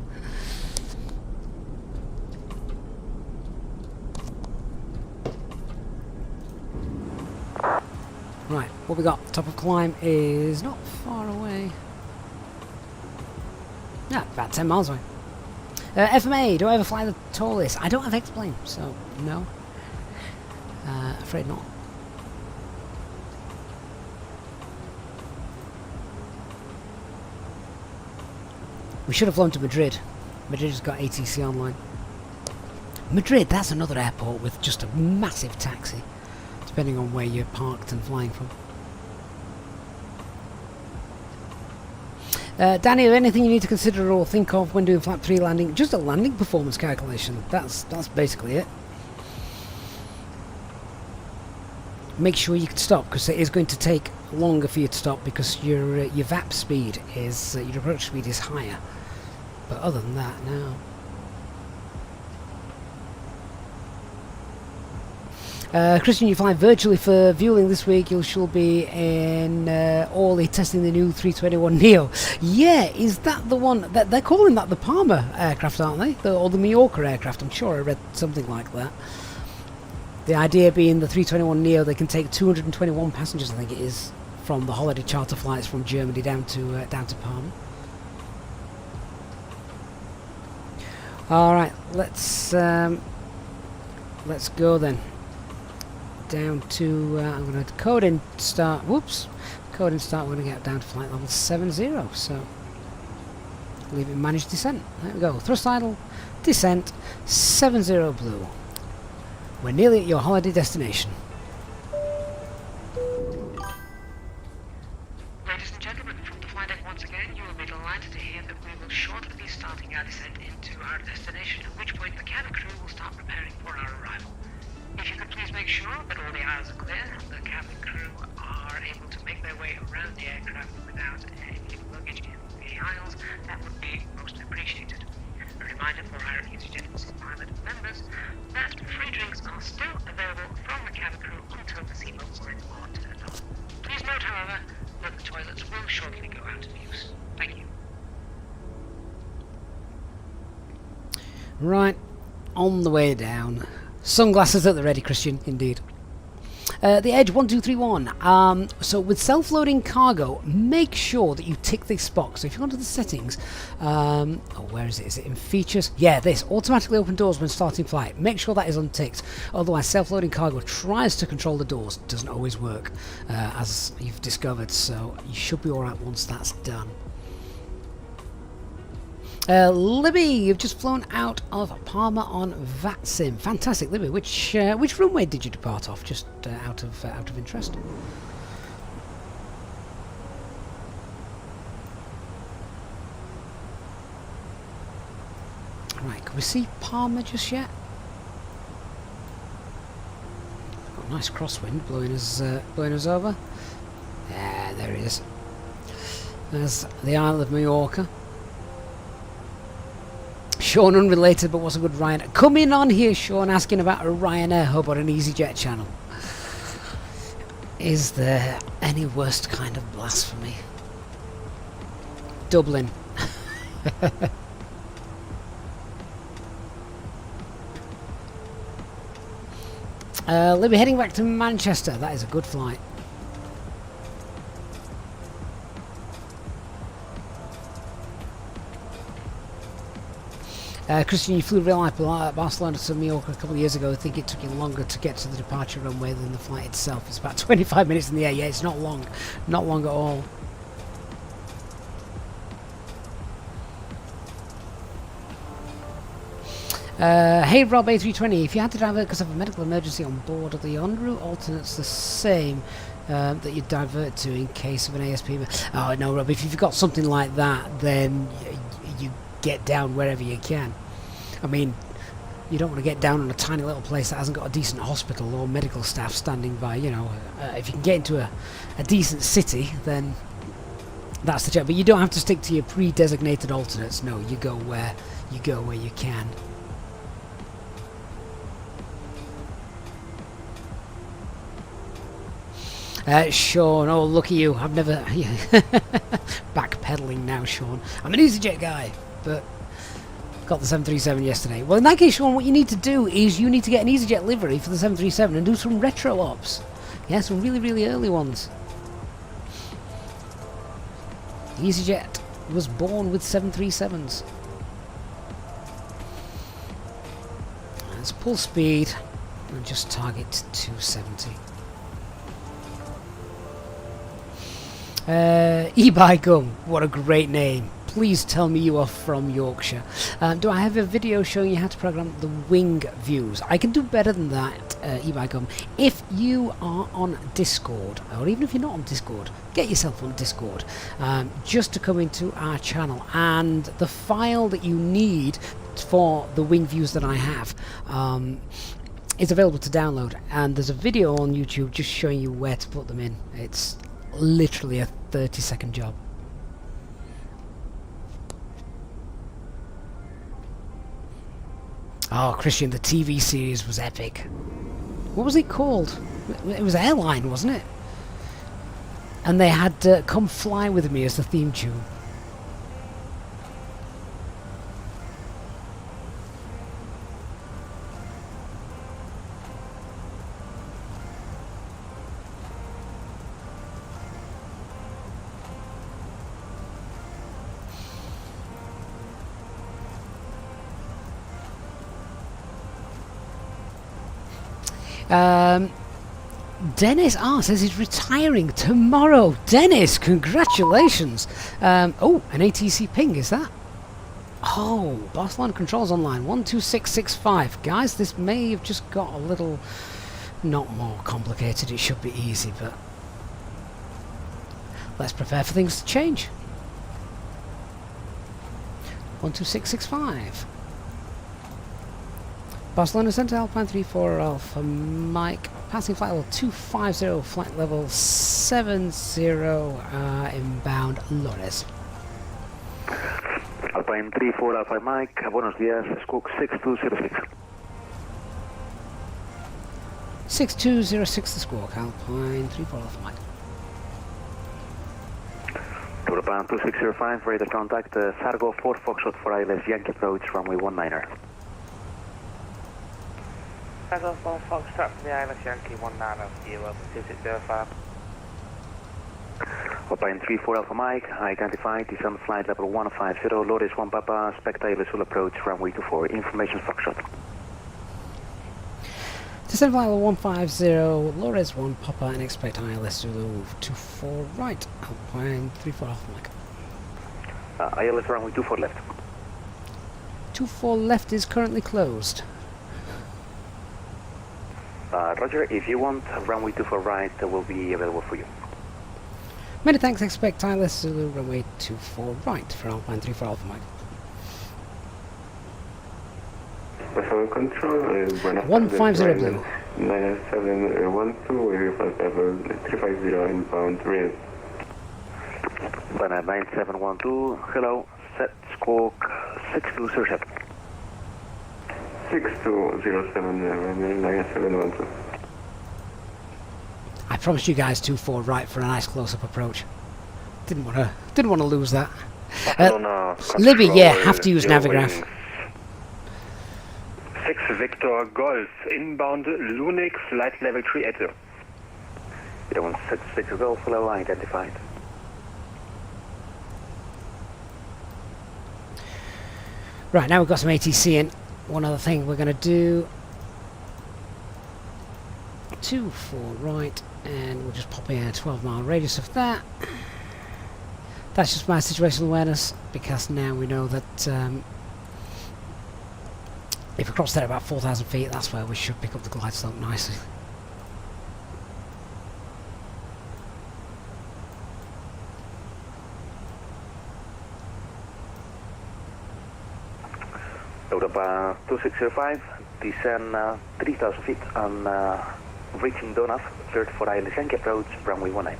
Speaker 1: Right, what we got? Top of climb is not far away. Yeah, about 10 miles away. FMA, do I ever fly the tallest? I don't have X-Plane, so no. Afraid not. We should have flown to Madrid. Madrid has got ATC online. Madrid, that's another airport with just a massive taxi, depending on where you're parked and flying from. Danny, anything you need to consider or think of when doing flap 3 landing? Just a landing performance calculation. That's basically it. Make sure you can stop, because it is going to take longer for you to stop, because your VAP speed is your approach speed is higher. But other than that, no. Christian, you fly virtually for viewing this week. You shall be in Orly testing the new 321 Neo. Yeah, is that the one that they're calling that the Palma aircraft, aren't they? Or the Mallorca aircraft? I'm sure I read something like that. The idea being the 321 Neo, they can take 221 passengers, I think it is, from the holiday charter flights from Germany down to Palma. All right, let's go then. Down to I'm going to code in start. Whoops, code in start. We're going to get down to flight level 70. So leave it manage descent. There we go. Thrust idle, descent 70 blue. We're nearly at your holiday destination.
Speaker 2: Ladies and gentlemen, from the flight deck once again, you will be delighted to hear that we will shortly be starting our descent into our destination, at which point the cabin crew will start preparing for our arrival. If you could please make sure that all the aisles are clear and the cabin crew are able to make their way around the aircraft without any luggage in the aisles, that would be most appreciated. A reminder for our Easyjet pilot members that free drinks are still available from the cabin crew until the seatbelt signs are turned off. Please note, however, that the toilets will shortly go out of use. Thank you.
Speaker 1: Right, on the way down. Sunglasses at the ready, Christian, indeed. The Edge 1231. So with self-loading cargo, make sure that you tick this box. So if you go to the settings, where is it? Is it in features? Yeah, this automatically open doors when starting flight. Make sure that is unticked. Otherwise, self-loading cargo tries to control the doors. Doesn't always work, as you've discovered. So you should be all right once that's done. Libby, you've just flown out of Palma on VATSIM. Fantastic, Libby. Which runway did you depart off? Just out of interest. Right, can we see Palma just yet? Got a nice crosswind blowing us over. Yeah, there it is. There's the Isle of Mallorca. Sean, unrelated, but was a good Ryanair. Come in on here, Sean, asking about a Ryanair hub on an Easyjet channel. Is there any worst kind of blasphemy? Dublin. Libby heading back to Manchester. That is a good flight. Christian, you flew real life Barcelona to Mallorca a couple of years ago. I think it took you longer to get to the departure runway than the flight itself. It's about 25 minutes in the air. Yeah, it's not long. Not long at all. Hey Rob A320, if you had to divert because of a medical emergency on board, are the en route alternates the same that you divert to in case of an ASP? Oh no Rob, if you've got something like that, then you get down wherever you can. I mean, you don't want to get down on a tiny little place that hasn't got a decent hospital or medical staff standing by. You know, if you can get into a decent city, then that's the job. But you don't have to stick to your pre-designated alternates. No, you go where you can. Sean, oh look at you, I've never backpedaling now Sean. I'm an Easyjet guy, but got the 737 yesterday. Well in that case Sean, what you need to do is you need to get an Easyjet livery for the 737 and do some retro ops. Yeah, some really early ones. Easyjet was born with 737s. Let's pull speed and just target 270. E-Bike Gum, what a great name. Please tell me you are from Yorkshire. Do I have a video showing you how to program the wing views? I can do better than that, E-Bike Gum. If you are on Discord, or even if you're not on Discord, get yourself on Discord, just to come into our channel, and the file that you need for the wing views that I have is available to download, and there's a video on YouTube just showing you where to put them in. It's literally a 30-second job. Oh, Christian, the TV series was epic. What was it called? It was Airline, wasn't it? And they had Come Fly With Me as the theme tune. Dennis R says he's retiring tomorrow. Dennis, congratulations. Oh, an ATC ping, is that? Oh, Barcelona controls online 12665. Guys, this may have just got a little not more complicated. It should be easy, but let's prepare for things to change. 12665. Barcelona Centre, Alpine 34 Alpha Mike, passing flight level 250, flight level 70, inbound Lores.
Speaker 8: Alpine 34 Alpha Mike, buenos días, Squawk 6206.
Speaker 1: 6206 the Squawk, Alpine 34 Alpha Mike.
Speaker 8: Japan 2605, radar contact, Sargo 4 Foxtrot for ILS Yankee approach, runway 19er.
Speaker 7: Sargo 4 Foxtrot for the ILS Yankee 19er, view over 2605.
Speaker 8: Alpine 34 Alpha Mike, identified, descend flight level 150, Loris 1 Papa, expect ILS will approach, runway 24, information Foxtrot.
Speaker 1: Descend flight level 150, Lores 1 Papa, and expect ILS Zulu 24 right, Alpine 34 Alpha Mike.
Speaker 8: ILS runway 24 left.
Speaker 1: 24 left is currently closed.
Speaker 8: Roger, if you want, runway 24 right will be available for you.
Speaker 1: Many thanks, expect ILS Zulu runway 24 right for Alpine 34 Alpha Mike.
Speaker 9: Control,
Speaker 1: 150 blue.
Speaker 9: 9712, we report level 350 inbound real.
Speaker 8: 9712, hello, set Squawk 6207.
Speaker 9: 6207, 9712.
Speaker 1: I promised you guys 24 right for a nice close-up approach. Didn't want to lose that. Libby, yeah, have to use Navigraph.
Speaker 9: 6 Victor Golf, inbound Lunik, flight level 3 at
Speaker 8: 016 Victor Golf, flow identified.
Speaker 1: Right, now we've got some ATC in. One other thing we're going to do. 24 right, and we'll just pop in a 12-mile radius of that. That's just my situational awareness, because now we know that if we cross there about 4,000 feet, that's where we should pick up the glide slope nicely.
Speaker 8: Load up 2605, descend 3,000 feet on reaching Donav, 34 Island Yankee approach, runway 19.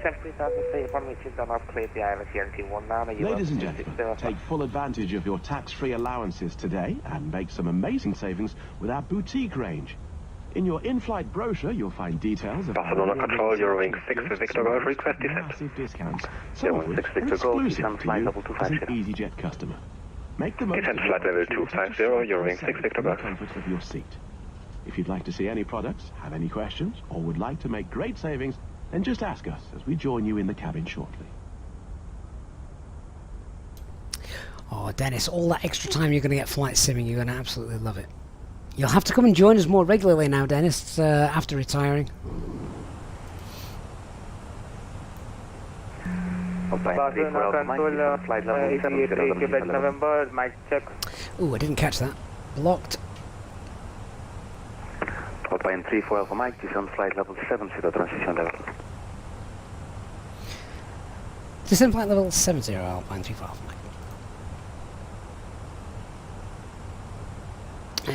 Speaker 7: 3,000 feet from reaching Donav, clear the island Yankee 19.
Speaker 5: Ladies and gentlemen, take full advantage of your tax-free allowances today and make some amazing savings with our boutique range. In your in-flight brochure, you'll find details of
Speaker 9: Barcelona Control, Eurowing 6 Victor Golf, request descent.
Speaker 5: massive discounts.
Speaker 8: 016 Victor Golf, descend flight level
Speaker 5: as an
Speaker 8: 250.
Speaker 5: Easyjet customer. Make the most
Speaker 9: Descent
Speaker 5: of
Speaker 9: flight
Speaker 5: your
Speaker 9: level
Speaker 5: options
Speaker 9: 250, Eurowing 6 Victor
Speaker 5: in the
Speaker 9: Golf.
Speaker 5: comfort of your seat. If you'd like to see any products, have any questions, or would like to make great savings, then just ask us as we join you in the cabin shortly.
Speaker 1: Oh, Dennis, all that extra time you're going to get flight simming, you're going to absolutely love it. You'll have to come and join us more regularly now, Dennis, after retiring.
Speaker 7: Barcelona Control,
Speaker 8: flight level
Speaker 7: Easyjet, Quebec, November, mic check.
Speaker 1: Ooh, I didn't catch that. Blocked.
Speaker 8: Alpine 34 Alpha Mike, descend flight level 70, transition level.
Speaker 1: Descend flight level 70, Alpine 34 Alpha Mike.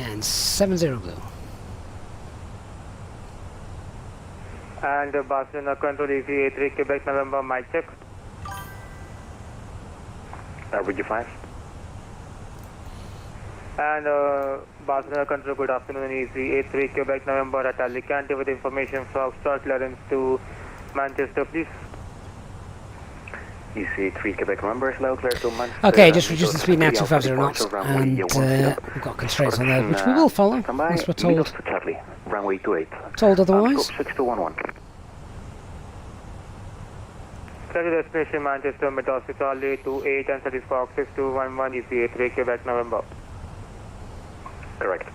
Speaker 1: And 70 blue.
Speaker 7: And Barcelona Control, Easyjet, Quebec, November, mic check.
Speaker 8: Average 5.
Speaker 7: And Barcelona Control, good afternoon, Easyjet, Quebec, November, at Alicante with information from start clearance to Manchester, please.
Speaker 8: EC3 Quebec November, slow clear to Manchester.
Speaker 1: Okay, just reduce the speed now to 250 knots, and we've got constraints on there, which we will follow, as we're told.
Speaker 8: Charlie, runway 28.
Speaker 1: Told otherwise.
Speaker 8: 6211.
Speaker 7: Clear destination Manchester, Meadowsville, Charlie 28 and City Fox 6211, Easyjet, Quebec, November.
Speaker 8: Correct.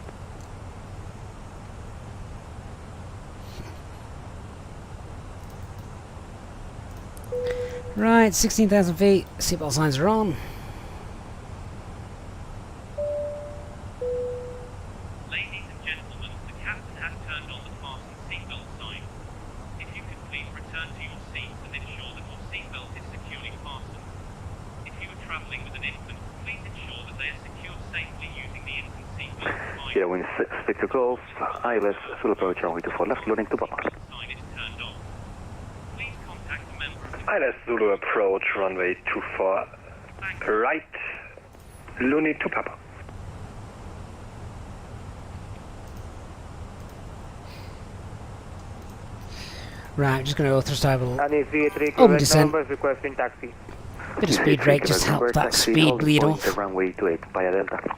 Speaker 1: Right, 16,000 feet, seatbelt signs are on.
Speaker 6: Ladies and gentlemen, the captain has turned on the fasten seatbelt sign. If you could please return to your seats and ensure that your seatbelt is securely fastened. If you are travelling with an infant, please ensure that they are secured safely using the infant seatbelt.
Speaker 8: Yeah, wind 6 Victor Golf, ILS, full approach runway 24 left, loading to Papa.
Speaker 6: Sign is turned off. Please contact a member of the
Speaker 9: ILS Zulu approach, runway 24 right, Luni to Papa.
Speaker 1: Right, I'm just going to go through stable.
Speaker 7: And Easyjet,
Speaker 1: Oh,
Speaker 7: Quebec,
Speaker 1: descent.
Speaker 7: November, is requesting taxi.
Speaker 1: Bit of speed brake, just help that speed bleed off.
Speaker 8: Runway 28 via Delta.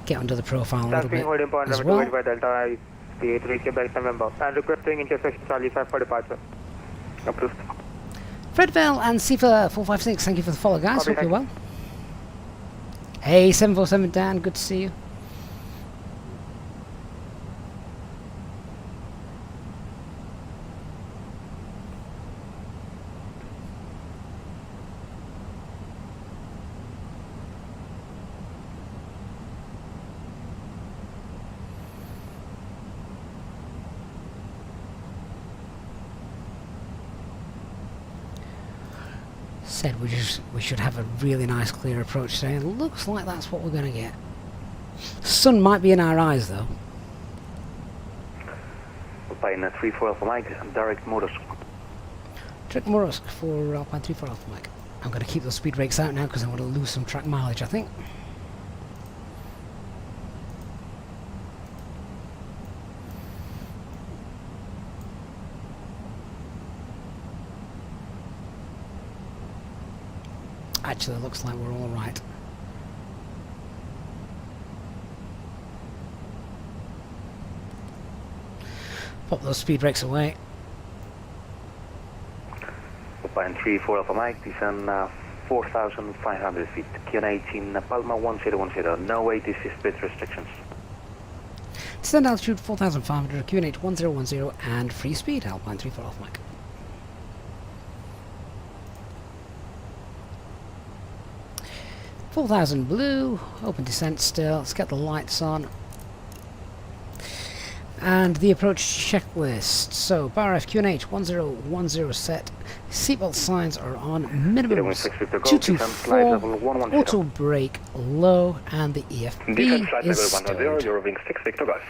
Speaker 1: Get under the profile a little
Speaker 7: Taxi
Speaker 1: bit
Speaker 7: holding point
Speaker 1: as
Speaker 7: number 28
Speaker 1: well.
Speaker 7: by Delta, Easyjet, Quebec, November. And requesting intersection Charlie 5 for departure.
Speaker 8: Approved.
Speaker 1: Fredville and Sifa456, thank you for the follow, guys.
Speaker 7: Copy,
Speaker 1: Hope you're
Speaker 7: thank
Speaker 1: well. Hey, 747 Dan, good to see you. Said we should have a really nice clear approach today. It looks like that's what we're going to get. Sun might be in our eyes though.
Speaker 8: Alpine 34 Alpha Mike, direct motors.
Speaker 1: Direct Morosk for Alpine 34 Alpha Mike. I'm going to keep those speed brakes out now because I want to lose some track mileage, I think. actually looks like we're all right. Pop those speed brakes away.
Speaker 8: Alpine 34 Alpha Mike, descend 4,500 feet. Q18 Palma 1010. No ATC speed restrictions.
Speaker 1: Descend altitude 4,500, QNH 1010, and free speed, Alpine 34 Alpha Mike. $4,000 blue, open descent still. Let's get the lights on. And the approach checklist. So, BRF QNH 1010 set. Seatbelt signs are on. Minimum 224. Auto brake low, and the EFB is stowed.
Speaker 9: Eurowing 6 Victor Golf.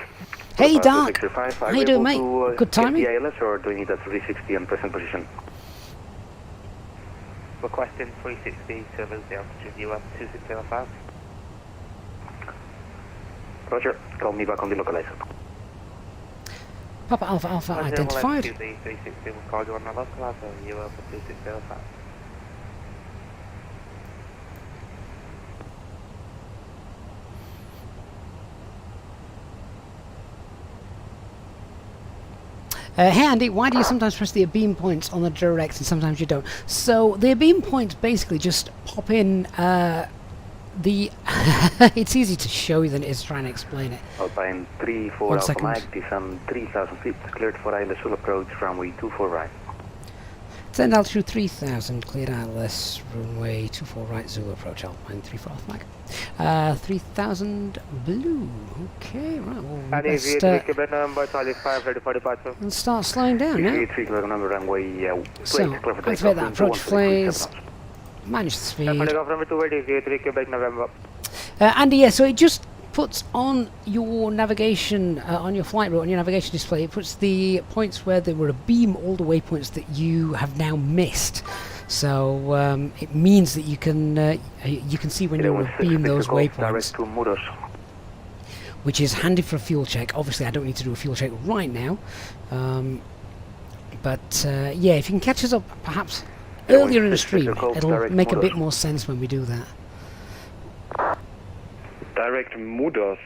Speaker 1: Hey, Dark. How you doing, mate? Good timing.
Speaker 8: ALS, or do you need a 360 in present position?
Speaker 7: Requesting 360 to lose the altitude, US 2605.
Speaker 8: Roger, call me back on the localizer.
Speaker 1: Papa Alpha Alpha identified.
Speaker 7: 360 will call you on the localizer, US 2605.
Speaker 1: Hey Andy, why do you sometimes press the beam points on the direct and sometimes you don't? So the beam points basically just pop in the... It's easy to show you than it is trying to explain it.
Speaker 8: Alpine 34 Alpha Mike, descend 3,000 feet, cleared for ILS approach, runway 24 right.
Speaker 1: Descend altitude 3,000, cleared ILS, runway 24 right, Zulu approach, Alpine 34 Alpha Mike. 3,000 blue. Okay, right. Well, let's start slowing down now. So, activate that approach phase. Manage the speed. Andy, yeah, so it just puts on your navigation, on your flight route, on your navigation display, it puts the points where there were a beam, all the waypoints that you have now missed. So it means that you can see when you beam those waypoints, which is handy for a fuel check. Obviously, I don't need to do a fuel check right now, but yeah, if you can catch us up perhaps earlier in the stream, it'll make a bit more sense when we do that.
Speaker 9: Direct Mudos,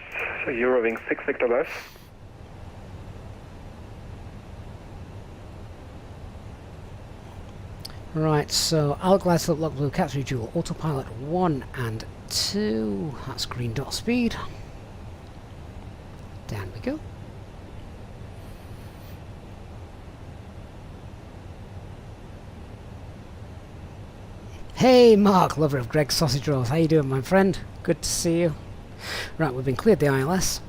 Speaker 9: Eurowing 6 Victor Golf.
Speaker 1: Right, so Alglide Slope Lock Blue Cat 3 Dual Autopilot 1 and 2. That's green dot speed. Down we go. Hey Mark, lover of Greg's sausage rolls. How you doing, my friend? Good to see you. Right, we've been cleared the ILS.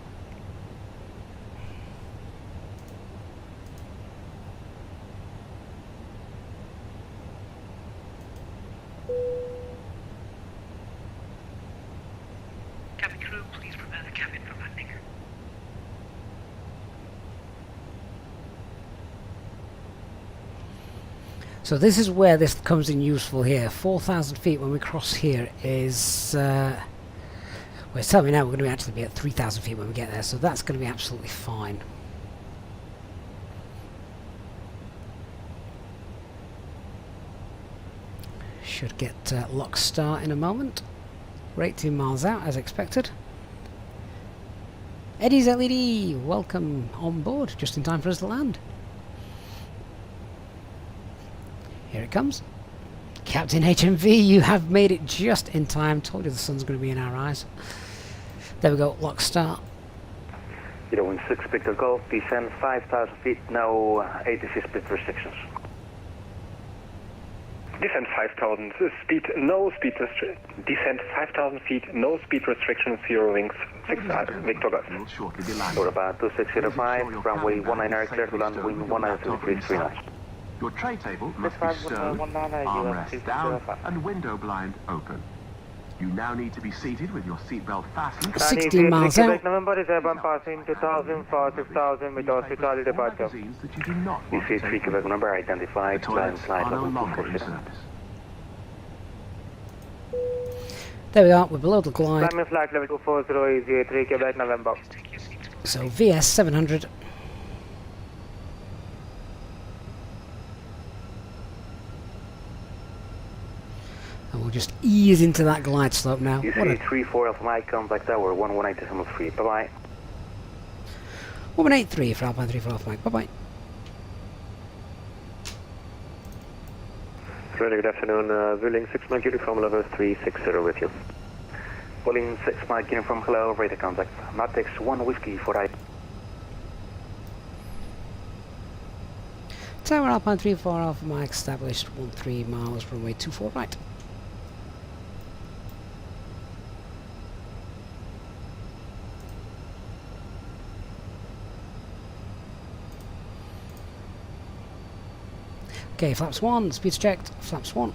Speaker 2: Cabin crew, please prepare the cabin for landing.
Speaker 1: So this is where this comes in useful here. 4,000 feet when we cross here is... well, it's telling me now we're going to actually be at 3,000 feet when we get there, so that's going to be absolutely fine. Should get lock start in a moment. We're 18 miles out as expected. Eddie's LED, welcome on board, just in time for us to land. Here it comes. Captain HMV, you have made it just in time. Told you the sun's going to be in our eyes. There we go, lock start.
Speaker 8: Eurowing 6 Victor Golf, descend 5,000 feet, no ATC speed restrictions.
Speaker 9: Descend 5,000 speed, no speed descend 5,000 feet, no speed restrictions, Eurowing 6 Victor Golf.
Speaker 8: Europa 2605, runway 19 clear to land, wind 193 knots.
Speaker 5: Your tray table must be stowed, armrest down, and window blind open. You now need to be seated with your seatbelt fastened.
Speaker 1: 16 miles out.
Speaker 7: November is passing 2000 for 6000 with hospital departure.
Speaker 5: Magazines that you do not want to
Speaker 8: Easyjet
Speaker 5: take.
Speaker 8: Quebec number identified,
Speaker 5: The
Speaker 8: climb
Speaker 5: toilets
Speaker 8: flight
Speaker 5: are no
Speaker 8: level
Speaker 5: longer in
Speaker 8: 247.
Speaker 5: service.
Speaker 1: There we are, we're below the glide.
Speaker 7: Climbing flight level 240 Easyjet 3 Quebec November.
Speaker 1: So VS 700. And we'll just ease into that glide slope now.
Speaker 8: You see 34 Alpha Mike, contact tower 118.3. Bye-bye.
Speaker 1: 183 for Alpine 3 for Alpha Mike. Bye-bye.
Speaker 9: Really good afternoon. Vueling 6 Mike Uniform level 360 with you.
Speaker 8: Vueling 6 Mike Uniform, hello, radar contact. Matrix 1 Whiskey for I.
Speaker 1: Tower Alpine 3 for Alpha Mike established 13 miles, runway 24 right. Okay, flaps 1, speed's checked, flaps 1.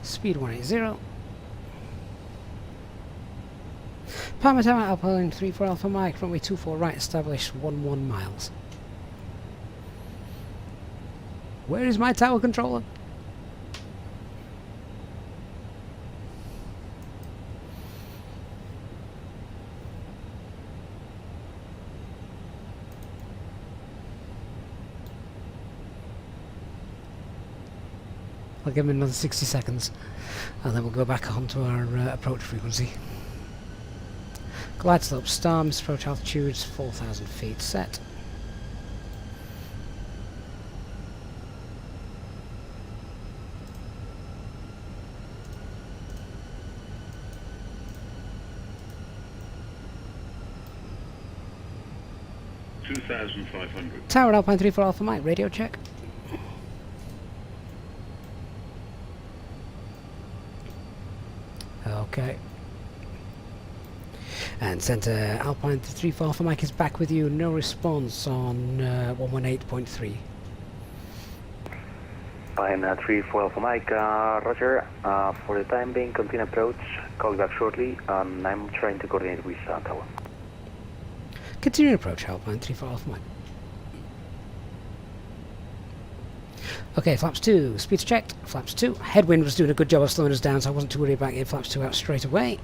Speaker 1: Speed 180. Palma De Mallorca, Alpine 3 for Alpha Mike, runway 24 right, established 11 miles. Where is my tower controller? I'll give him another 60 seconds and then we'll go back onto our approach frequency. Glide slope star, approach altitude 4,000 feet set. Tower Alpine 3 for Alpha Mike, radio check. Okay. And Centre Alpine 3 for Alpha Mike is back with you. No response on 118.3.
Speaker 8: Alpine 3 for Alpha Mike, roger. For the time being, continue approach. Call back shortly. I'm trying to coordinate with tower.
Speaker 1: Continue approach Alpine 3 for Alpha Mike. Okay, flaps 2, speed's checked, flaps 2. Headwind was doing a good job of slowing us down, so I wasn't too worried about getting flaps 2 out straight away.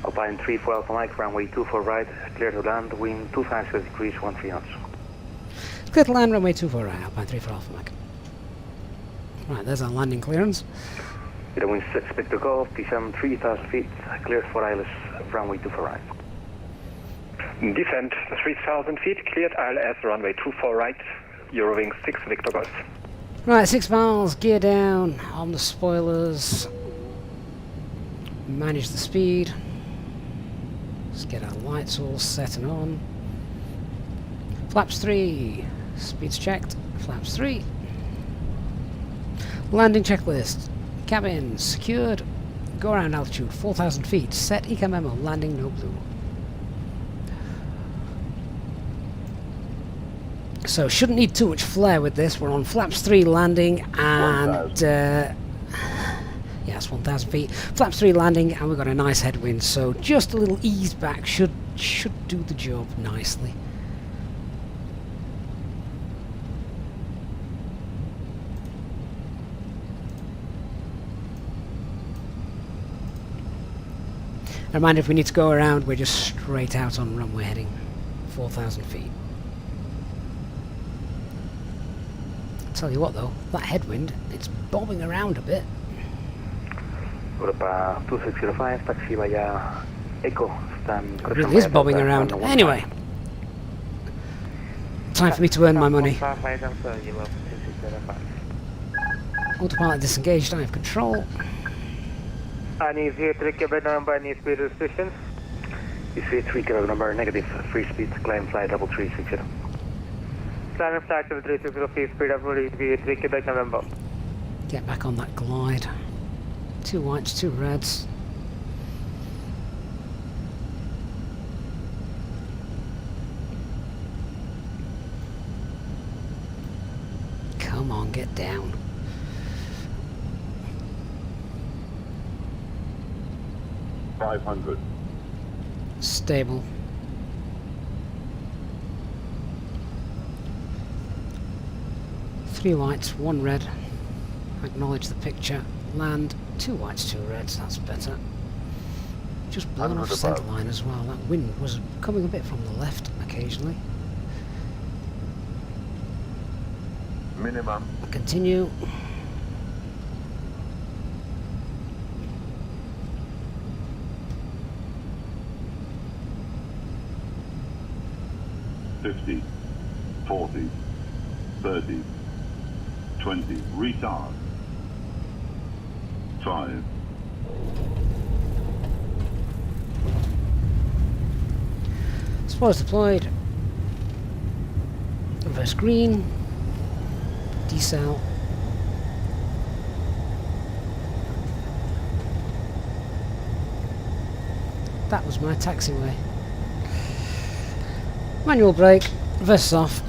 Speaker 8: Alpine 3 for Alpha Mike, runway 24 right, clear to land, wind 25 degrees, 13 knots.
Speaker 1: Clear to land, runway 24 right, Alpine 3 for Alpha Mike. Right, there's our landing clearance.
Speaker 8: Wind 6, expect to go, descend 3,000 feet, cleared for ILS, runway 24 right.
Speaker 9: Descent 3,000 feet, cleared ILS, runway 24 right, Eurowing 6 Victor Golf.
Speaker 1: Right, 6 miles, gear down on the spoilers. Manage the speed. Let's get our lights all set and on. Flaps 3, speed's checked, flaps 3. Landing checklist, cabin secured, go around altitude 4,000 feet, set ECA memo, landing no blue. So shouldn't need too much flair with this. We're on flaps 3 landing and yeah, it's 1,000 feet. Flaps 3 landing and we've got a nice headwind, so just a little ease back should do the job nicely. A reminder, if we need to go around, we're just straight out on runway heading 4,000 feet. Tell you what though, that headwind, it's bobbing around a bit.
Speaker 8: Europa 2605, taxi via Echo.
Speaker 1: It really is bobbing around. Anyway, time for me to earn my money. Autopilot disengaged, I have control.
Speaker 7: Easyjet 3 Quebec number, any speed restrictions?
Speaker 8: Easyjet 3 Quebec number, negative, free speed, climb flight 3360.
Speaker 7: Climb flight 3360, free speed up Easyjet 3 Quebec November.
Speaker 1: Get back on that glide. 2 whites, 2 reds. Come on, get down.
Speaker 10: .500.
Speaker 1: Stable. Three whites, 1 red. Acknowledge the picture. Land, 2 whites, 2 reds. That's better. just blown off centre line as well. That wind was coming a bit from the left occasionally.
Speaker 10: Minimum.
Speaker 1: Continue.
Speaker 10: $50, $40, $30, $20. Retard. 5.
Speaker 1: Spoilers deployed. Reverse green. Decel. That was my taxiway. Manual brake. Reverse off.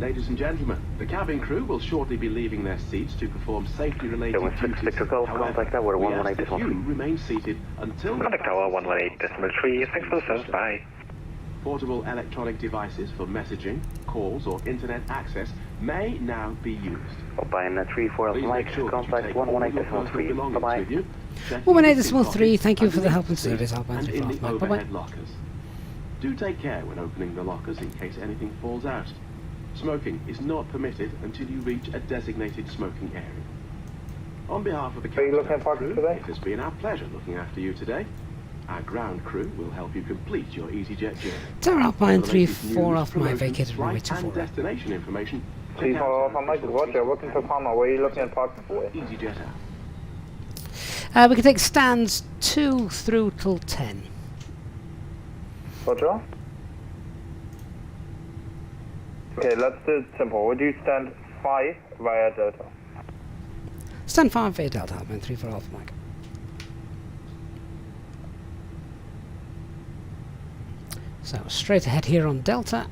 Speaker 5: Ladies and gentlemen, the cabin crew will shortly be leaving their seats to perform safety-related duties. However,
Speaker 8: Tower
Speaker 5: we ask
Speaker 8: 118
Speaker 5: that you remain seated until the
Speaker 9: Contact Tower 118.3. Thanks for the service. Bye.
Speaker 5: Portable electronic devices for messaging, calls, or internet access may now be used.
Speaker 8: Alpine 34
Speaker 5: Please make
Speaker 8: Mike,
Speaker 5: sure that you
Speaker 8: contact
Speaker 5: take all your personal
Speaker 8: 118.3.
Speaker 5: belongings
Speaker 8: Bye-bye.
Speaker 5: with you. Check
Speaker 1: 118.3, thank you for the
Speaker 5: underneath
Speaker 1: help and
Speaker 5: the seat
Speaker 1: service, Alpine
Speaker 5: and in
Speaker 1: 34.
Speaker 5: the
Speaker 1: Bye-bye.
Speaker 5: overhead lockers. Do take care when opening the lockers in case anything falls out. Smoking is not permitted until you reach a designated smoking area. On behalf of the
Speaker 7: Are you looking at
Speaker 5: captain
Speaker 7: parking
Speaker 5: crew,
Speaker 7: today?
Speaker 5: it has been our pleasure looking after you today. Our ground crew will help you complete your Easyjet journey.
Speaker 1: Tower Alpine
Speaker 5: For the latest
Speaker 1: 34
Speaker 5: news,
Speaker 1: off my
Speaker 5: promotions,
Speaker 1: vacated runway
Speaker 5: flight and
Speaker 1: 24.
Speaker 5: destination information. check
Speaker 7: 34
Speaker 5: out
Speaker 7: Alpha
Speaker 5: our
Speaker 7: Mike,
Speaker 5: official
Speaker 7: Roger.
Speaker 5: Easyjet
Speaker 7: Welcome to Palma. Where are you looking at parking for?
Speaker 5: Easyjet app.
Speaker 1: We can take stands 2 through till 10.
Speaker 7: Roger. Okay, let's do it simple. Would you stand 5 via Delta?
Speaker 1: Stand 5 via Delta Alpine 34 Alpha Mike. So straight ahead here on Delta.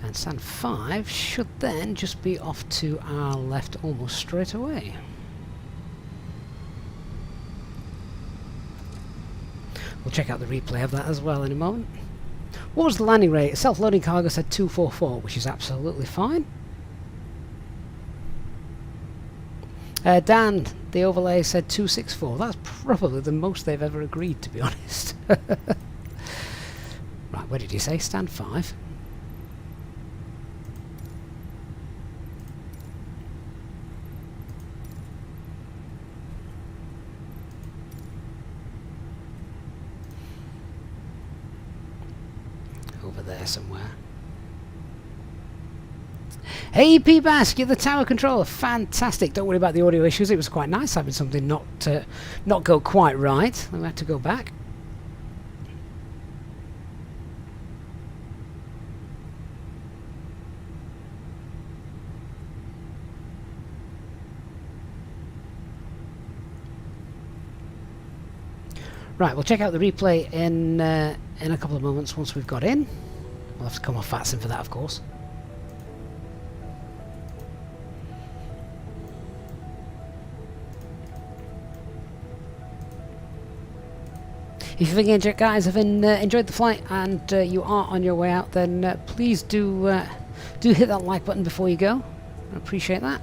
Speaker 1: And stand 5 should then just be off to our left almost straight away. We'll check out the replay of that as well in a moment. What was the landing rate? Self-loading cargo said 244, which is absolutely fine. Dan, the overlay, said 264. That's probably the most they've ever agreed, to be honest. Right, where did you say? Stand 5. Over there somewhere. Hey P-Bask, you're the tower controller. Fantastic. Don't worry about the audio issues. It was quite nice having something not go quite right. I had to go back. Right, we'll check out the replay in a couple of moments once we've got in. We'll have to come off VATSIM for that, of course. If you think Easyjet guys have enjoyed the flight and you are on your way out, then please do hit that like button before you go. I appreciate that.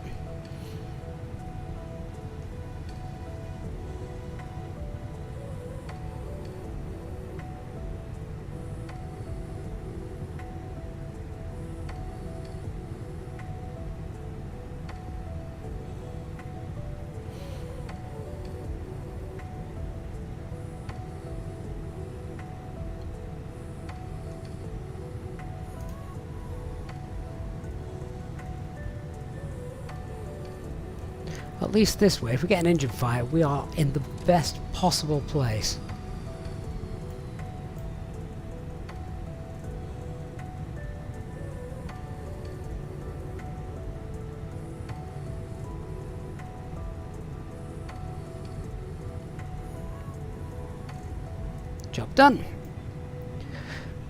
Speaker 1: At least this way, if we get an engine fire, we are in the best possible place. Job done.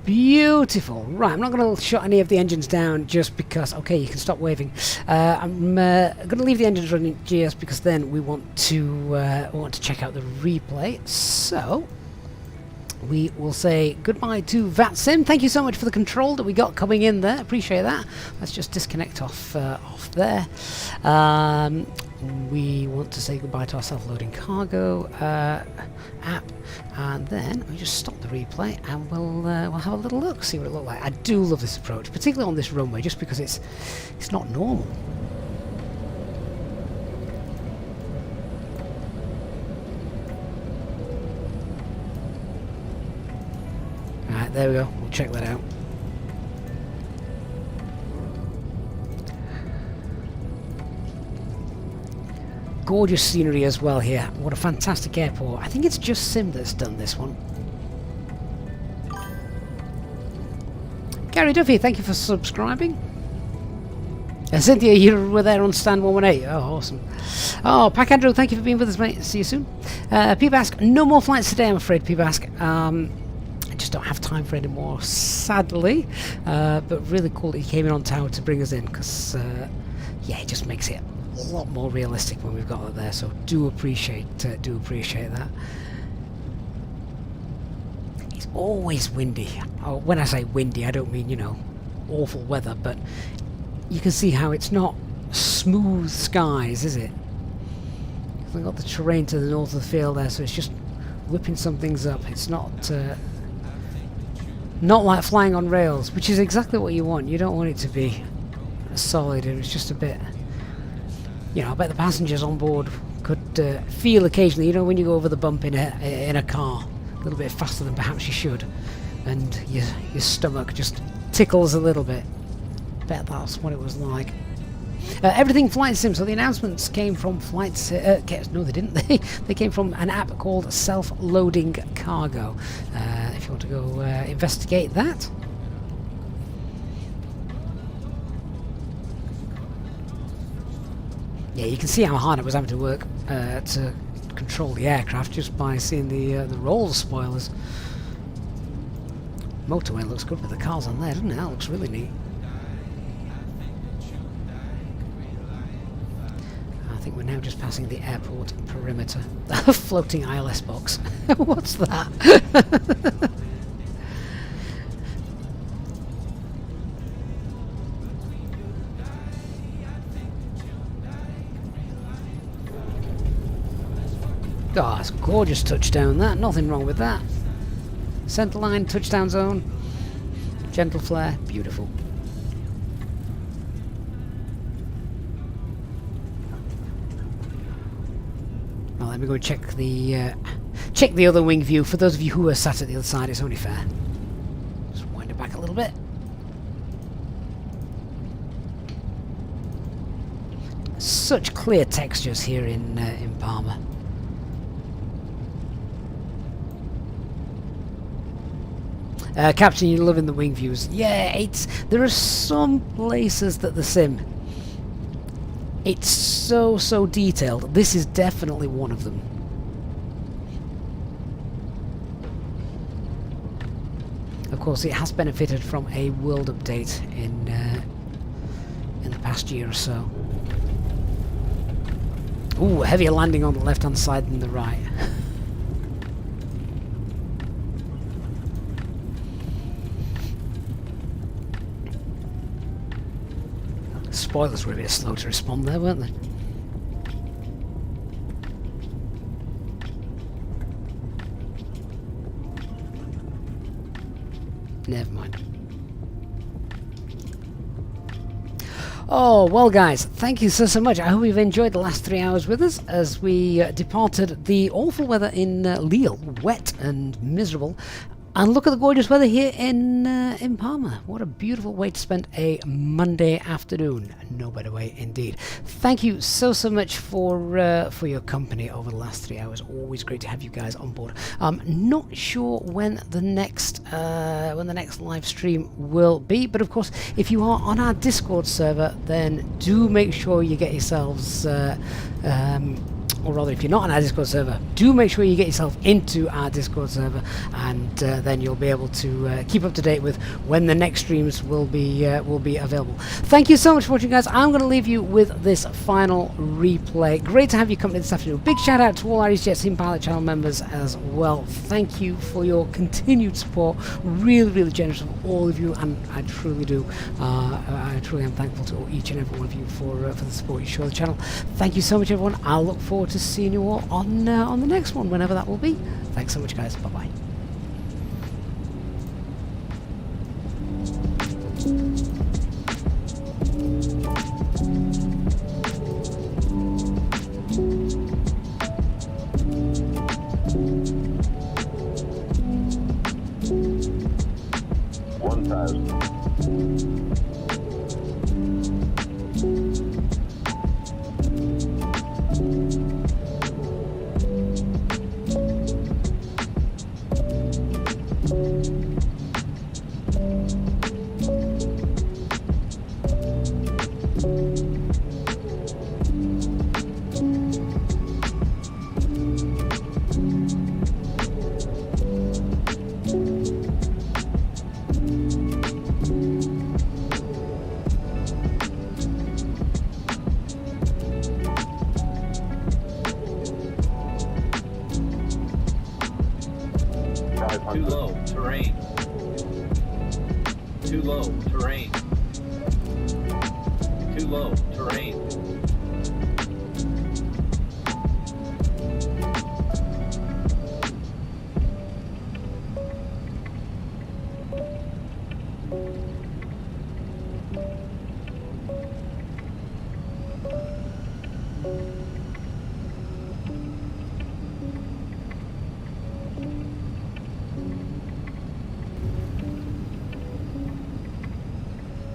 Speaker 1: Beautiful. Right, I'm not going to shut any of the engines down just because... Okay, you can stop waving. I'm going to leave the engines running just because then we want to check out the replay. So... we will say goodbye to VATSIM. Thank you so much for the control that we got coming in there. Appreciate that. Let's just disconnect off there. We want to say goodbye to our self-loading cargo app, and then we just stop the replay and we'll have a little look, see what it looks like. I do love this approach, particularly on this runway, just because it's not normal. Alright, there we go. We'll check that out. Gorgeous scenery as well here. What a fantastic airport. I think it's just Sim that's done this one. Gary Duffy, thank you for subscribing. Cynthia, you were there on stand 118. Oh, awesome. Oh, Pack Andrew, thank you for being with us, mate. See you soon. P-Bask, no more flights today, I'm afraid, P-Bask. I just don't have time for any more, sadly. But really cool that he came in on tower to bring us in, because, yeah, it just makes it a lot more realistic when we've got it there. So do appreciate that. It's always windy. Oh, when I say windy, I don't mean, you know, awful weather, but you can see how it's not smooth skies, is it? We've got the terrain to the north of the field there, so it's just whipping some things up. It's not like flying on rails, which is exactly what you want. You don't want it to be solid, and it's just a bit, you know, I bet the passengers on board could feel occasionally, you know, when you go over the bump in a car a little bit faster than perhaps you should, and your stomach just tickles a little bit. Bet that's what it was like. Everything Flight Sim. So the announcements came from Flight Sim. No, they didn't. They came from an app called Self-Loading Cargo. If you want to go investigate that. Yeah, you can see how hard it was having to work to control the aircraft just by seeing the roll spoilers. Motorway looks good with the cars on there, doesn't it? That looks really neat. I think we're now just passing the airport perimeter. A floating ILS box. What's that? Oh, it's a gorgeous touchdown, that. Nothing wrong with that. Centre line, touchdown zone. Gentle flare, beautiful. Well, let me go and check the other wing view. For those of you who are sat at the other side, it's only fair. Just wind it back a little bit. Such clear textures here in Palma. Captain, you're loving the wing views. Yeah, there are some places that the sim, it's so detailed. This is definitely one of them. Of course, it has benefited from a world update in the past year or so. Ooh, heavier landing on the left-hand side than the right. Spoilers were a bit slow to respond there, weren't they? Never mind. Oh, well guys, thank you so much. I hope you've enjoyed the last 3 hours with us as we departed the awful weather in Lille, wet and miserable. And look at the gorgeous weather here in Palma. What a beautiful way to spend a Monday afternoon. No better way indeed. Thank you so much for your company over the last 3 hours. Always great to have you guys on board. Not sure when the next live stream will be, but of course, if you are on our Discord server, then do make sure you get yourselves or rather if you're not on our Discord server, do make sure you get yourself into our Discord server, and then you'll be able to keep up to date with when the next streams will be available. Thank you so much for watching, guys. I'm going to leave you with this final replay. Great to have you company this afternoon. Big shout out to all our Easyjet Sim Pilot channel members as well. Thank you for your continued support. Really generous of all of you, and I truly do. I truly am thankful to each and every one of you for the support you show the channel. Thank you so much, everyone. I'll look forward to seeing you all on the next one, whenever that will be. Thanks so much, guys. Bye bye.
Speaker 11: Too low, terrain. Too low, terrain. Too low, terrain.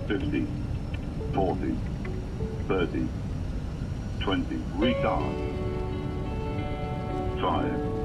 Speaker 10: $50, $40, $30, $20, retard. 5,